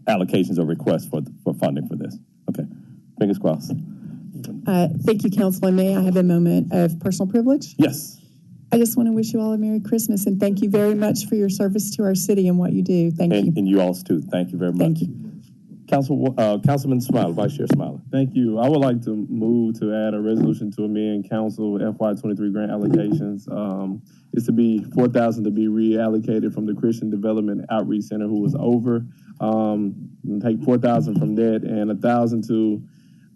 allocations or requests for funding for this. Okay, fingers crossed. Thank you, Councilman. May I have a moment of personal privilege? Yes. I just want to wish you all a Merry Christmas and thank you very much for your service to our city and what you do. Thank you. And you all too. Thank you very much. Thank you. Councilman Smiley, Vice Chair Smiley. Thank you. I would like to move to add a resolution to amend council FY23 grant allocations. It's to be $4,000 to be reallocated from the Christian Development Outreach Center, who was over. Take $4,000 from that and $1,000 to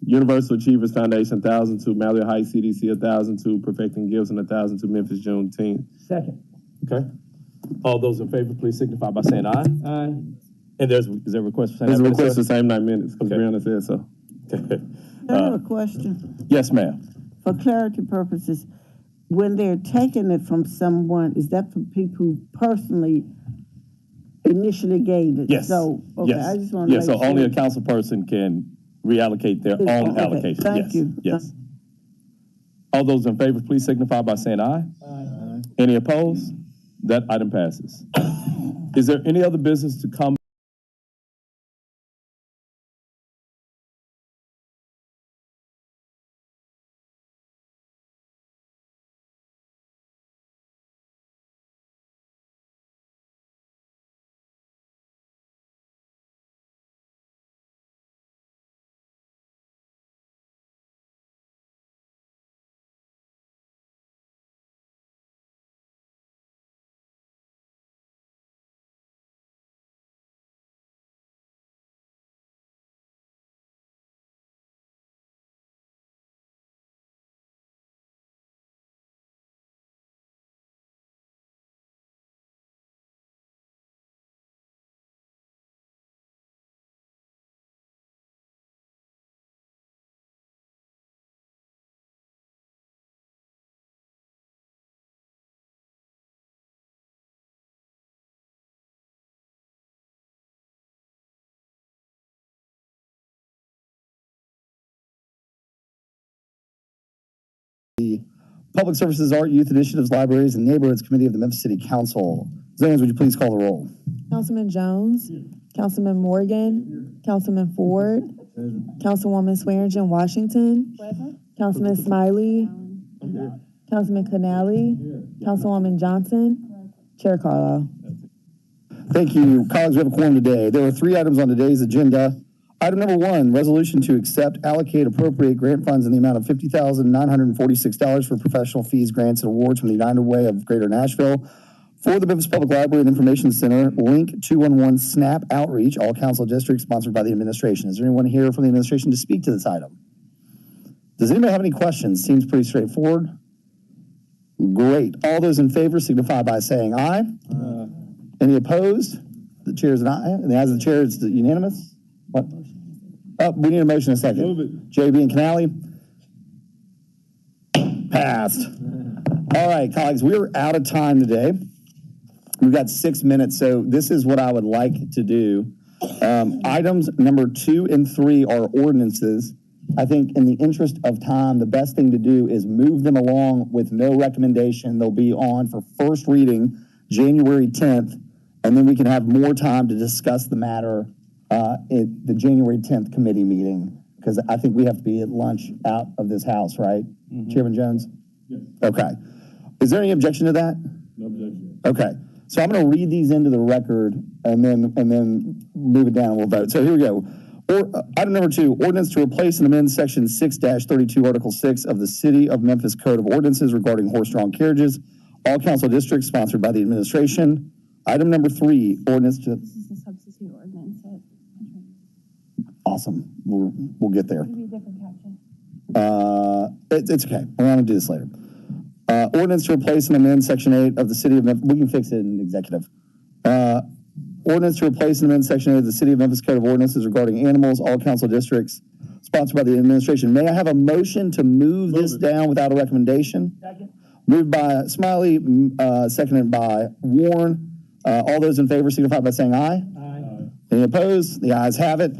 Universal Achievers Foundation, $1,000 to Malheur Heights CDC, $1,000 to Perfecting Gifts, and $1,000 to Memphis Juneteenth. Second. Okay. All those in favor, please signify by saying aye. Aye. And is there a request for There's a request for same 9 minutes because Brianna said so. I have a question. Yes, ma'am. For clarity purposes, when they're taking it from someone, is that for people who personally initially gave it? Yes. So, okay, yes. I just want to make so sure. only a council person can reallocate their own allocation. Thank you. Yes. All those in favor, please signify by saying aye. Aye. Any opposed? That item passes. Is there any other business to come? Public Services, Art, Youth Initiatives, Libraries, and Neighborhoods Committee of the Memphis City Council. Zones, would you please call the roll? Councilman Jones, Councilman Morgan, Councilman Ford, Councilwoman Swearingen Washington, Councilman Smiley, Councilman Canali, Councilwoman Johnson, Chair Carlisle. Thank you. Colleagues, we have a quorum today. There are 3 items on today's agenda. Item number 1, resolution to accept, allocate, appropriate grant funds in the amount of $50,946 for professional fees, grants, and awards from the United Way of Greater Nashville for the Memphis Public Library and Information Center, Link 211 SNAP Outreach, all council districts, sponsored by the administration. Is there anyone here from the administration to speak to this item? Does anybody have any questions? Seems pretty straightforward. Great. All those in favor signify by saying aye. Any opposed? The chair is an aye. And the ayes of the chair is unanimous. What? We need a motion in a second. Move it. JB and Canali. Passed. All right, colleagues, we're out of time today. We've got 6 minutes, so this is what I would like to do. Items number 2 and 3 are ordinances. I think in the interest of time, the best thing to do is move them along with no recommendation. They'll be on for first reading January 10th, and then we can have more time to discuss the matter at the January 10th committee meeting, because I think we have to be at lunch out of this house, right? Mm-hmm. Chairman Jones? Yes. Okay. Is there any objection to that? No objection. Okay. So I'm going to read these into the record and then move it down and we'll vote. So here we go. Item number 2, ordinance to replace and amend section 6-32, article 6 of the City of Memphis Code of Ordinances regarding horse-drawn carriages, all council districts, sponsored by the administration. Item number 3, ordinance to... This is a substitute ordinance. Awesome. We'll get there. Maybe a different caption. It's okay. We're going to do this later. Ordinance to replace and amend section 8 of the City of Memphis. We can fix it in executive. Ordinance to replace and amend section 8 of the City of Memphis Code of Ordinances regarding animals, all council districts, sponsored by the administration. May I have a motion to move this down without a recommendation? Second. Moved by Smiley, seconded by Warren. All those in favor signify by saying aye. Aye. Any opposed? The ayes have it.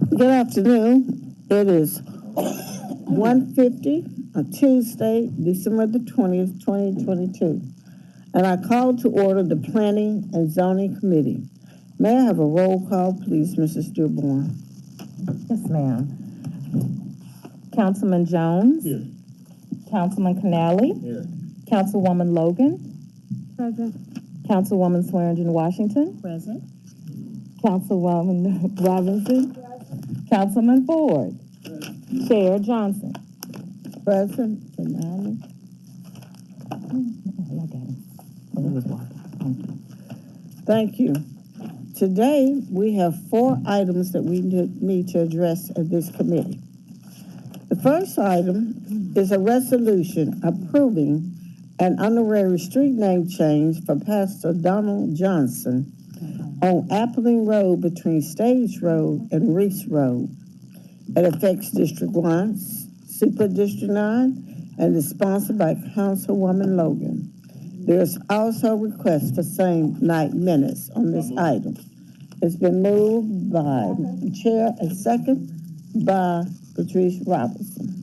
Good afternoon. It is 1:50 on Tuesday, December the 20th, 2022. And I call to order the Planning and Zoning Committee. May I have a roll call, please, Mrs. Dearborn? Yes, ma'am. Councilman Jones. Here. Councilman Canali. Here. Councilwoman Logan. Present. Councilwoman Swearingen Washington. Present. Councilwoman Robinson. Councilman Ford. Chair Johnson. Present. Thank you. Today, we have 4 items that we need to address at this committee. The first item is a resolution approving an honorary street name change for Pastor Donald Johnson on Appling Road between Stage Road and Reese Road. It affects District 1, Super District 9, and is sponsored by Councilwoman Logan. There's also a request for same night minutes on this item. It's been moved by the chair and second by Patrice Robinson.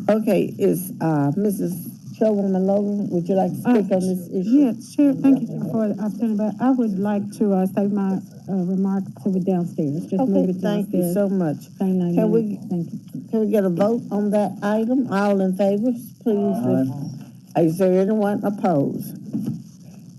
Okay, is Mrs. Chairwoman Logan, would you like to speak on this issue? Yes, Chair, thank you for the opportunity, but I would like to save my remarks to the downstairs. Just move Okay, it thank you downstairs. so much. Same night Can minutes. Thank you. Can we get a vote on that item? All in favor, please? Is there anyone opposed?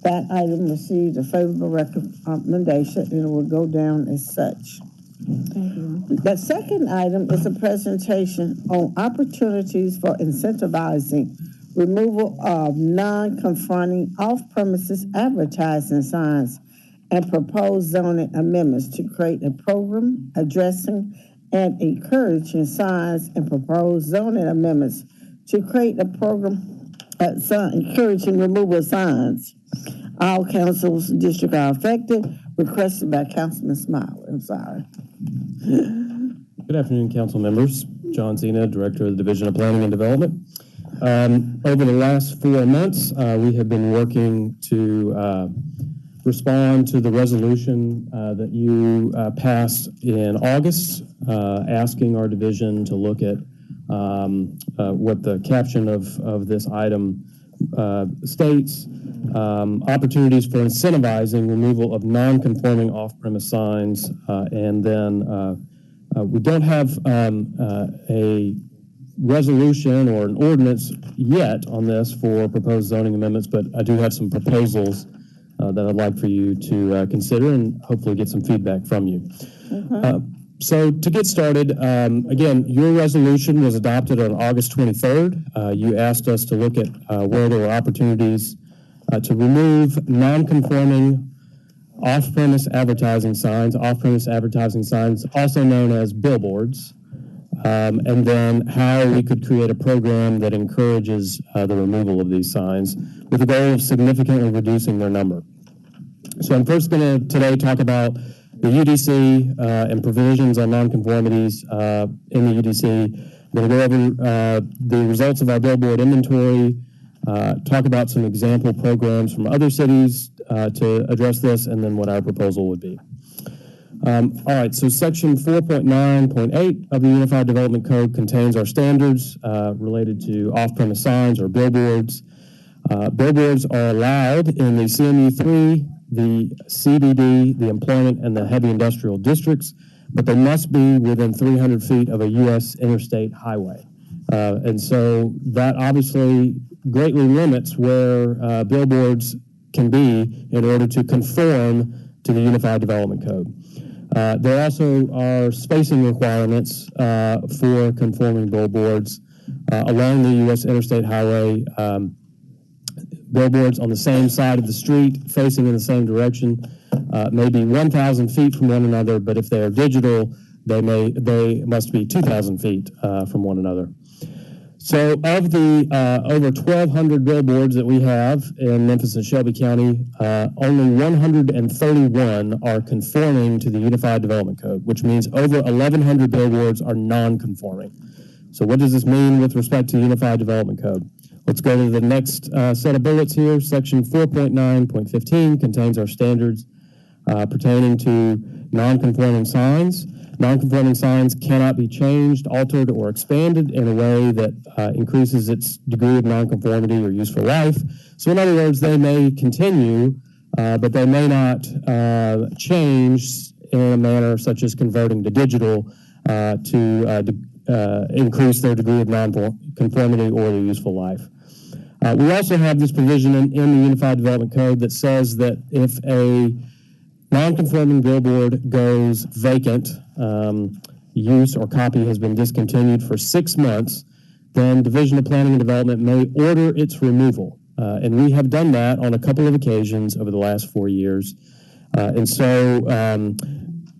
That item received a favorable recommendation and it will go down as such. Thank you. The second item is a presentation on opportunities for incentivizing removal of non-confronting off-premises advertising signs and proposed zoning amendments to create a program addressing and encouraging signs and proposed zoning amendments to create a program encouraging removal of signs. All councils district are affected, requested by Councilman Smiley. I'm sorry. Good afternoon, council members. John Zena, Director of the Division of Planning and Development. Over the last 4 months, we have been working to respond to the resolution that you passed in August, asking our division to look at what the caption of this item states, opportunities for incentivizing removal of non-conforming off-premise signs, and then we don't have a resolution or an ordinance yet on this for proposed zoning amendments, but I do have some proposals that I'd like for you to consider and hopefully get some feedback from you. So to get started, again, your resolution was adopted on August 23rd. You asked us to look at where there were opportunities to remove non-conforming off-premise advertising signs, also known as billboards, and then how we could create a program that encourages the removal of these signs with the goal of significantly reducing their number. So I'm first going to today talk about the UDC and provisions on nonconformities in the UDC. I'm going to go over the results of our billboard inventory, talk about some example programs from other cities to address this, and then what our proposal would be. All right, so section 4.9.8 of the Unified Development Code contains our standards related to off-premise signs or billboards. Billboards are allowed in the CMU3, the CBD, the employment, and the heavy industrial districts, but they must be within 300 feet of a U.S. interstate highway. And so that obviously greatly limits where billboards can be in order to conform to the Unified Development Code. There also are spacing requirements for conforming billboards along the U.S. interstate highway. Billboards on the same side of the street, facing in the same direction, may be 1,000 feet from one another, but if they are digital, they must be 2,000 feet from one another. So of the over 1,200 billboards that we have in Memphis and Shelby County, only 131 are conforming to the Unified Development Code, which means over 1,100 billboards are non-conforming. So what does this mean with respect to the Unified Development Code? Let's go to the next set of bullets here. Section 4.9.15 contains our standards pertaining to non-conforming signs. Non-conforming signs cannot be changed, altered, or expanded in a way that increases its degree of nonconformity or useful life. So in other words, they may continue, but they may not change in a manner such as converting to digital to increase their degree of nonconformity or their useful life. We also have this provision in the Unified Development Code that says that if a non-conforming billboard goes vacant, use or copy has been discontinued for 6 months, then Division of Planning and Development may order its removal. And we have done that on a couple of occasions over the last 4 years. And so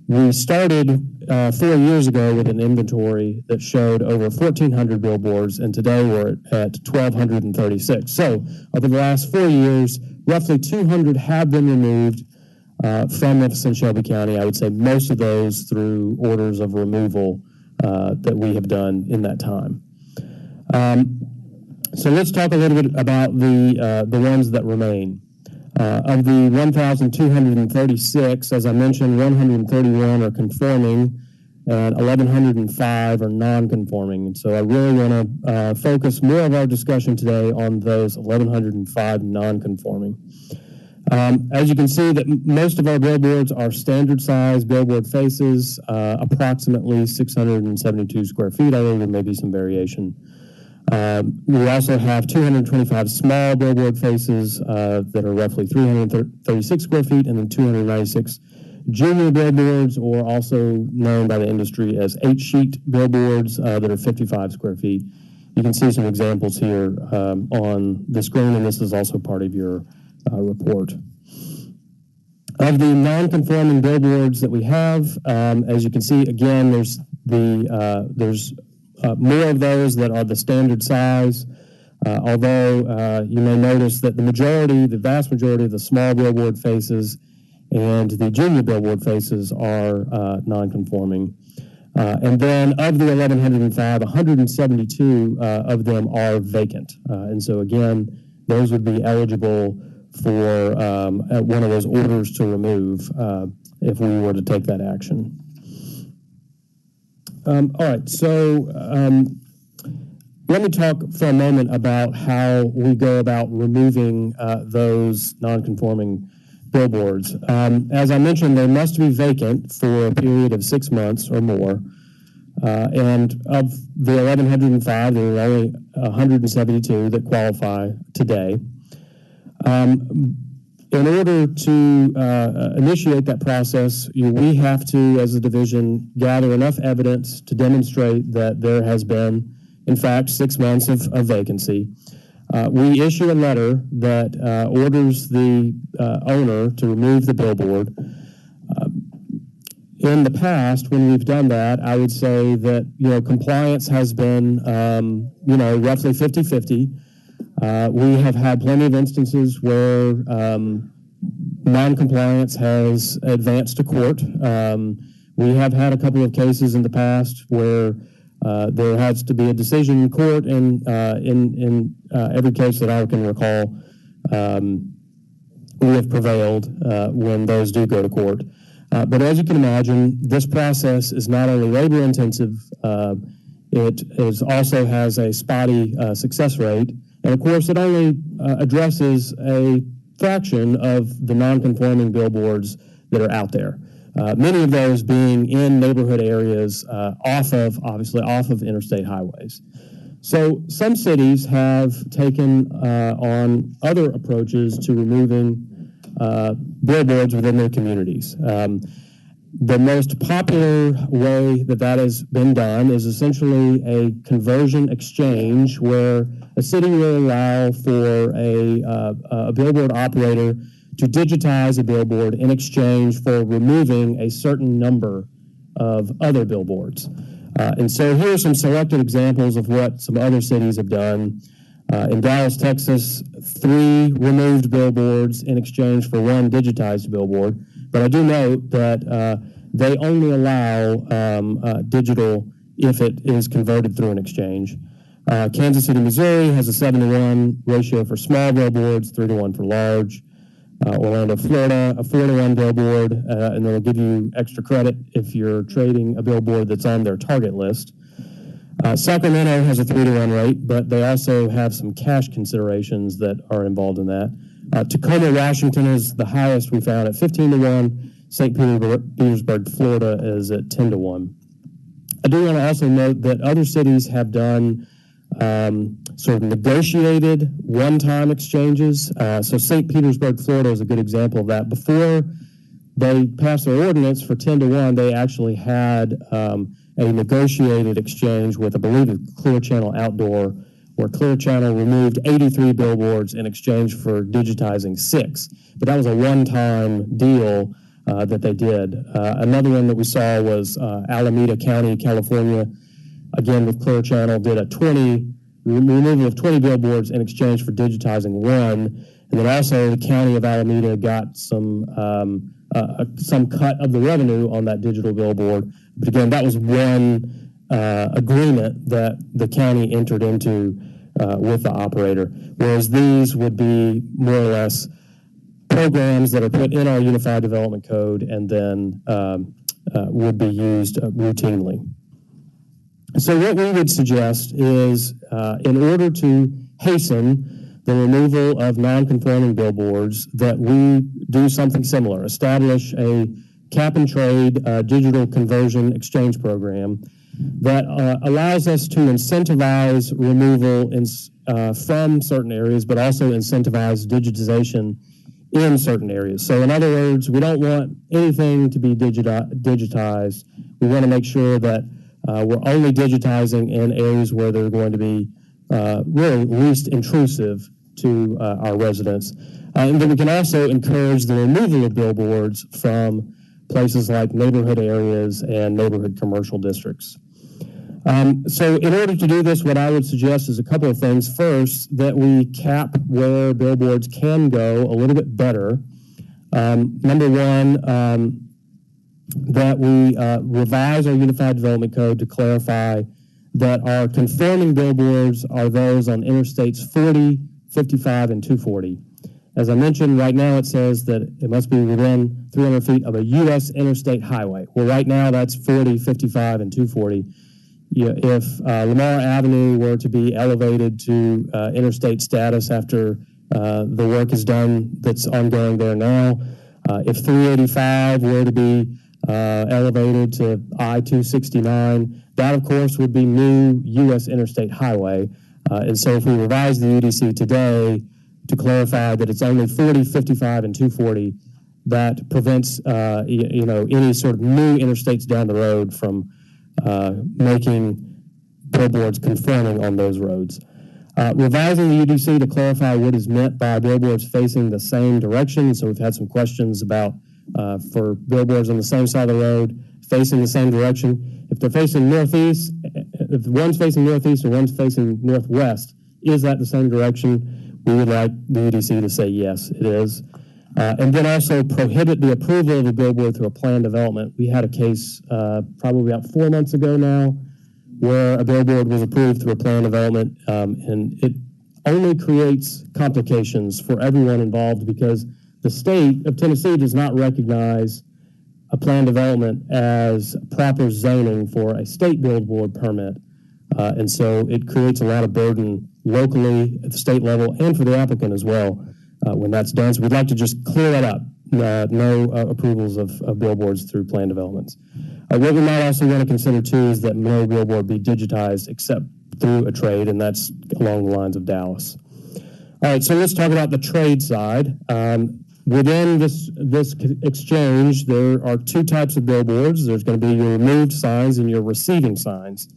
we started 4 years ago with an inventory that showed over 1,400 billboards, and today we're at 1,236. So over the last 4 years, roughly 200 have been removed from Memphis and Shelby County. I would say most of those through orders of removal that we have done in that time. So let's talk a little bit about the ones that remain. Of the 1,236, as I mentioned, 131 are conforming and 1,105 are non-conforming. And so I really want to focus more of our discussion today on those 1,105 non-conforming. As you can see, that most of our billboards are standard size billboard faces, approximately 672 square feet, although there may be some variation. We also have 225 small billboard faces that are roughly 336 square feet, and then 296 junior billboards, or also known by the industry as 8-sheet billboards that are 55 square feet. You can see some examples here on the screen, and this is also part of your report. Of the non-conforming billboards that we have, as you can see, again, there's more of those that are the standard size, although you may notice that the vast majority of the small billboard faces and the junior billboard faces are non-conforming. And then of the 1,105, 172 of them are vacant. And so again, those would be eligible for one of those orders to remove if we were to take that action. All right, so let me talk for a moment about how we go about removing those non-conforming billboards. As I mentioned, they must be vacant for a period of 6 months or more. And of the 1,105, there are only 172 that qualify today. In order to initiate that process, we have to, as a division, gather enough evidence to demonstrate that there has been, in fact, 6 months of vacancy. We issue a letter that orders the owner to remove the billboard. In the past, when we've done that, I would say that compliance has been roughly 50-50. We have had plenty of instances where non-compliance has advanced to court. We have had a couple of cases in the past where there has to be a decision in court, and in every case that I can recall, we have prevailed when those do go to court. But as you can imagine, this process is not only labor intensive, it also has a spotty success rate. And of course, it only addresses a fraction of the non-conforming billboards that are out there. Many of those being in neighborhood areas off of interstate highways. So some cities have taken on other approaches to removing billboards within their communities. The most popular way that has been done is essentially a conversion exchange, where a city will allow for a billboard operator to digitize a billboard in exchange for removing a certain number of other billboards. And so here are some selected examples of what some other cities have done. In Dallas, Texas, 3 removed billboards in exchange for 1 digitized billboard. But I do note that they only allow digital if it is converted through an exchange. Kansas City, Missouri has a 7-to-1 ratio for small billboards, 3-to-1 for large. Orlando, Florida, a 4-to-1 billboard, and they'll give you extra credit if you're trading a billboard that's on their target list. Sacramento has a 3-to-1 rate, but they also have some cash considerations that are involved in that. Tacoma, Washington is the highest we found at 15-to-1. St. Petersburg, Florida is at 10-to-1. I do want to also note that other cities have done sort of negotiated one-time exchanges. So St. Petersburg, Florida is a good example of that. Before they passed their ordinance for 10-to-1, they actually had a negotiated exchange with, I believe, Clear Channel Outdoor, where Clear Channel removed 83 billboards in exchange for digitizing 6. But that was a one-time deal that they did. Another one that we saw was Alameda County, California, again with Clear Channel, did a removal of 20 billboards in exchange for digitizing 1. And then also the county of Alameda got some cut of the revenue on that digital billboard. But again, that was one agreement that the county entered into with the operator, whereas these would be more or less programs that are put in our Unified Development Code and then would be used routinely. So what we would suggest is, in order to hasten the removal of non-conforming billboards, that we do something similar, establish a cap-and-trade digital conversion exchange program that allows us to incentivize removal from certain areas, but also incentivize digitization in certain areas. So in other words, we don't want anything to be digitized. We want to make sure that we're only digitizing in areas where they're going to be really least intrusive to our residents. And then we can also encourage the removal of billboards from places like neighborhood areas and neighborhood commercial districts. So in order to do this, what I would suggest is a couple of things. First, that we cap where billboards can go a little bit better. Number one, that we revise our Unified Development Code to clarify that our conforming billboards are those on interstates 40, 55, and 240. As I mentioned, right now it says that it must be within 300 feet of a U.S. interstate highway. Well, right now that's 40, 55, and 240. If Lamar Avenue were to be elevated to interstate status after the work is done that's ongoing there now, if 385 were to be elevated to I-269, that of course would be new U.S. interstate highway. And so if we revise the UDC today to clarify that it's only 40, 55, and 240, that prevents any sort of new interstates down the road from making billboards conforming on those roads. Revising the UDC to clarify what is meant by billboards facing the same direction. So we've had some questions about for billboards on the same side of the road facing the same direction. If they're facing northeast, if one's facing northeast or one's facing northwest, is that the same direction? We would like the UDC to say yes, it is. And then also prohibit the approval of a billboard through a plan development. We had a case probably about 4 months ago now where a billboard was approved through a plan development, and it only creates complications for everyone involved because the state of Tennessee does not recognize a plan development as proper zoning for a state billboard permit. And so it creates a lot of burden locally at the state level and for the applicant as well when that's done. So we'd like to just clear that up. No approvals of billboards through plan developments. What we might also want to consider too is that no billboard be digitized except through a trade, and that's along the lines of Dallas. All right, so let's talk about the trade side. Within this exchange, there are 2 types of billboards. There's going to be your removed signs and your receiving signs.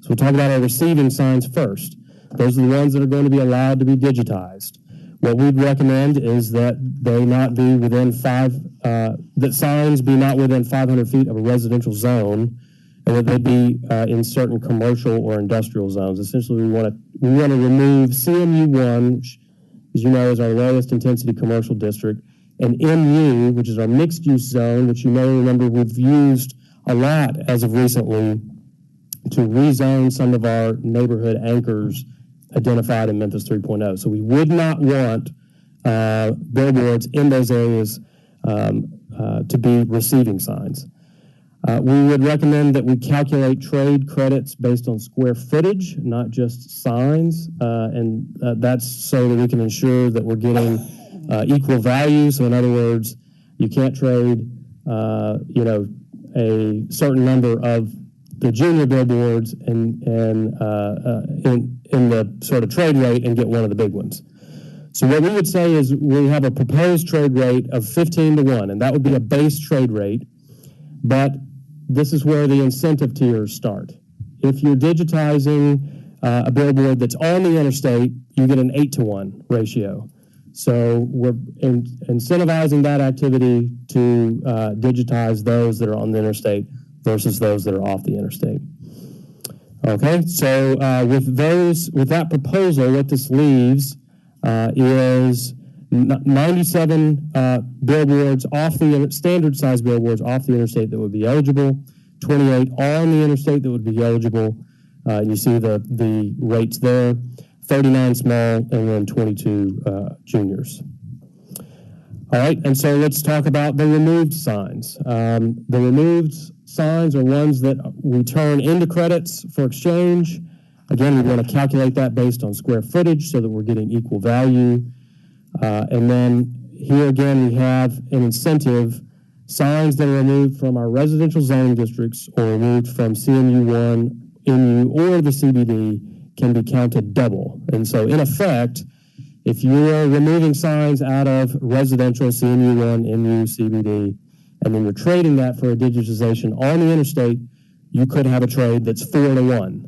So we'll talk about our receiving signs first. Those are the ones that are going to be allowed to be digitized. What we'd recommend is that they not be within that signs be not within 500 feet of a residential zone, and that they be in certain commercial or industrial zones. Essentially, we want to remove CMU1, which, as you know, is our lowest intensity commercial district, and MU, which is our mixed use zone, which you may remember we've used a lot as of recently to rezone some of our neighborhood anchors identified in Memphis 3.0. So we would not want billboards in those areas to be receiving signs. We would recommend that we calculate trade credits based on square footage, not just signs, and that's so that we can ensure that we're getting equal value. So in other words, you can't trade, a certain number of the junior billboards in the sort of trade rate and get one of the big ones. So what we would say is we have a proposed trade rate of 15-1, and that would be a base trade rate, but this is where the incentive tiers start. If you're digitizing a billboard that's on the interstate, you get an 8-1 ratio. So we're incentivizing that activity to digitize those that are on the interstate versus those that are off the interstate. Okay, so with that proposal, what this leaves is 97 billboards off the standard size billboards off the interstate that would be eligible, 28 on the interstate that would be eligible. You see the rates there, 39 small, and then 22 juniors. All right, and so let's talk about the removed signs. The removed signs are ones that we turn into credits for exchange. Again, we want to calculate that based on square footage so that we're getting equal value. And then here again, we have an incentive. Signs that are removed from our residential zoning districts or removed from CMU1, MU, or the CBD can be counted double. And so in effect, if you are removing signs out of residential CMU1, MU, CBD, and then you're trading that for a digitization on the interstate, you could have a trade that's 4-1.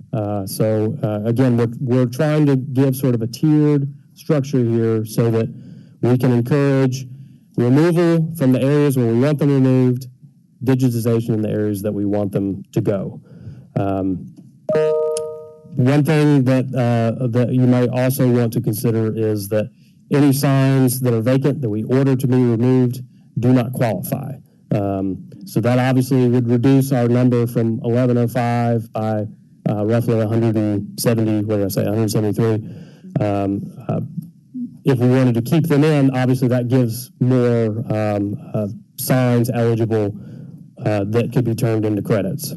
Again, we're trying to give sort of a tiered structure here so that we can encourage removal from the areas where we want them removed, digitization in the areas that we want them to go. One thing that you may also want to consider is that any signs that are vacant that we order to be removed do not qualify. So that obviously would reduce our number from 1105 by roughly 173. If we wanted to keep them in, obviously that gives more signs eligible that could be turned into credits.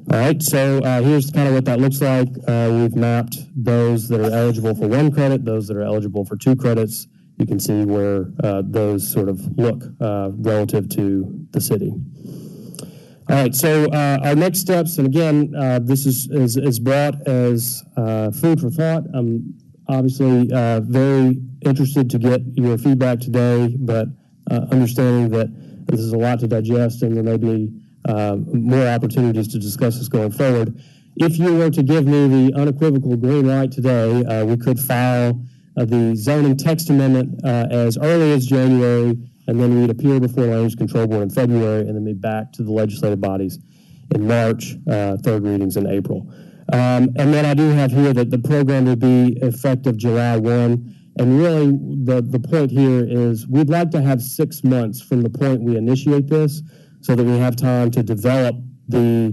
All right, so here's kind of what that looks like. We've mapped those that are eligible for 1 credit, those that are eligible for 2 credits. You can see where those sort of look relative to the city. All right, so our next steps, and again, this is brought as food for thought. I'm obviously very interested to get your feedback today, but understanding that this is a lot to digest and there may be more opportunities to discuss this going forward. If you were to give me the unequivocal green light today, we could file the zoning text amendment as early as January, and then we'd appear before the Land Use Control Board in February, and then be back to the legislative bodies in March, third readings in April. And then I do have here that the program would be effective July 1, and really the point here is we'd like to have 6 months from the point we initiate this so that we have time to develop the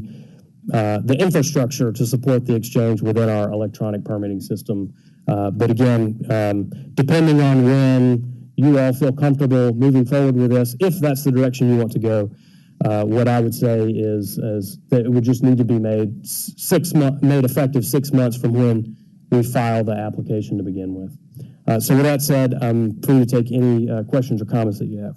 infrastructure to support the exchange within our electronic permitting system. But again, depending on when you all feel comfortable moving forward with this, if that's the direction you want to go, what I would say is that it would just need to be made effective 6 months from when we file the application to begin with. So with that said, I'm free to take any questions or comments that you have.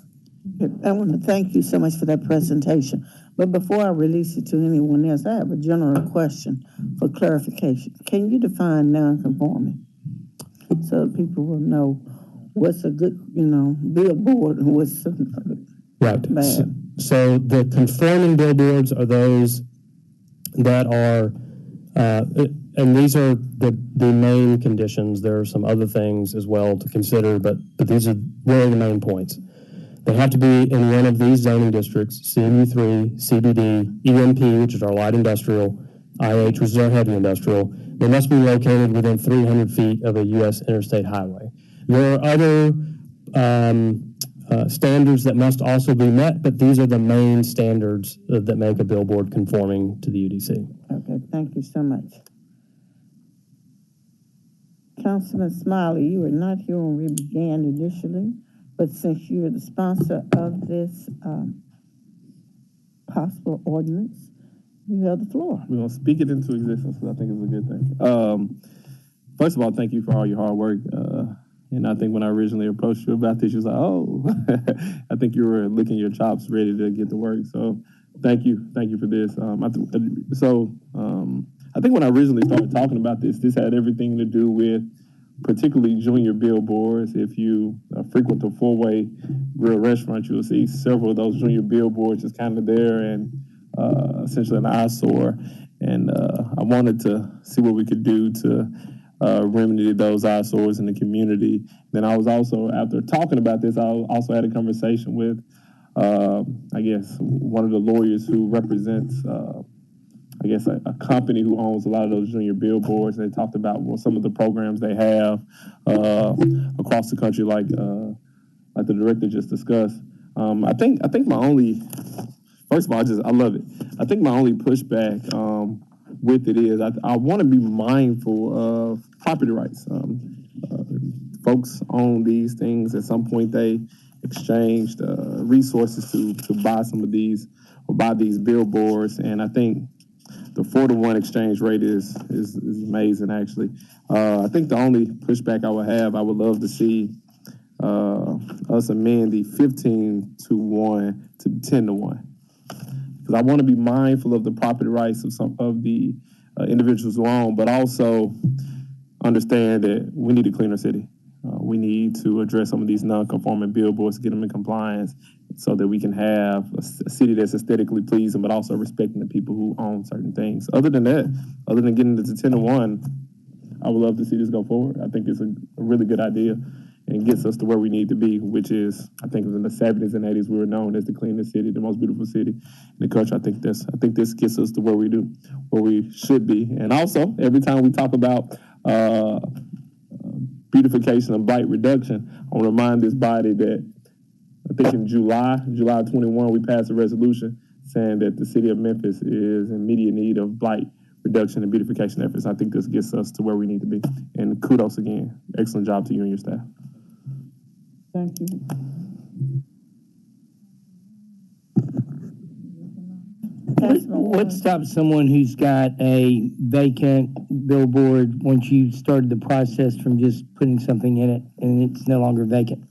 I want to thank you so much for that presentation. But before I release it to anyone else, I have a general question for clarification. Can you define non-conforming so people will know what's a good, billboard and what's right bad? So the conforming billboards are those that are, and these are the main conditions. There are some other things as well to consider, but these are really the main points. They have to be in one of these zoning districts: CMU3, CBD, EMP, which is our light industrial, IH, which is our heavy industrial. They must be located within 300 feet of a U.S. interstate highway. There are other standards that must also be met, but these are the main standards that make a billboard conforming to the UDC. Okay, thank you so much. Councilman Smiley, you were not here when we began initially, but since you are the sponsor of this possible ordinance, you have the floor. We're going to speak it into existence because I think it's a good thing. First of all, thank you for all your hard work. And I think when I originally approached you about this, you was like, oh, I think you were licking your chops ready to get to work. So thank you for this. I think when I originally started talking about this had everything to do with particularly junior billboards. If you frequent the four-way grill restaurant, you'll see several of those junior billboards just kind of there and essentially an eyesore. And I wanted to see what we could do to remedy those eyesores in the community. Then I was also, after talking about this, I also had a conversation with, I guess, one of the lawyers who represents, I guess, a company who owns a lot of those junior billboards. And they talked about some of the programs they have across the country, like the director just discussed. I think my only, first of all, I love it. I think my only pushback with it is I want to be mindful of property rights. Folks own these things. At some point, they exchanged resources to buy some of these or buy these billboards, and I think the 4-to-1 exchange rate is amazing. Actually, I think the only pushback I would have, I would love to see us amend the 15-to-1 to 10-to-1. Because I want to be mindful of the property rights of some of the individuals who own, but also understand that we need a cleaner city. We need to address some of these non-conforming billboards, get them in compliance, so that we can have a city that's aesthetically pleasing, but also respecting the people who own certain things. Other than that, other than getting into 10-to-1, I would love to see this go forward. I think it's a really good idea and gets us to where we need to be, which is, I think in the 70s and 80s, we were known as the cleanest city, the most beautiful city in the country. I think this gets us to where we should be. And also, every time we talk about beautification and blight reduction, I want to remind this body that I think in July 21, we passed a resolution saying that the city of Memphis is in immediate need of blight reduction and beautification efforts. I think this gets us to where we need to be. And kudos again. Excellent job to you and your staff. Thank you. What stops someone who's got a vacant billboard once you started the process from just putting something in it and it's no longer vacant?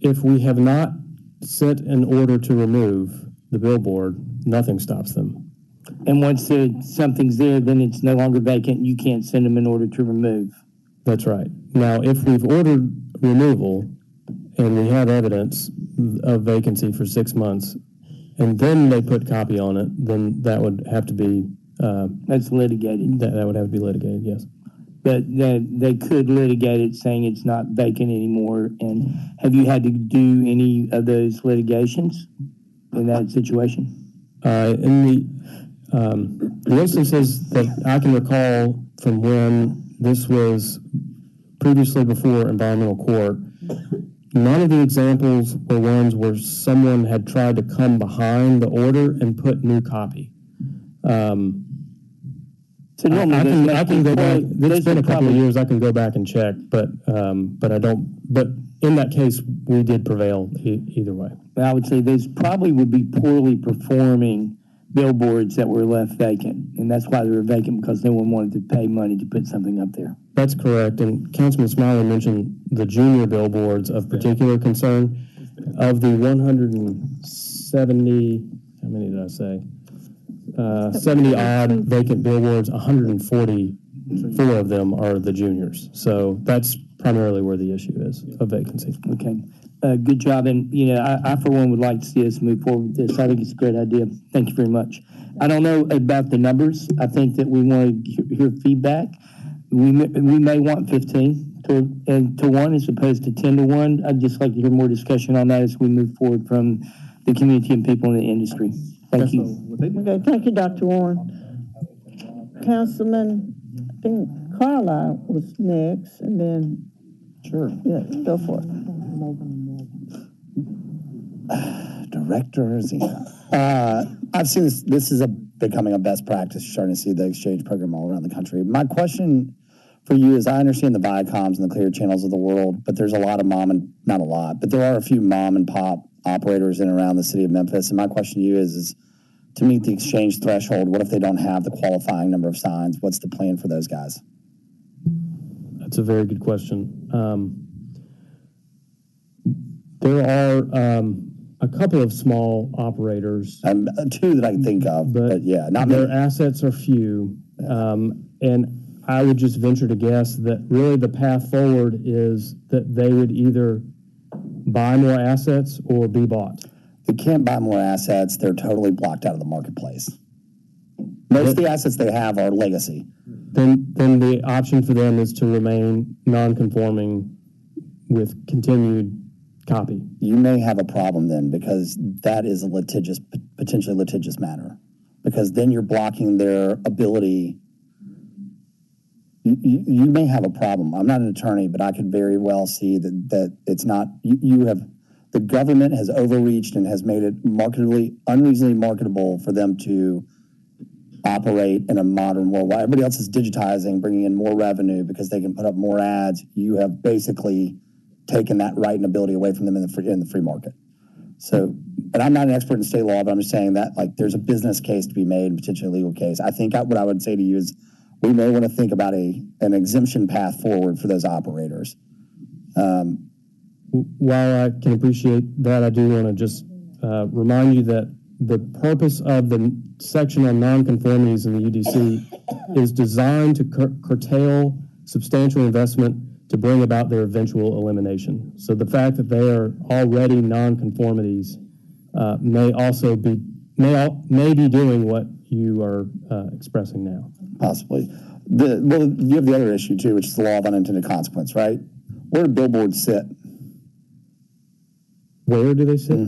If we have not set an order to remove the billboard, nothing stops them. And once something's there, then it's no longer vacant. You can't send them an order to remove. That's right. Now, if we've ordered removal and we have evidence of vacancy for 6 months, and then they put copy on it, then that would have to be... That's litigated. That would have to be litigated, yes. But they could litigate it saying it's not vacant anymore. And have you had to do any of those litigations in that situation? In the instances that I can recall from when this was previously before environmental court, none of the examples were ones where someone had tried to come behind the order and put new copy. So normally I can go back. It's been a couple of years. I can go back and check, but I don't. But in that case, we did prevail either way. I would say those probably would be poorly performing billboards that were left vacant, and that's why they were vacant, because no one wanted to pay money to put something up there. That's correct. And Councilman Smiley mentioned the junior billboards of particular concern. Of the 170, how many did I say? 70 odd vacant billboards, 144 of them are the juniors. So that's primarily where the issue is of vacancy. Okay. Good job. And, I for one would like to see us move forward with this. I think it's a great idea. Thank you very much. I don't know about the numbers. I think that we want to hear feedback. We may want 15 to 1 as opposed to 10 to 1. I'd just like to hear more discussion on that as we move forward from the community and people in the industry. Thank you. Okay, thank you, Dr. Warren. Councilman, I think Carlisle was next, and then. Sure. Yeah, go for it. Director Zena. I've seen this. This is becoming a best practice. You're starting to see the exchange program all around the country. My question for you is, I understand the Viacoms and the Clear Channels of the world, but there's a lot of not a lot, but there are a few mom and pop operators in and around the city of Memphis. And my question to you is to meet the exchange threshold, what if they don't have the qualifying number of signs? What's the plan for those guys? That's a very good question. There are a couple of small operators. Two that I can think of, but yeah, not their many. assets are few. And I would just venture to guess that really the path forward is that they would either buy more assets or be bought. They can't buy more assets. They're totally blocked out of the marketplace. Most of the assets they have are legacy. Then the option for them is to remain non-conforming with continued copy. You may have a problem then, because that is a potentially litigious matter, because then you're blocking their ability. You may have a problem. I'm not an attorney, but I could very well see that it's not, the government has overreached and has made it unreasonably marketable for them to operate in a modern world. While everybody else is digitizing, bringing in more revenue because they can put up more ads, you have basically taken that right and ability away from them in the free market. So, and I'm not an expert in state law, but I'm just saying that there's a business case to be made, potentially a legal case. I think what I would say to you is we may want to think about an exemption path forward for those operators. While I can appreciate that, I do want to just remind you that the purpose of the section on nonconformities in the UDC is designed to curtail substantial investment to bring about their eventual elimination. So the fact that they are already nonconformities may be doing what you are expressing now. Possibly. You have the other issue too, which is the law of unintended consequence, right? Where do billboards sit? Where do they sit?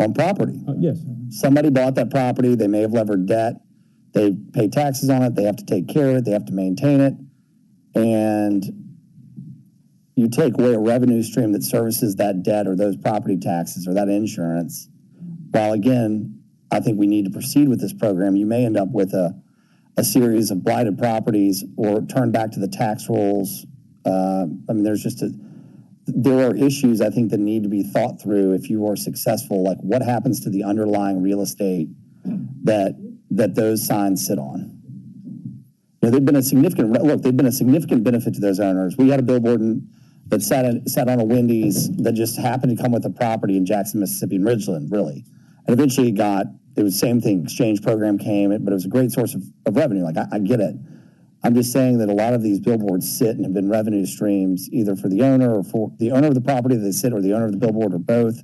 On property. Yes. Somebody bought that property. They may have levered debt. They pay taxes on it. They have to take care of it. They have to maintain it. And you take away a revenue stream that services that debt or those property taxes or that insurance. While again, I think we need to proceed with this program, you may end up with a series of blighted properties or turn back to the tax rolls. There are issues I think that need to be thought through if you are successful. Like what happens to the underlying real estate that those signs sit on? They've been a significant benefit to those owners. We had a billboard that sat on a Wendy's that just happened to come with a property in Jackson, Mississippi, and Ridgeland, really. And eventually it was the same thing. Exchange program came, but it was a great source of revenue. I get it. I'm just saying that a lot of these billboards sit and have been revenue streams either for the owner or for the owner of the property that they sit or the owner of the billboard or both.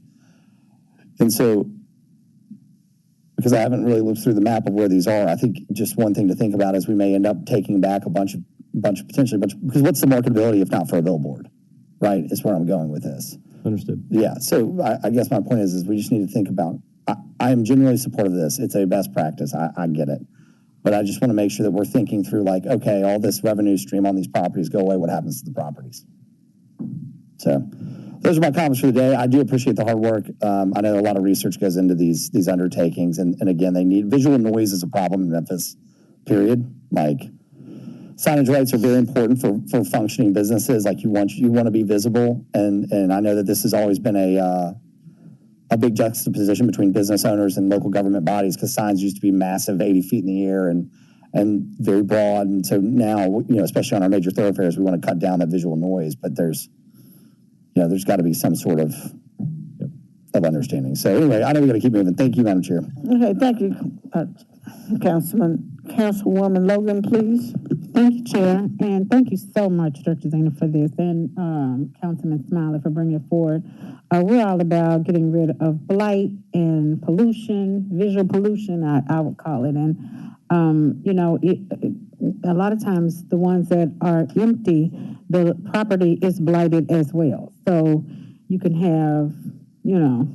And so, because I haven't really looked through the map of where these are, I think just one thing to think about is we may end up taking back a bunch because what's the marketability if not for a billboard, right? Is where I'm going with this. Understood. Yeah. So I guess my point is we just need to think about, I am genuinely supportive of this. It's a best practice. I get it. But I just want to make sure that we're thinking through okay, all this revenue stream on these properties go away. What happens to the properties? So those are my comments for the day. I do appreciate the hard work. I know a lot of research goes into these undertakings. And again, they need visual noise is a problem in Memphis, period. Signage rights are very important for functioning businesses. You want to be visible. And I know that this has always been a big juxtaposition between business owners and local government bodies because signs used to be massive, 80 feet in the air and very broad. And so now, especially on our major thoroughfares, we want to cut down that visual noise, but there's got to be some sort of understanding. So anyway, I know we got to keep moving. Thank you, Madam Chair. Okay, thank you, Councilwoman Logan, please. Thank you, Chair, and thank you so much, Dr. Zena, for this, and Councilman Smiley for bringing it forward. We're all about getting rid of blight and pollution, visual pollution, I would call it. And, a lot of times the ones that are empty the property is blighted as well. So you can have, you know,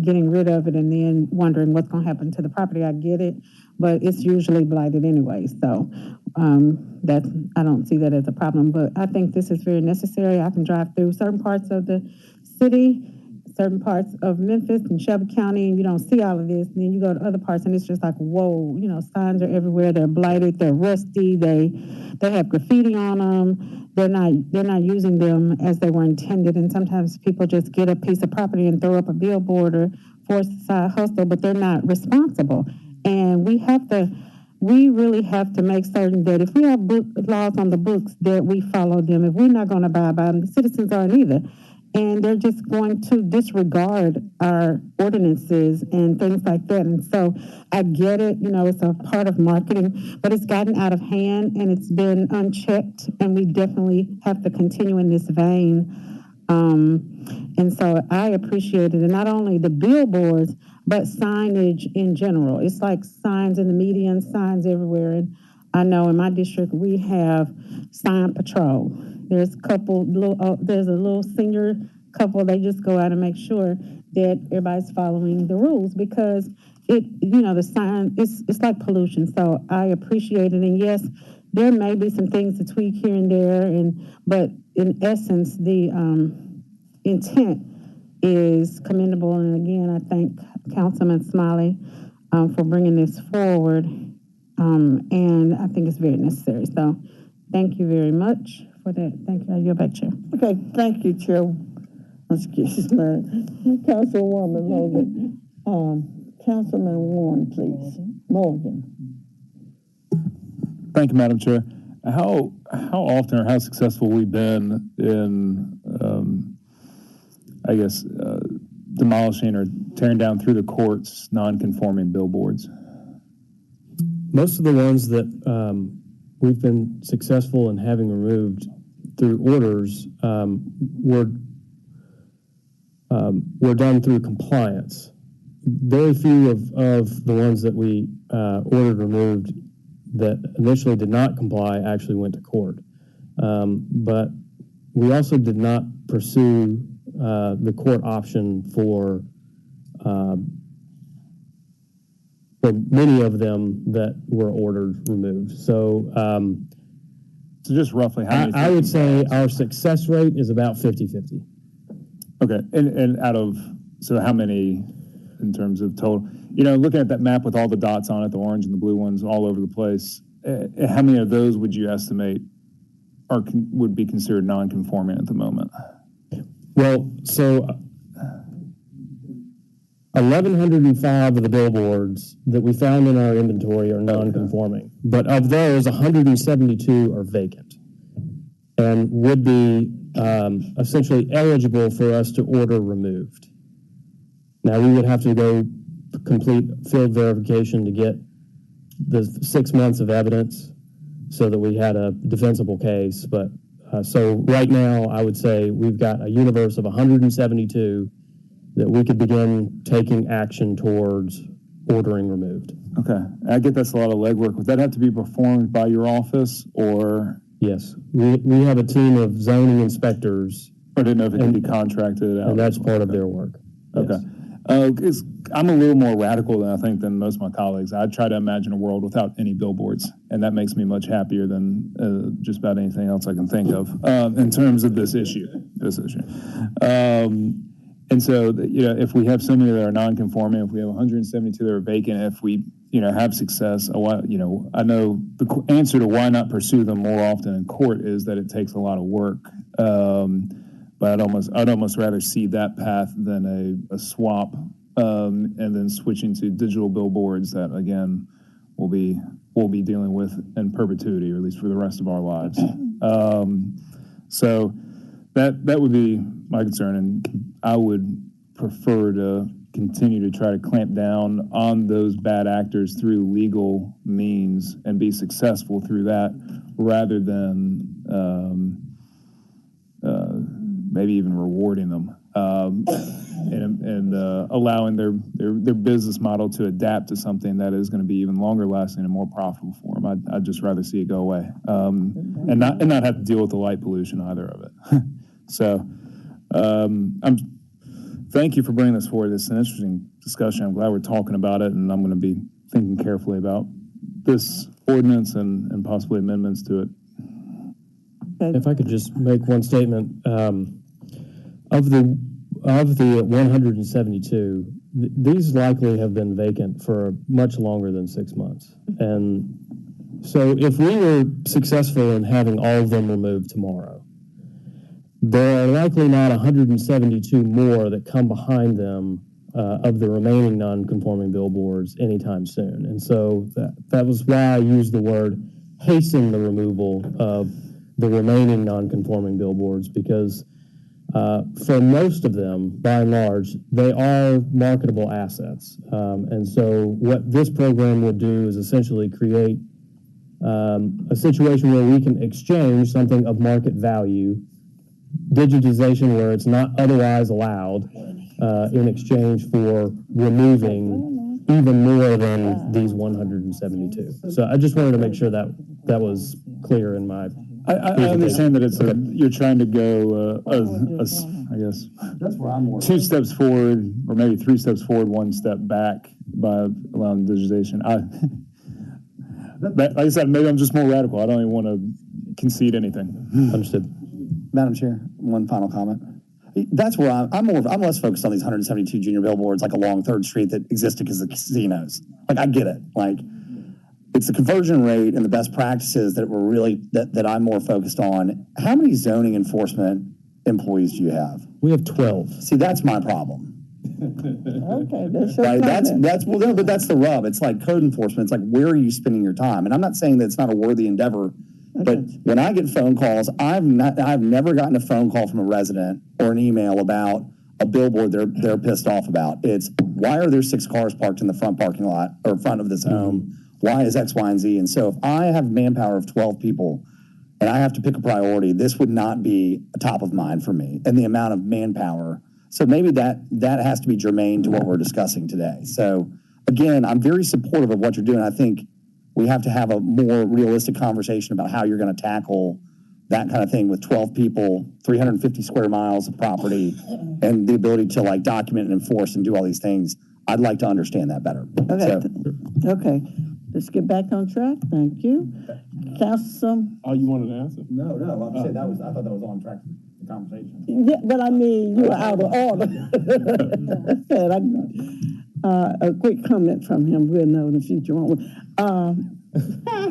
getting rid of it and then wondering what's going to happen to the property. I get it, but it's usually blighted anyway. So I don't see that as a problem, but I think this is very necessary. I can drive through certain parts of the city, certain parts of Memphis and Shelby County, and you don't see all of this. And then you go to other parts and it's just like, whoa, you know, signs are everywhere. They're blighted, they're rusty, they have graffiti on them. They're not using them as they were intended. And sometimes people just get a piece of property and throw up a billboard or force a side hustle, but they're not responsible. And we really have to make certain that if we have laws on the books, that we follow them. If we're not going to abide by them, the citizens aren't either. And they're just going to disregard our ordinances and things like that. And so I get it, you know, it's a part of marketing, but it's gotten out of hand and it's been unchecked. And we definitely have to continue in this vein. And so I appreciate it. And not only the billboards, but signage in general. It's like signs in the media and signs everywhere. And I know in my district, we have sign patrol. There's a little senior couple, they just go out and make sure that everybody's following the rules because the sign, it's like pollution. So I appreciate it. And yes, there may be some things to tweak here and there, but in essence, the intent is commendable. And again, I thank Councilman Smiley for bringing this forward. And I think it's very necessary. So thank you very much for that. Thank you. You're back, Chair. Okay, thank you, Chair. Excuse me. Councilwoman Logan. Councilman Warren, please. Morgan. Thank you, Madam Chair. How often or how successful we've been in, demolishing or tearing down through the courts non-conforming billboards? Most of the ones that we've been successful in having removed through orders were done through compliance. Very few of the ones that we ordered removed that initially did not comply actually went to court. But we also did not pursue the court option for many of them that were ordered removed. So just roughly how many? I would say our success rate is about 50-50. Okay, and so how many in terms of total? You know, looking at that map with all the dots on it, the orange and the blue ones all over the place, how many of those would you estimate would be considered non-conforming at the moment? Well, so 1,105 of the billboards that we found in our inventory are non-conforming, but of those, 172 are vacant and would be essentially eligible for us to order removed. Now, we would have to go complete field verification to get the 6 months of evidence so that we had a defensible case. But so right now, I would say we've got a universe of 172 that we could begin taking action towards ordering removed. Okay, I get that's a lot of legwork. Would that have to be performed by your office or? Yes, we have a team of zoning inspectors. I didn't know if it could be contracted out. And that's part of their work. Okay. Because I'm a little more radical than most of my colleagues. I try to imagine a world without any billboards, and that makes me much happier than just about anything else I can think of in terms of this issue. And so, if we have so many that are non-conforming, if we have 172 that are vacant, if we, have success, I know the answer to why not pursue them more often in court is that it takes a lot of work. But I'd almost rather see that path than a swap, and then switching to digital billboards that again we'll be dealing with in perpetuity, or at least for the rest of our lives. So that would be my concern, and I would prefer to continue to try to clamp down on those bad actors through legal means and be successful through that, rather than maybe even rewarding them. and allowing their business model to adapt to something that is going to be even longer lasting and more profitable for them. I'd just rather see it go away, and not have to deal with the light pollution either of it. So, thank you for bringing this forward. It's an interesting discussion. I'm glad we're talking about it, and I'm going to be thinking carefully about this ordinance and possibly amendments to it. If I could just make one statement, of the 172, these likely have been vacant for much longer than 6 months. And so if we were successful in having all of them removed tomorrow, there are likely not 172 more that come behind them of the remaining non-conforming billboards anytime soon. And so that was why I used the word hasten the removal of the remaining non-conforming billboards, because for most of them, by and large, they are marketable assets. And so what this program would do is essentially create a situation where we can exchange something of market value, digitization where it's not otherwise allowed, in exchange for removing even more than these 172. So I just wanted to make sure that was clear in my I understand that it's you're trying to go, I guess, That's where I'm more. 2 steps forward, or maybe 3 steps forward, 1 step back by allowing digitization. Like I said, maybe I'm just more radical. I don't even want to concede anything. Understood. Madam Chair, one final comment. That's where I'm less focused on these 172 junior billboards like along 3rd Street that existed because of casinos. Like, I get it. Like, it's the conversion rate and the best practices that we're really, that I'm more focused on. How many zoning enforcement employees do you have? We have 12. See, that's my problem. Okay, that's your Right, comment. well, no, but that's the rub. It's like code enforcement. It's like, where are you spending your time? And I'm not saying that it's not a worthy endeavor, but when I get phone calls, I've never gotten a phone call from a resident or an email about a billboard they're pissed off about. It's, why are there 6 cars parked in the front parking lot or front of this home? Why is X, Y, and Z? And so if I have manpower of 12 people and I have to pick a priority, this would not be top of mind for me, and the amount of manpower. So maybe that has to be germane to what we're discussing today. So again, I'm very supportive of what you're doing. I think we have to have a more realistic conversation about how you're going to tackle that kind of thing with 12 people, 350 square miles of property, and the ability to like document and enforce and do all these things. I'd like to understand that better. Okay. So, Okay, let's get back on track. Thank you. Council. Oh, you wanted to answer? no, I'm saying I thought that was on track for the conversation. Yeah, but I mean, you were out of order. A quick comment from him. We'll know in the future, won't we?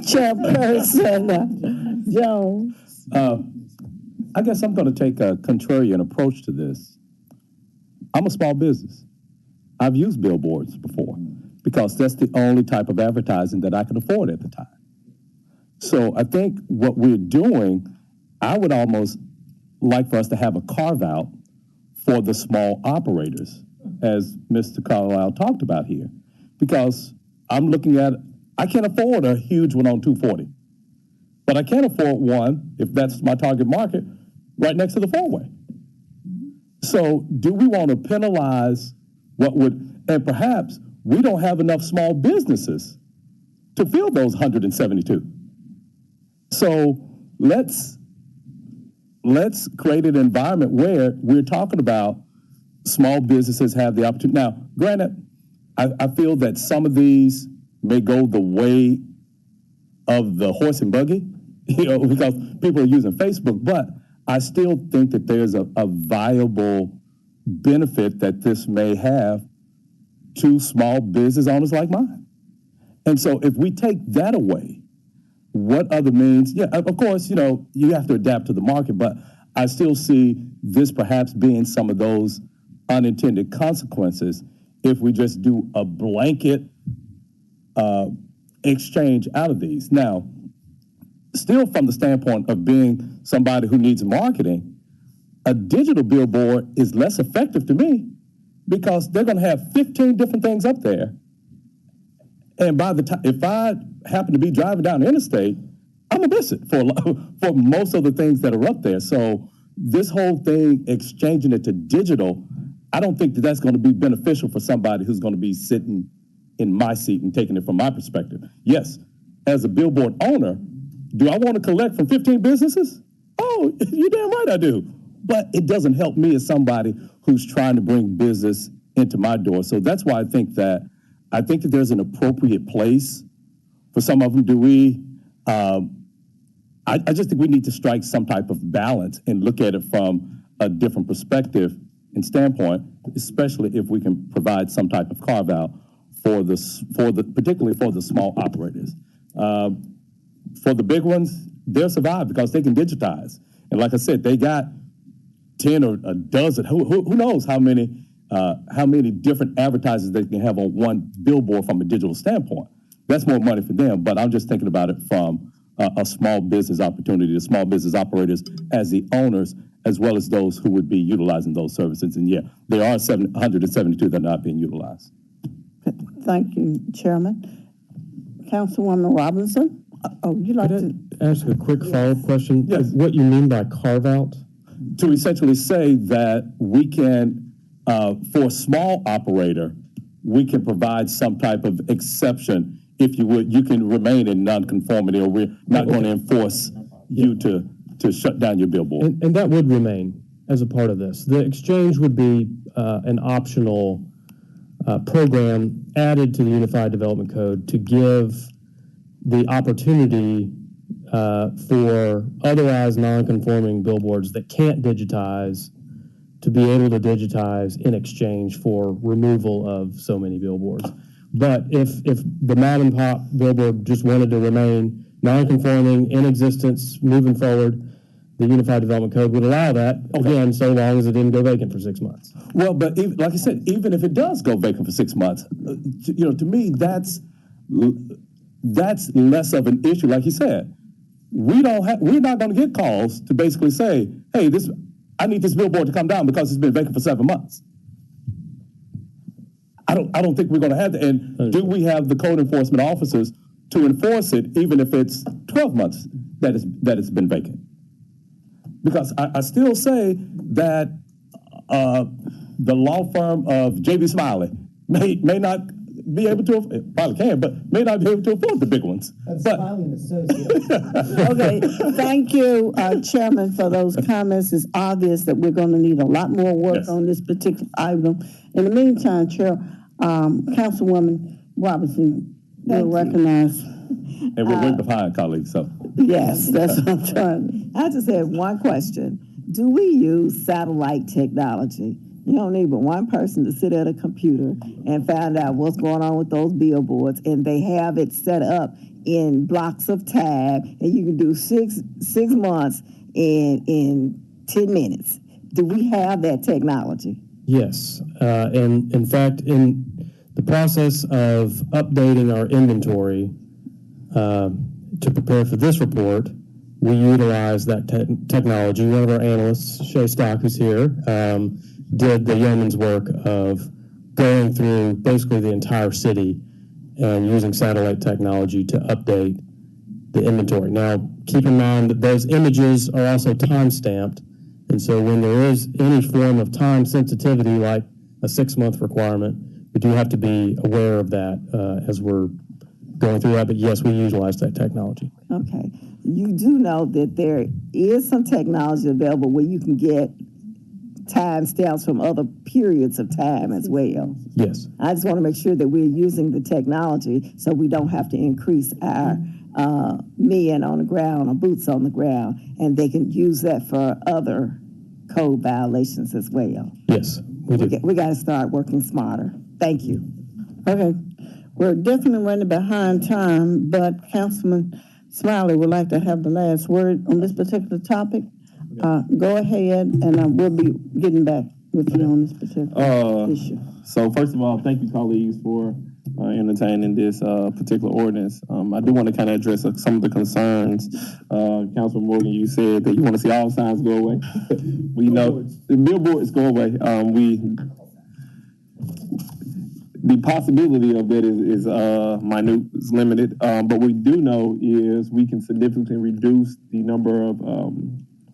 Chairperson Jones. I guess I'm going to take a contrarian approach to this. I'm a small business. I've used billboards before because that's the only type of advertising that I could afford at the time. So I think what we're doing, I would almost like for us to have a carve out for the small operators, as Mr. Carlisle talked about here, because I'm looking at, I can't afford a huge one on 240, but I can afford one, if that's my target market, right next to the four-way. So do we want to penalize what would, and perhaps we don't have enough small businesses to fill those 172. So let's create an environment where we're talking about small businesses have the opportunity. Now, granted, I feel that some of these may go the way of the horse and buggy, because people are using Facebook, but I still think that there's a viable benefit that this may have to small business owners like mine. And so if we take that away, what other means? Yeah, of course, you have to adapt to the market, but I still see this perhaps being some of those unintended consequences if we just do a blanket exchange out of these. Now, still from the standpoint of being somebody who needs marketing, a digital billboard is less effective to me because they're going to have 15 different things up there. And by the time, if I happen to be driving down the interstate, I'm going to miss it for most of the things that are up there. So this whole thing, exchanging it to digital, I don't think that that's going to be beneficial for somebody who's going to be sitting in my seat and taking it from my perspective. Yes, as a billboard owner, do I want to collect from 15 businesses? Oh, you're damn right I do. But it doesn't help me as somebody who's trying to bring business into my door. So that's why I think that there's an appropriate place for some of them. I just think we need to strike some type of balance and look at it from a different perspective and standpoint, especially if we can provide some type of carve out particularly for the small operators. For the big ones, they'll survive because they can digitize. And like I said, they got 10 or a dozen, who knows how many different advertisers they can have on one billboard from a digital standpoint. That's more money for them, but I'm just thinking about it from a small business opportunity, the small business operators as the owners, as well as those who would be utilizing those services. And yeah, there are 172 that are not being utilized. Thank you, Chairman. Councilwoman Robinson? You'd like to ask a quick follow-up question? Yes. What you mean by carve-out? To essentially say that we can, for a small operator, we can provide some type of exception. If you would, you can remain in nonconformity, or we're not going to enforce you to shut down your billboard. And that would remain as a part of this. The exchange would be an optional program added to the Unified Development Code to give the opportunity for otherwise non-conforming billboards that can't digitize to be able to digitize in exchange for removal of so many billboards. But if the mom and pop billboard just wanted to remain non-conforming, in existence, moving forward, the Unified Development Code would allow that, again, so long as it didn't go vacant for 6 months. Well, but even, like I said, even if it does go vacant for 6 months, to me, that's less of an issue. Like you said, we're not going to get calls to basically say, hey, I need this billboard to come down because it's been vacant for 7 months. I don't think we're going to have that. And do we have the code enforcement officers to enforce it, even if it's 12 months that it's been vacant? Because I still say that the law firm of J.B. Smiley may not be able to, probably can, but may not be able to afford the big ones. That's Smiley Associates. Okay, thank you, Chairman, for those comments. It's obvious that we're going to need a lot more work on this particular item. In the meantime, Chair, Councilwoman Robinson will recognize. And we're way behind, colleagues, so. Yes, that's what I'm trying. I just had one question. Do we use satellite technology? You don't need but one person to sit at a computer and find out what's going on with those billboards, and they have it set up in blocks of time, and you can do six months in 10 minutes. Do we have that technology? Yes, and in fact, in the process of updating our inventory to prepare for this report, we utilize that technology. One of our analysts, Shay Stock, who's here, did the yeoman's work of going through basically the entire city and using satellite technology to update the inventory. Now, keep in mind that those images are also time-stamped, and so when there is any form of time sensitivity, like a 6-month requirement, we do have to be aware of that as we're going through that. But yes, we utilize that technology. Okay. You do know that there is some technology available where you can get timestamps from other periods of time as well. Yes. I just want to make sure that we're using the technology so we don't have to increase our men on the ground or boots on the ground, and they can use that for other code violations as well. Yes, we do. We got to start working smarter. Thank you. Okay. We're definitely running behind time, but Councilman Smiley would like to have the last word on this particular topic. Go ahead, and we'll be getting back with you on this particular issue. So first of all, thank you, colleagues, for entertaining this particular ordinance. I do want to kind of address some of the concerns. Councilman Morgan, you said that you want to see all signs go away. We know the billboards go away. The possibility of that is minute, is limited. But what we do know is we can significantly reduce the number of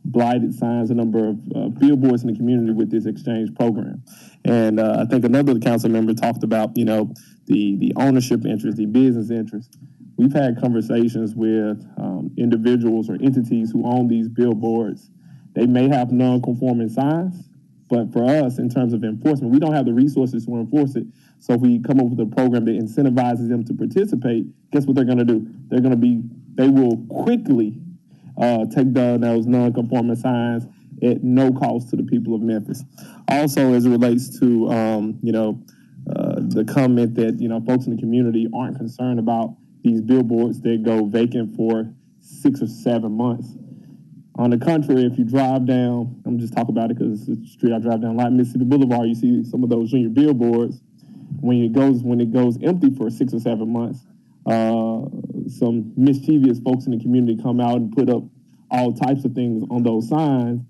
blighted signs, a number of billboards in the community with this exchange program. And I think another council member talked about, the ownership interest, the business interest. We've had conversations with individuals or entities who own these billboards. They may have non-conforming signs, but for us, in terms of enforcement, we don't have the resources to enforce it. So if we come up with a program that incentivizes them to participate, guess what they're going to do? They will quickly take down those non-conforming signs at no cost to the people of Memphis. Also, as it relates to, the comment that, folks in the community aren't concerned about these billboards that go vacant for 6 or 7 months. On the contrary, if you drive down, I'm just talking about it because it's the street I drive down a lot, Mississippi Boulevard, you see some of those junior billboards. When it goes empty for 6 or 7 months, some mischievous folks in the community come out and put up all types of things on those signs.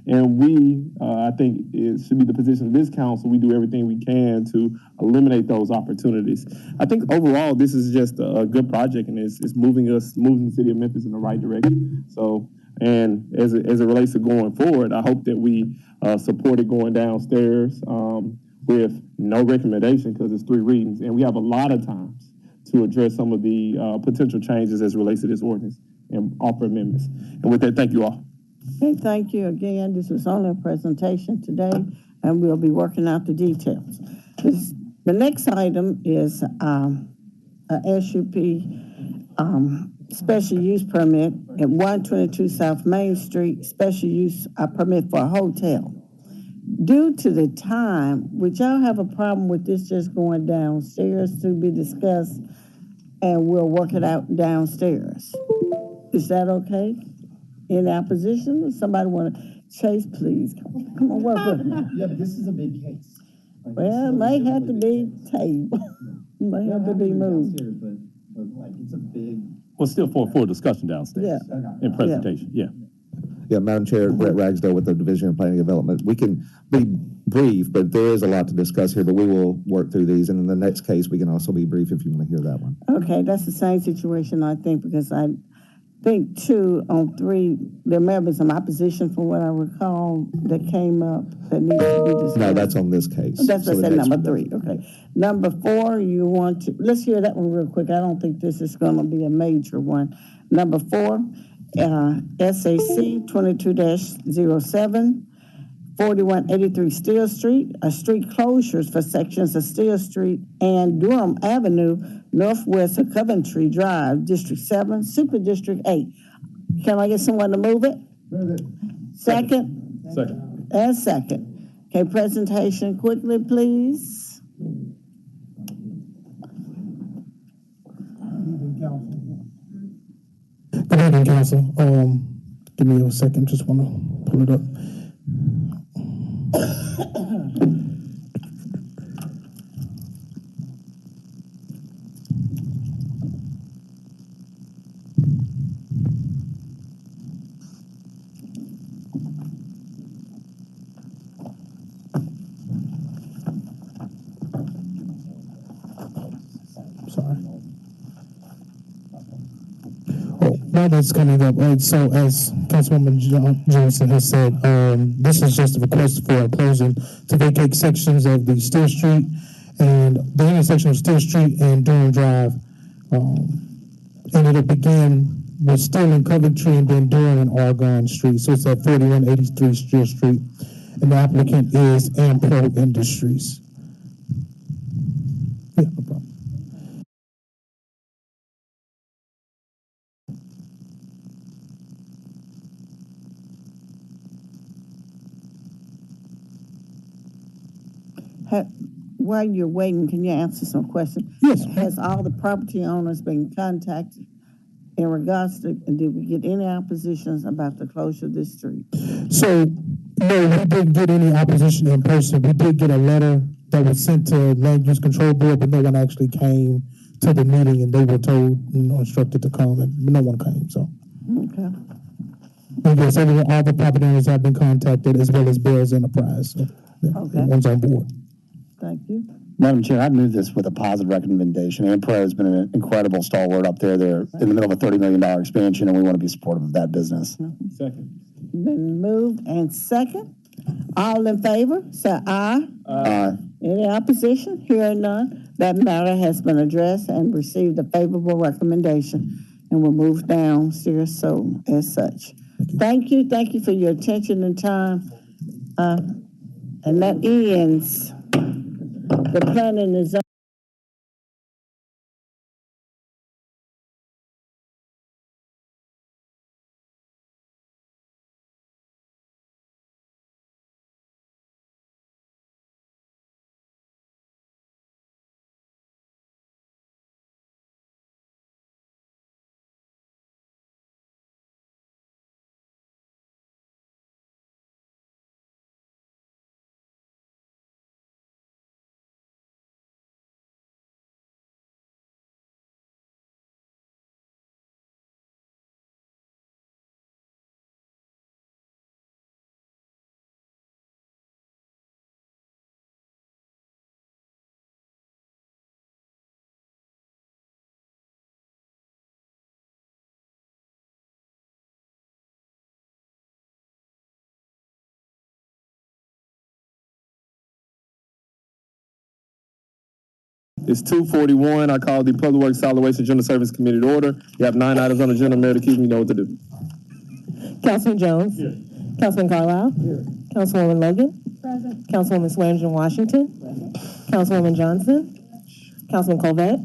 And we, I think it should be the position of this council, we do everything we can to eliminate those opportunities. I think overall, this is just a good project, and it's moving the city of Memphis in the right direction. So, and as it relates to going forward, I hope that we support it going downstairs with no recommendation, because it's 3 readings, and we have a lot of times to address some of the potential changes as it relates to this ordinance and offer amendments. And with that, thank you all. Okay, thank you again. This was only a presentation today, and we'll be working out the details. The next item is a SUP special use permit at 122 South Main Street, special use permit for a hotel. Due to the time, would y'all have a problem with this just going downstairs to be discussed, and we'll work it out downstairs? Is that okay? In opposition? Somebody want to chase, please? Come on, work with me. Yeah, but this is a big case. Well, it may have to be tabled. May have to be moved. But it's a big. Well, still for discussion downstairs. Yeah. And presentation, yeah. Yeah, Madam Chair, Brett Ragsdale with the Division of Planning and Development. We can be brief, but there is a lot to discuss here, but we will work through these. And in the next case, we can also be brief if you want to hear that one. Okay, that's the same situation, I think, because I think 2 on 3, there may have been some opposition from what I recall that came up that needs to be discussed. No, that's on this case. That's So what's the at next number one. 3, okay. Number 4, you want to, let's hear that one real quick. I don't think this is gonna be a major one. Number 4, SAC 22-07, 4183 Steele Street, street closures for sections of Steele Street and Durham Avenue, northwest of Coventry Drive, District 7, Super District 8. Can I get someone to move it? Second? Second. And second. Okay, presentation quickly, please. Good evening, council. Give me a second, just want to pull it up. Sorry. Now that's coming up, right? So as Councilwoman Johnson has said, this is just a request for a closing to vacate sections of the Steele Street and the intersection of Steele Street and Durham Drive. And it'll begin with Steele and Coventry and then Durham and Argonne Street. So it's at 4183 Steele Street. And the applicant is Ampro Industries. Yeah, no problem. While you're waiting, can you answer some questions? Yes. Has all the property owners been contacted in regards to, and did we get any oppositions about the closure of this street? So, no, we didn't get any opposition in person. We did get a letter that was sent to Land Use Control Board, but no one actually came to the meeting, and they were told, instructed to come, and no one came, so. Okay. I guess all the property owners have been contacted, as well as Bell's Enterprise, so, yeah, Okay. everyone's on board. Thank you. Madam Chair, I'd move this with a positive recommendation. Ampro has been an incredible stalwart up there. They're in the middle of a $30 million expansion, and we want to be supportive of that business. Second. Been moved and second. All in favor, say aye. Aye. Any opposition? Hearing none. That matter has been addressed and received a favorable recommendation and will move downstairs so as such. Thank you for your attention and time. And that ends the planning and zoning. It's 2:41. I call the Public Works, Solid Waste, and General Service Committee to order. You have 9 items on the agenda. Mayor, to keep me know what to do. Councilman Jones. Here. Councilman Carlisle. Here. Councilwoman Logan. Present. Councilwoman Swearingen Washington. Present. Councilwoman Johnson. Councilman Colvett.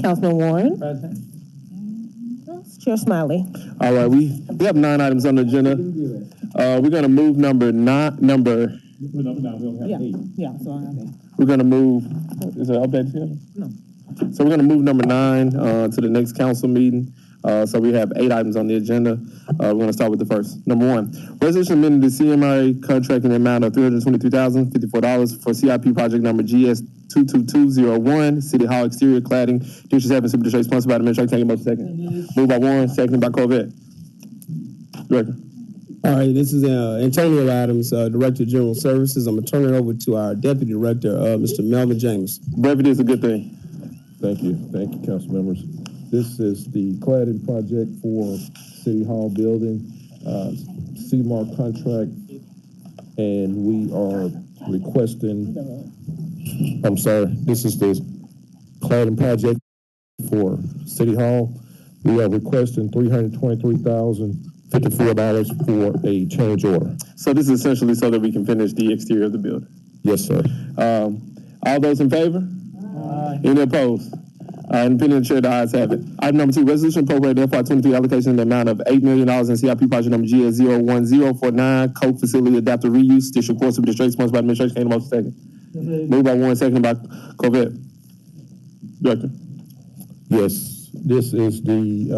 Councilman Warren. Present. Chair Smiley. All right, we have 9 items on the agenda. We're going to move number 9. Yeah, so I have it. We're going to move. Is there an update schedule? No. So we're going to move number 9 to the next council meeting. So we have 8 items on the agenda. We're going to start with the first. Number 1, resolution amending the CMRA contract in the amount of $323,054 for CIP project number GS 22201, City Hall exterior cladding, District 7, Super District, sponsored by the Administrator. Take a motion second. Moved by Warren, seconded by Corvette. Director. All right, this is Antonio Adams, Director of General Services. I'm going to turn it over to our Deputy Director, Mr. Melvin James. Brevity is a good thing. Thank you, council members. This is the cladding project for City Hall building, CMAR contract, and we are requesting, this is the cladding project for City Hall. We are requesting $323,054 for a change order. So this is essentially so that we can finish the exterior of the building. Yes, sir. All those in favor? Any opposed? Independent chair, the ayes have it. Item number 2, resolution appropriating FY23 allocation in the amount of $8 million in CIP project number GS 01049, Coke Facility Adaptive Reuse, District 4, Super District, sponsored by the Administration. Can I motion second? Moved by Warren, seconded by Corvette. Director. Yes, this is the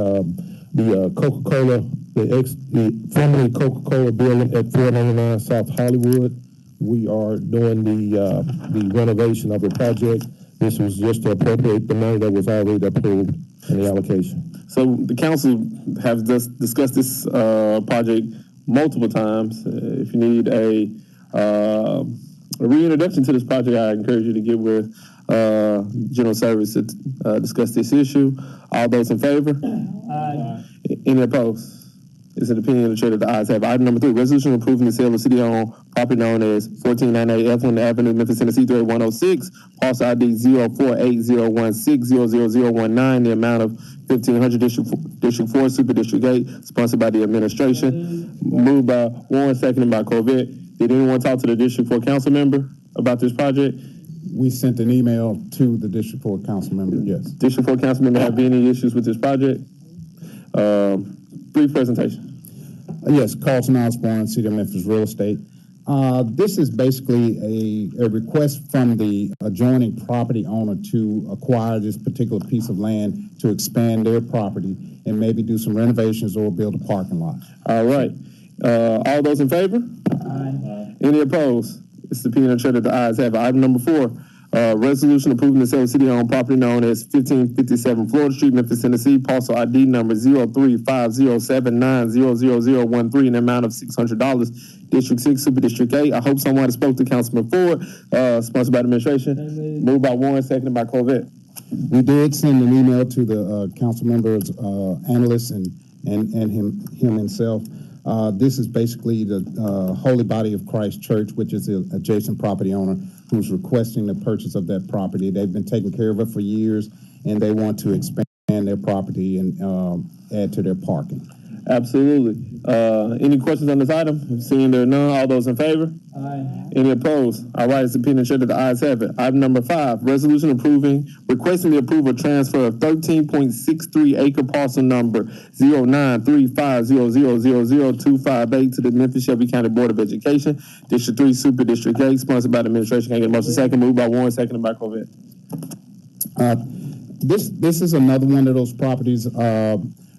Coca-Cola, the formerly Coca-Cola building at 499 South Hollywood. We are doing the renovation of the project. This was just to appropriate the money that was already approved in the allocation. So the council has just discussed this project multiple times. If you need a reintroduction to this project, I encourage you to get with General Service to discuss this issue. All those in favor? Aye. Any opposed? It's an opinion of the chair that the ayes have. Item number 3, resolution approving the sale of city-owned property known as 1498 F1 Avenue, Memphis, Tennessee 38106, parcel ID 048016000019, the amount of $1,500, District 4, Super District 8, sponsored by the administration. Moved by Warren, seconded by Corvette. Did anyone talk to the District 4 council member about this project? We sent an email to the District 4 council member, yes. District 4 council member have any issues with this project? Brief presentation. Yes, Carlton Osborne, City of Memphis Real Estate. This is basically a request from the adjoining property owner to acquire this particular piece of land to expand their property and maybe do some renovations or build a parking lot. All right. All those in favor? Aye. Any opposed? It's the opinion of the chair that the ayes have. Item number 4, Resolution approving the sale of city-owned property known as 1557 Florida Street, Memphis, Tennessee, parcel ID number 035079000013 in the amount of $600. District 6, Super District 8. I hope someone spoke to Councilman Ford, sponsored by the administration. Moved by Warren, seconded by Corvette. We did send an email to the council members, analysts, and him himself. This is basically the Holy Body of Christ Church, which is the adjacent property owner who's requesting the purchase of that property. They've been taking care of it for years, and they want to expand their property and add to their parking. Absolutely. Any questions on this item? Seeing there are none, all those in favor? Aye. Any opposed? All right, it's opinion show that the ayes have it. Item number 5, resolution requesting the approval of transfer of 13.63 acre parcel number 093500000258 to the Memphis Shelby County Board of Education, District 3, Super District 8, sponsored by the administration. Can I get a motion? Second, moved by Warren, seconded by Corvette. This is another one of those properties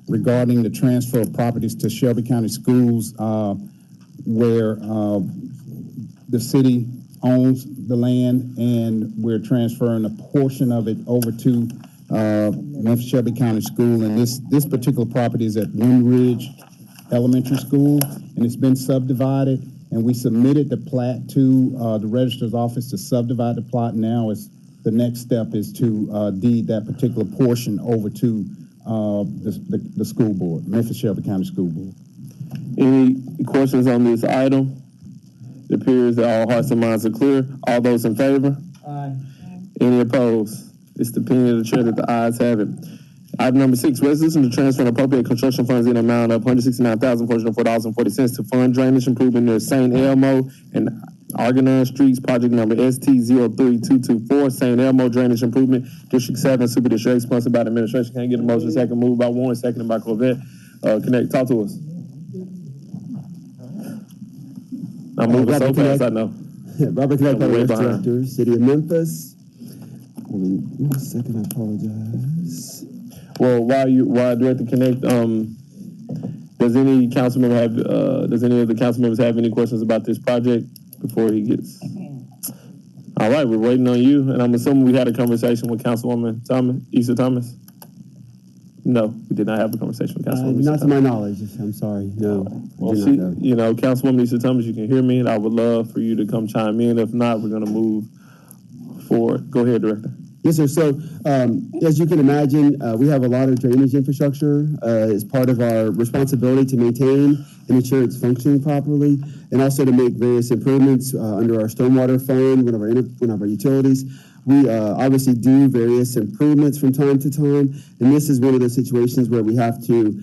regarding the transfer of properties to Shelby County Schools, where the city owns the land, and we're transferring a portion of it over to Memphis Shelby County School. And this particular property is at Wind Ridge Elementary School, and it's been subdivided. And we submitted the plat to the registrar's office to subdivide the plot. Now the next step is to deed that particular portion over to the school board, Memphis Shelby County School Board. Any questions on this item? It appears that all hearts and minds are clear. All those in favor? Aye. Any opposed? It's the opinion of the chair that the ayes have it. Item number 6, resolution to transfer and appropriate construction funds in the amount of $169,404.40 to fund drainage improvement near St. Elmo and Argonaut Streets, project number ST03224, St. Elmo Drainage Improvement, District 7, Super District 8, sponsored by the administration. Can I get a motion? Second, moved by Warren, seconded by Corvette. Connect, talk to us. I'm moving so fast, I know. Robert Connect, Public Works Director, City of Memphis. Hold on 1 second, I apologize. Well, while Director Connect, does any of the council members have any questions about this project before he gets? All right, we're waiting on you, and I'm assuming we had a conversation with Councilwoman Issa Thomas? No, we did not have a conversation with Councilwoman Issa Not to Thomas. my knowledge, I'm sorry, no. Well, Councilwoman Issa Thomas, you can hear me, and I would love for you to come chime in. If not, we're gonna move forward. Go ahead, Director. Yes, sir. So, as you can imagine, we have a lot of drainage infrastructure as part of our responsibility to maintain and ensure it's functioning properly, and also to make various improvements under our stormwater fund, one of our utilities. We obviously do various improvements from time to time, and this is one of those situations where we have to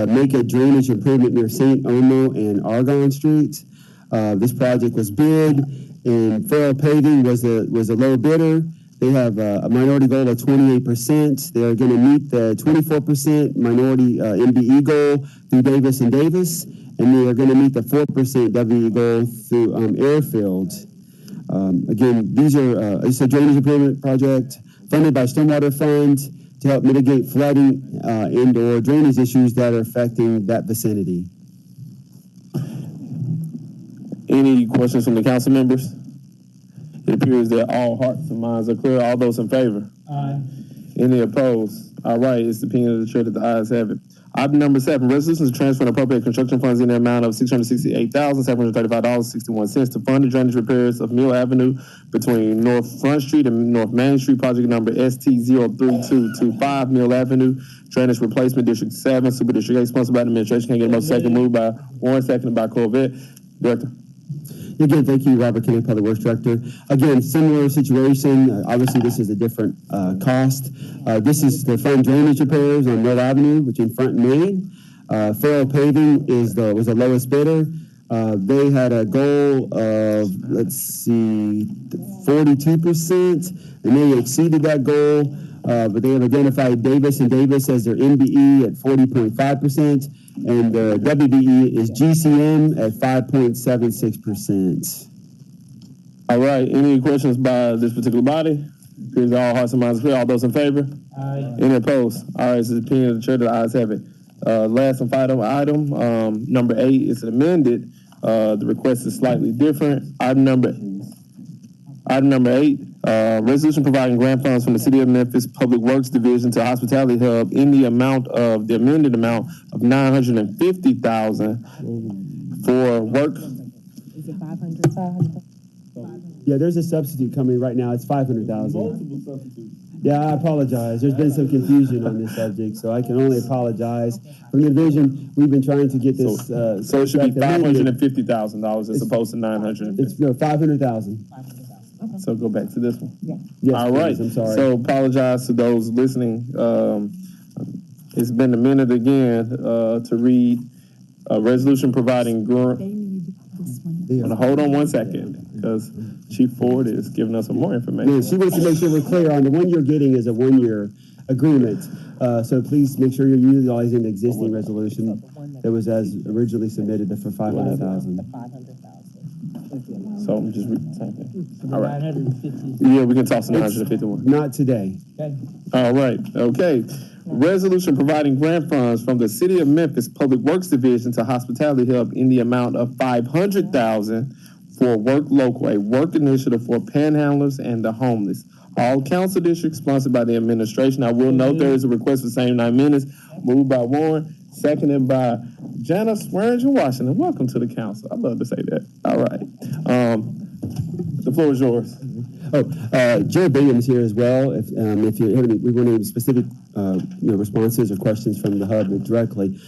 make a drainage improvement near St. Elmo and Argonne Streets. This project was bid, and Farrell Paving was a low bidder. They have a minority goal of 28%. They are going to meet the 24% minority MBE goal through Davis and Davis, and they are going to meet the 4% WE goal through Airfield. Again, it's a drainage improvement project funded by Stormwater Fund to help mitigate flooding and/or drainage issues that are affecting that vicinity. Any questions from the council members? It appears that all hearts and minds are clear. All those in favor? Aye. Any opposed? All right, it's the opinion of the chair that the ayes have it. Item number 7, resolution to transfer and appropriate construction funds in the amount of $668,735.61 to fund the drainage repairs of Mill Avenue between North Front Street and North Main Street, project number ST03225, Mill Avenue, drainage replacement, District 7, Super District 8, sponsored by the administration. Can I get a motion? Second, moved by Warren, seconded by Corvette. Director. Again, thank you, Robert Kennedy, Public Works Director. Again, similar situation. Obviously, this is a different cost. This is the fund drainage repairs on Mill Avenue between Front and Main. Farrell Paving was the lowest bidder. They had a goal of, 42%, and they exceeded that goal. But they have identified Davis and Davis as their MBE at 40.5%, and the WBE is GCM at 5.76%. All right, any questions by this particular body? Appears all hearts and minds clear. All those in favor? Aye. Any opposed? All right, this is the opinion of the chair that the ayes have it. Last and final item, number 8 is amended. The request is slightly different. Item number 8, Resolution providing grant funds from the City of Memphis Public Works Division to Hospitality Hub in the amended amount of $950,000 for work. Is it 500? Yeah, there's a substitute coming right now. It's 500,000. Multiple substitutes. Yeah, I apologize. There's been some confusion on this subject, so I can only apologize. From the division, we've been trying to get this. So it should be $550,000 as opposed to $950,000. It's no 500,000. So go back to this one. Yeah. Yes, all right. please, I'm sorry. So apologize to those listening. It's been a minute again to read a resolution providing grant. Hold on one second, because Chief Ford is giving us some more information. Yeah, she wants to make sure we're clear on the one you're getting is a one-year agreement. So please make sure you're utilizing the existing resolution that was as originally submitted for 500,000. So I'm just reading the same thing. All right. Yeah, we can toss the 951. Not today. Okay. All right. Okay. Resolution providing grant funds from the City of Memphis Public Works Division to Hospitality Hub in the amount of $500,000 for Work Local, a work initiative for panhandlers and the homeless. All council districts sponsored by the administration. I will note there is a request for same 9 minutes, moved by Warren, seconded by Janice Swearingen Washington. Welcome to the council. I love to say that. All right. The floor is yours. Jared Bingham's here as well. If you have we want any specific responses or questions from the hub directly.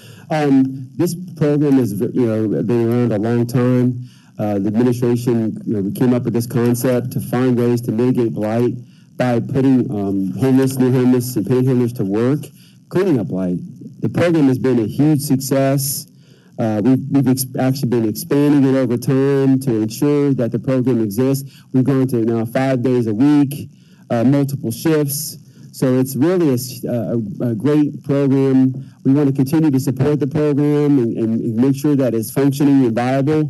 This program has been around a long time. The administration we came up with this concept to find ways to mitigate blight by putting homeless, new homeless, and panhandlers to work, cleaning up blight. The program has been a huge success. We've actually been expanding it over time to ensure that the program exists. We've gone to now 5 days a week, multiple shifts. So it's really a great program. We want to continue to support the program and make sure that it's functioning and viable.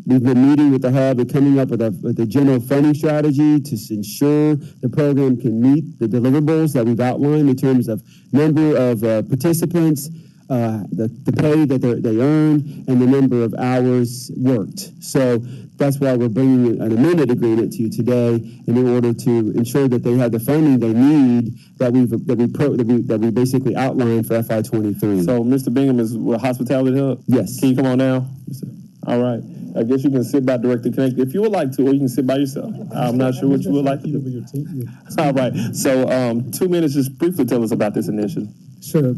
We've been meeting with the hub and coming up with a general funding strategy to ensure the program can meet the deliverables that we've outlined in terms of number of participants, the pay that they earn, and the number of hours worked. So that's why we're bringing an amended agreement to you today in order to ensure that they have the funding they need that we basically outlined for FY23. So Mr. Bingham is with Hospitality Hub? Yes. Can you come on now? All right. I guess you can sit by Director Connect if you would like to, or you can sit by yourself. I'm not sure what you would like to do. All right. So 2 minutes, just briefly tell us about this initiative. Sure.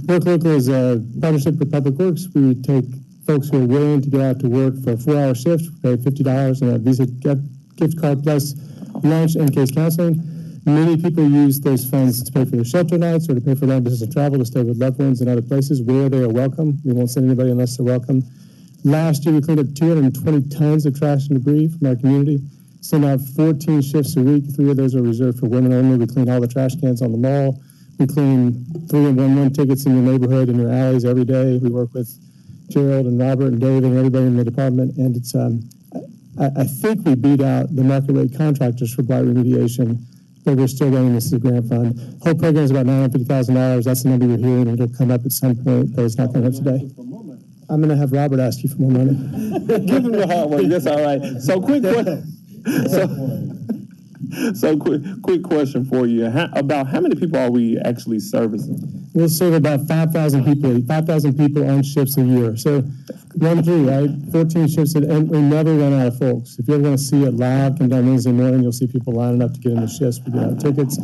Work Local is a partnership with Public Works. We take folks who are willing to get out to work for a 4-hour shift, pay $50 and a Visa gift card plus lunch and case counseling. Many people use those funds to pay for their shelter nights or to pay for long distance travel to stay with loved ones in other places where they are welcome. We won't send anybody unless they're welcome. Last year, we cleaned up 220 tons of trash and debris from our community. Sent out 14 shifts a week. 3 of those are reserved for women only. We clean all the trash cans on the mall. We clean 3-in-1 tickets in your neighborhood and your alleys every day. We work with Gerald and Robert and Dave and everybody in the department. And it's, I think we beat out the market rate contractors for blight remediation, but we're still running this as a grant fund. The whole program is about $950,000. That's the number you're hearing, and it'll come up at some point, but it's not coming up today. I'm going to have Robert ask you for more money. Give him the hard work. That's all right. So quick question for you. About how many people are we actually servicing? We'll serve about 5,000 people on shifts a year. So run through, right? 14 shifts, and we never run out of folks. If you ever want to see it live, come down Wednesday morning, you'll see people lining up to get in the shifts. We get out tickets.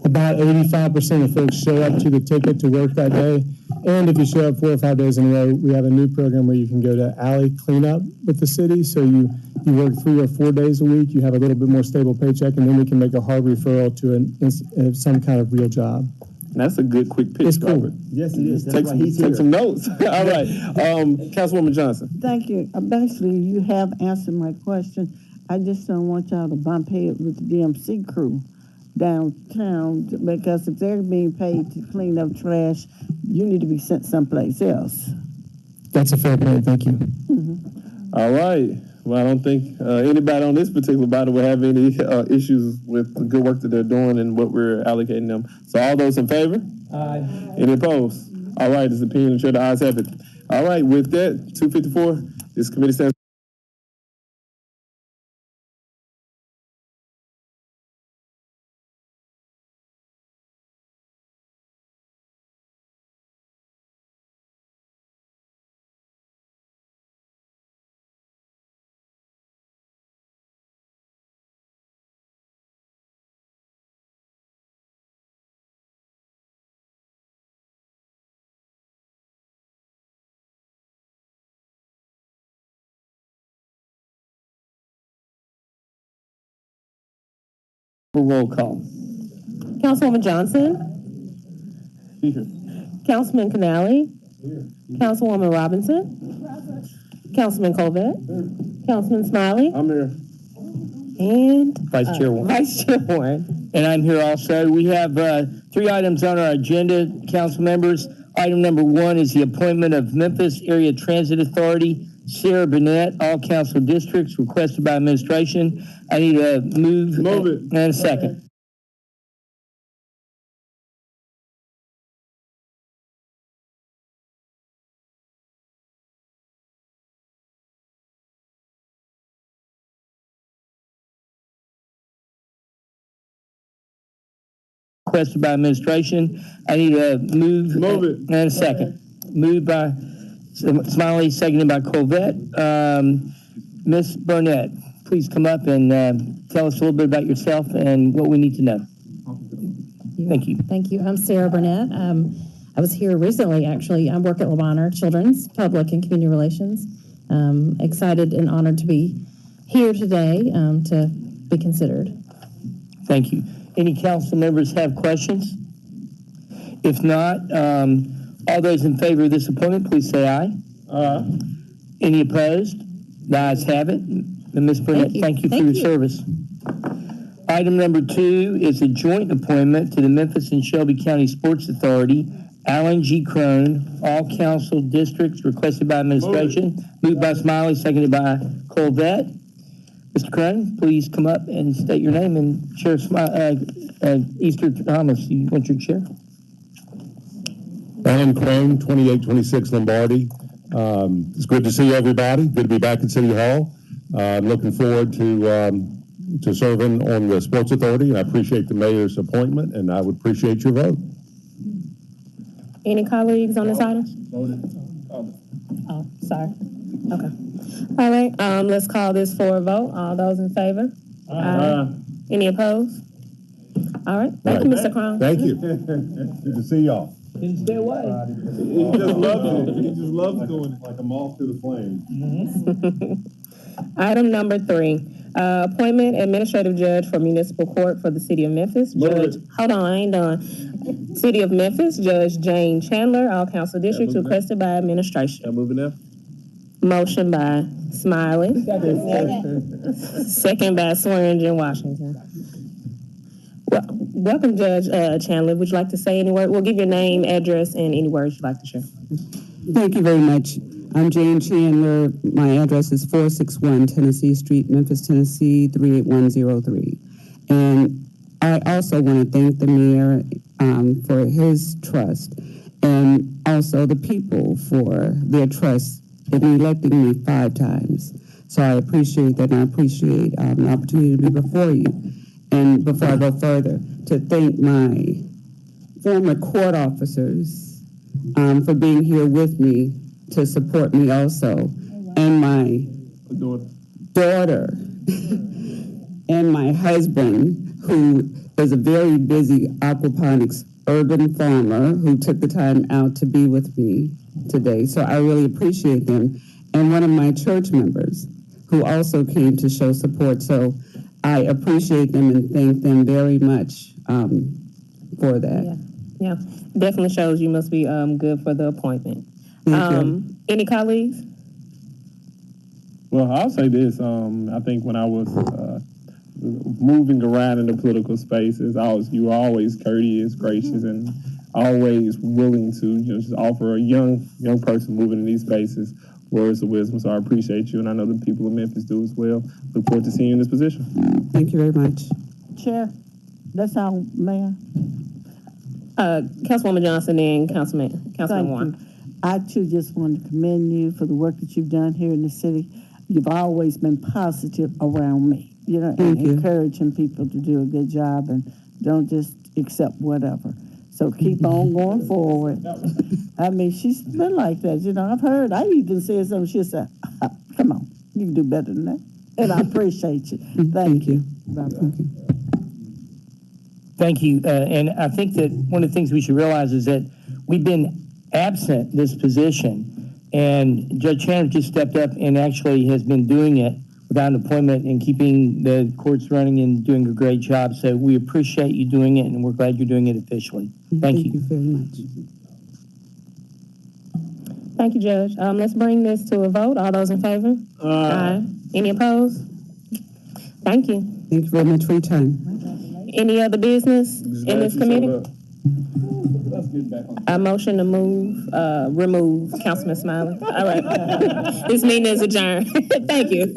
About 85% of folks show up to the ticket to work that day. And if you show up 4 or 5 days in a row, we have a new program where you can go to alley cleanup with the city. So you work 3 or 4 days a week, you have a little bit more stable paycheck, and then we can make a hard referral to some kind of real job. That's a good quick pitch, it's cool. Robert. Yes, it is. Take some notes. All right. Councilwoman Johnson. Thank you. Basically, you have answered my question. I just don't want y'all to bump heads with the DMC crew downtown, because if they're being paid to clean up trash, you need to be sent someplace else. That's a fair point. Thank you. Mm-hmm. All right. Well, I don't think anybody on this particular body will have any issues with the good work that they're doing and what we're allocating them. So all those in favor? Aye. Any opposed? All right. This is opinion and chair. The ayes have it. All right. With that, 254, this committee stands. for roll call. Councilwoman Johnson. Here. Councilman Canali. Councilwoman Robinson. Councilman Colvett. Councilman Smiley. I'm here. And Vice Chair Warren. Vice Chair Warren. And I'm here also. We have 3 items on our agenda, council members. Item number 1 is the appointment of Memphis Area Transit Authority, Sarah Burnett, all council districts, requested by administration. I need a move it. And a second. Requested by administration. I need a move it. And a second. Moved by Smiley, seconded by Colvett. Ms. Burnett, please come up and tell us a little bit about yourself and what we need to know. Thank you. Thank you. I'm Sarah Burnett. I was here recently, actually. I work at LeBonner Children's Public and Community Relations. Excited and honored to be here today to be considered. Thank you. Any council members have questions? If not, all those in favor of this appointment, please say aye. Any opposed? The ayes have it. And Ms. Burnett, thank you for your service. Item number 2 is a joint appointment to the Memphis and Shelby County Sports Authority, Alan G. Crone, all council districts, requested by administration. Moved by Smiley, seconded by Colvett. Mr. Crone, please come up and state your name, and Chair Easter Thomas, you want your chair? Alan Crone, 2826 Lombardi. It's good to see everybody. Good to be back at City Hall. I'm looking forward to serving on the Sports Authority. I appreciate the mayor's appointment, and I would appreciate your vote. Any colleagues on this item? Oh, sorry. Okay. All right, let's call this for a vote. All those in favor? Any opposed? All right, thank you, Mr. Crone. Thank you. Good to see y'all. Didn't stay away. He just loves it. He just loves doing it. Like a moth to the flame. Item number 3, appointment administrative judge for municipal court for the city of Memphis. Judge, hold on, I ain't done. City of Memphis, Judge Jane Chandler, all council districts, requested by administration. I'm moving now. Motion by Smiley. Second by Swearingen Washington. Well, welcome, Judge Chandler. Would you like to say any word? We'll give your name, address, and any words you'd like to share. Thank you very much. I'm Jane Chandler. My address is 461 Tennessee Street, Memphis, Tennessee, 38103. And I also want to thank the mayor for his trust, and also the people for their trust in electing me 5 times. So I appreciate that, and I appreciate the opportunity to be before you. And before I go further, to thank my former court officers for being here with me to support me also, and my daughter and my husband, who is a very busy aquaponics urban farmer who took the time out to be with me today. So I really appreciate them. And one of my church members who also came to show support. So I appreciate them and thank them very much for that. Yeah, definitely shows you must be good for the appointment. Any colleagues? Well, I'll say this. I think when I was moving around in the political spaces, you were always courteous, gracious, and always willing to just offer a young person moving in these spaces words of wisdom. So I appreciate you, and I know the people of Memphis do as well. Look forward to seeing you in this position. Thank you very much. Chair, that's our mayor. Councilwoman Johnson and Councilman Warren. I too just want to commend you for the work that you've done here in the city. You've always been positive around me, and encouraging people to do a good job and don't just accept whatever. So keep on going forward. I mean, she's been like that, I've heard. I even said something. She said, "Come on, you can do better than that." And I appreciate you. Thank you. Thank you. And I think that one of the things we should realize is that we've been absent this position, and Judge Chandler just stepped up and actually has been doing it without an appointment and keeping the courts running and doing a great job. So we appreciate you doing it, and we're glad you're doing it officially. Thank you. Thank you very much. Thank you, Judge. Let's bring this to a vote. All those in favor? Aye. Any opposed? Thank you. Thank you very much for your time. Any other business in this committee? I motion to remove Councilman Smiley. All right. This meeting is adjourned. Thank you.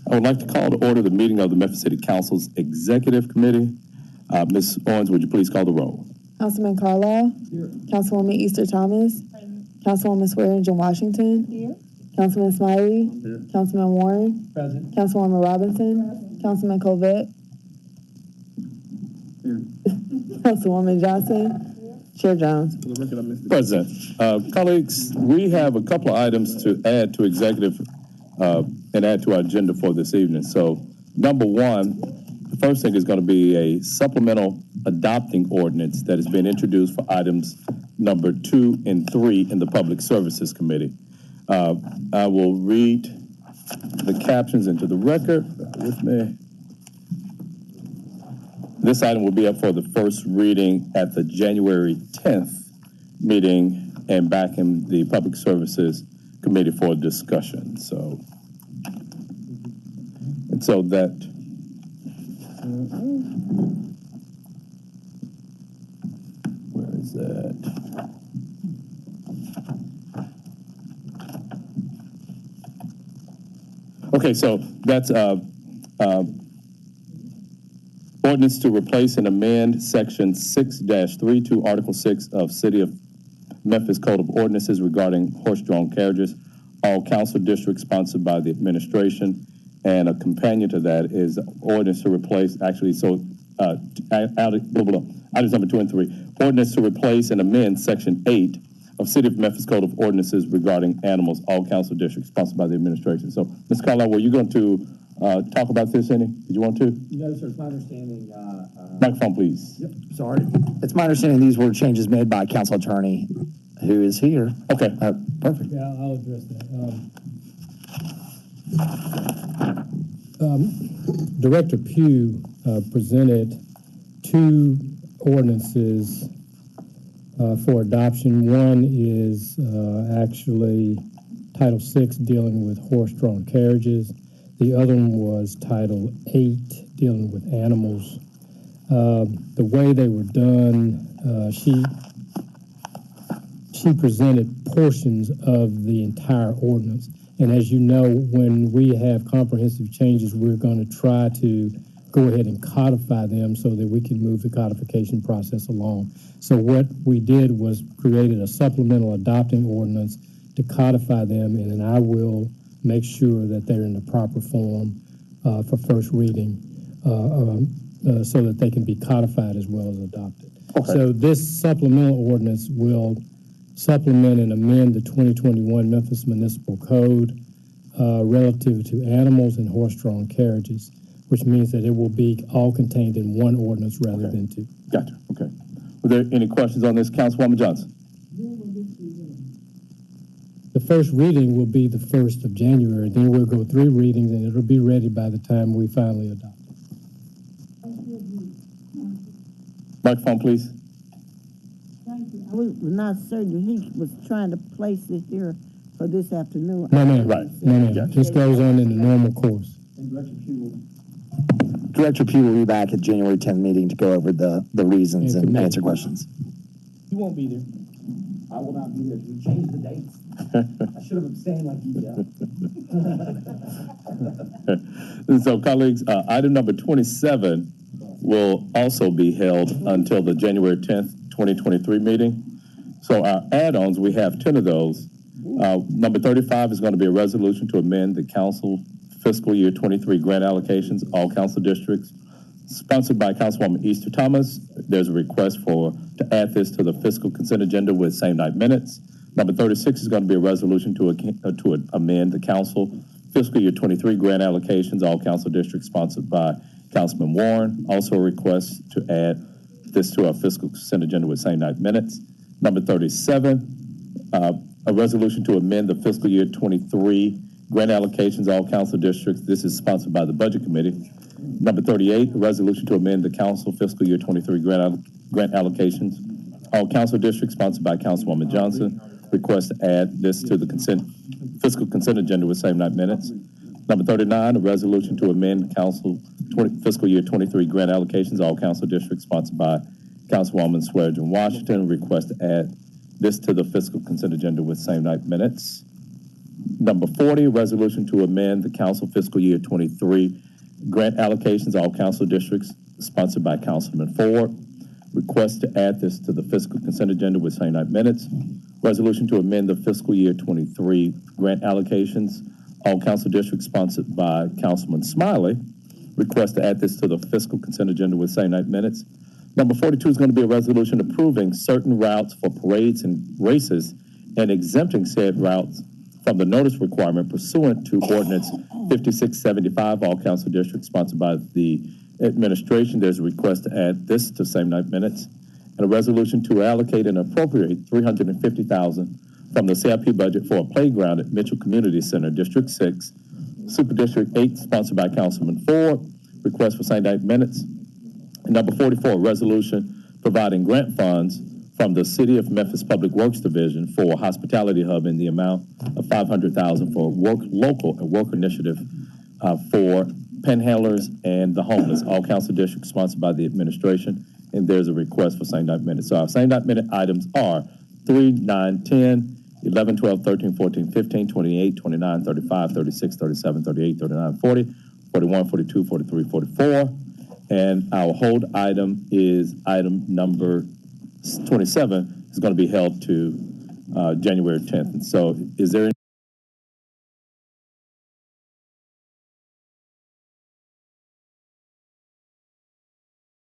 I would like to call to order the meeting of the Memphis City Council's Executive Committee. Ms. Owens, would you please call the roll? Councilman Carlisle. Here. Councilwoman Easter Thomas. Councilwoman Swearingen Washington. Here. Councilman Smiley. Here. Councilman Warren. Present. Councilwoman Robinson. Present. Councilman Covette. Here. Councilwoman Johnson. Here. Chair Jones. Present. Colleagues, we have a couple of items to add to executive and add to our agenda for this evening. So, number one, the first thing is going to be a supplemental adopting ordinance that has been introduced for items number 2 and 3 in the Public Services Committee. I will read the captions into the record. Bear with me. This item will be up for the first reading at the January 10th meeting and back in the Public Services Committee for discussion. So that where is that? Okay, so that's ordinance to replace and amend section 6-32, Article 6 of City of Memphis Code of Ordinances regarding horse-drawn carriages. All council districts sponsored by the administration, and a companion to that is ordinance to replace. Items number 2 and 3. Ordinance to replace and amend section 8 of City of Memphis Code of Ordinances regarding animals. All council districts sponsored by the administration. So, Ms. Carlisle, were you going to talk about this any? Did you want to? No, sir. It's my understanding. Microphone, please. Yep. Sorry. It's my understanding these were changes made by council attorney, who is here. Okay. Perfect. Yeah, I'll address that. Director Pugh presented 2 ordinances for adoption. One is actually Title 6 dealing with horse-drawn carriages. The other one was Title 8 dealing with animals. The way they were done, she presented portions of the entire ordinance. And as you know, when we have comprehensive changes, we're going to try to go ahead and codify them so that we can move the codification process along. So what we did was created a supplemental adopting ordinance to codify them, and then I will make sure that they're in the proper form for first reading so that they can be codified as well as adopted. Okay. So this supplemental ordinance will supplement and amend the 2021 Memphis Municipal Code relative to animals and horse-drawn carriages, which means that it will be all contained in one ordinance rather than 2. Gotcha. Okay. Were there any questions on this, Councilwoman Johnson? The first reading will be the 1st of January. Then we'll go 3 readings, and it'll be ready by the time we finally adopt it. Microphone, please. Thank you. I was not certain he was trying to place it here for this afternoon. No, ma'am. Right. No, ma'am. This goes on in the normal course. And Director Pugh will be back at January 10th meeting to go over the reasons and answer questions. You won't be there. I will not be there. We changed the dates. I should have abstained like you did. So, colleagues, item number 27 will also be held until the January 10th, 2023 meeting. So our add-ons, we have 10 of those. Number 35 is going to be a resolution to amend the council fiscal year 23 grant allocations, all council districts, sponsored by Councilwoman Easter Thomas. There's a request to add this to the fiscal consent agenda with same night minutes. Number 36 is going to be a resolution to amend the council fiscal year 23 grant allocations, all council districts, sponsored by Councilman Warren. Also a request to add this to our fiscal consent agenda with same night minutes. Number 37, a resolution to amend the fiscal year 23 grant allocations, all council districts. This is sponsored by the Budget Committee. Number 38, a resolution to amend the council fiscal year 23 grant allocations, all council districts, sponsored by Councilwoman Johnson. Request to add this to the fiscal consent agenda with same night minutes. Number 39, a resolution to amend council fiscal year 23 grant allocations, all council districts, sponsored by Councilwoman Swearengin Washington. Request to add this to the fiscal consent agenda with same night minutes. Number 40, resolution to amend the council fiscal year 23 grant allocations, all council districts, sponsored by Councilman Ford. Request to add this to the fiscal consent agenda with same night minutes. Resolution to amend the fiscal year 23 grant allocations, all council districts, sponsored by Councilman Smiley. Request to add this to the fiscal consent agenda with same night minutes. Number 42 is going to be a resolution approving certain routes for parades and races and exempting said routes from the notice requirement pursuant to Ordinance 5675, all council districts, sponsored by the administration. There's a request to add this to same night minutes. and a resolution to allocate and appropriate $350,000 from the CIP budget for a playground at Mitchell Community Center, District 6, Super District 8, sponsored by Councilman Ford. Request for same night minutes. And number 44, resolution providing grant funds from the City of Memphis Public Works Division for a hospitality hub in the amount of $500,000 for work local and work initiative for panhandlers and the homeless. All council districts sponsored by the administration. And there's a request for same night minutes. So our same night minute items are 3, 9, 10, 11, 12, 13, 14, 15, 28, 29, 35, 36, 37, 38, 39, 40, 41, 42, 43, 44. And our hold item is item number 27 is going to be held to January 10th. And so is there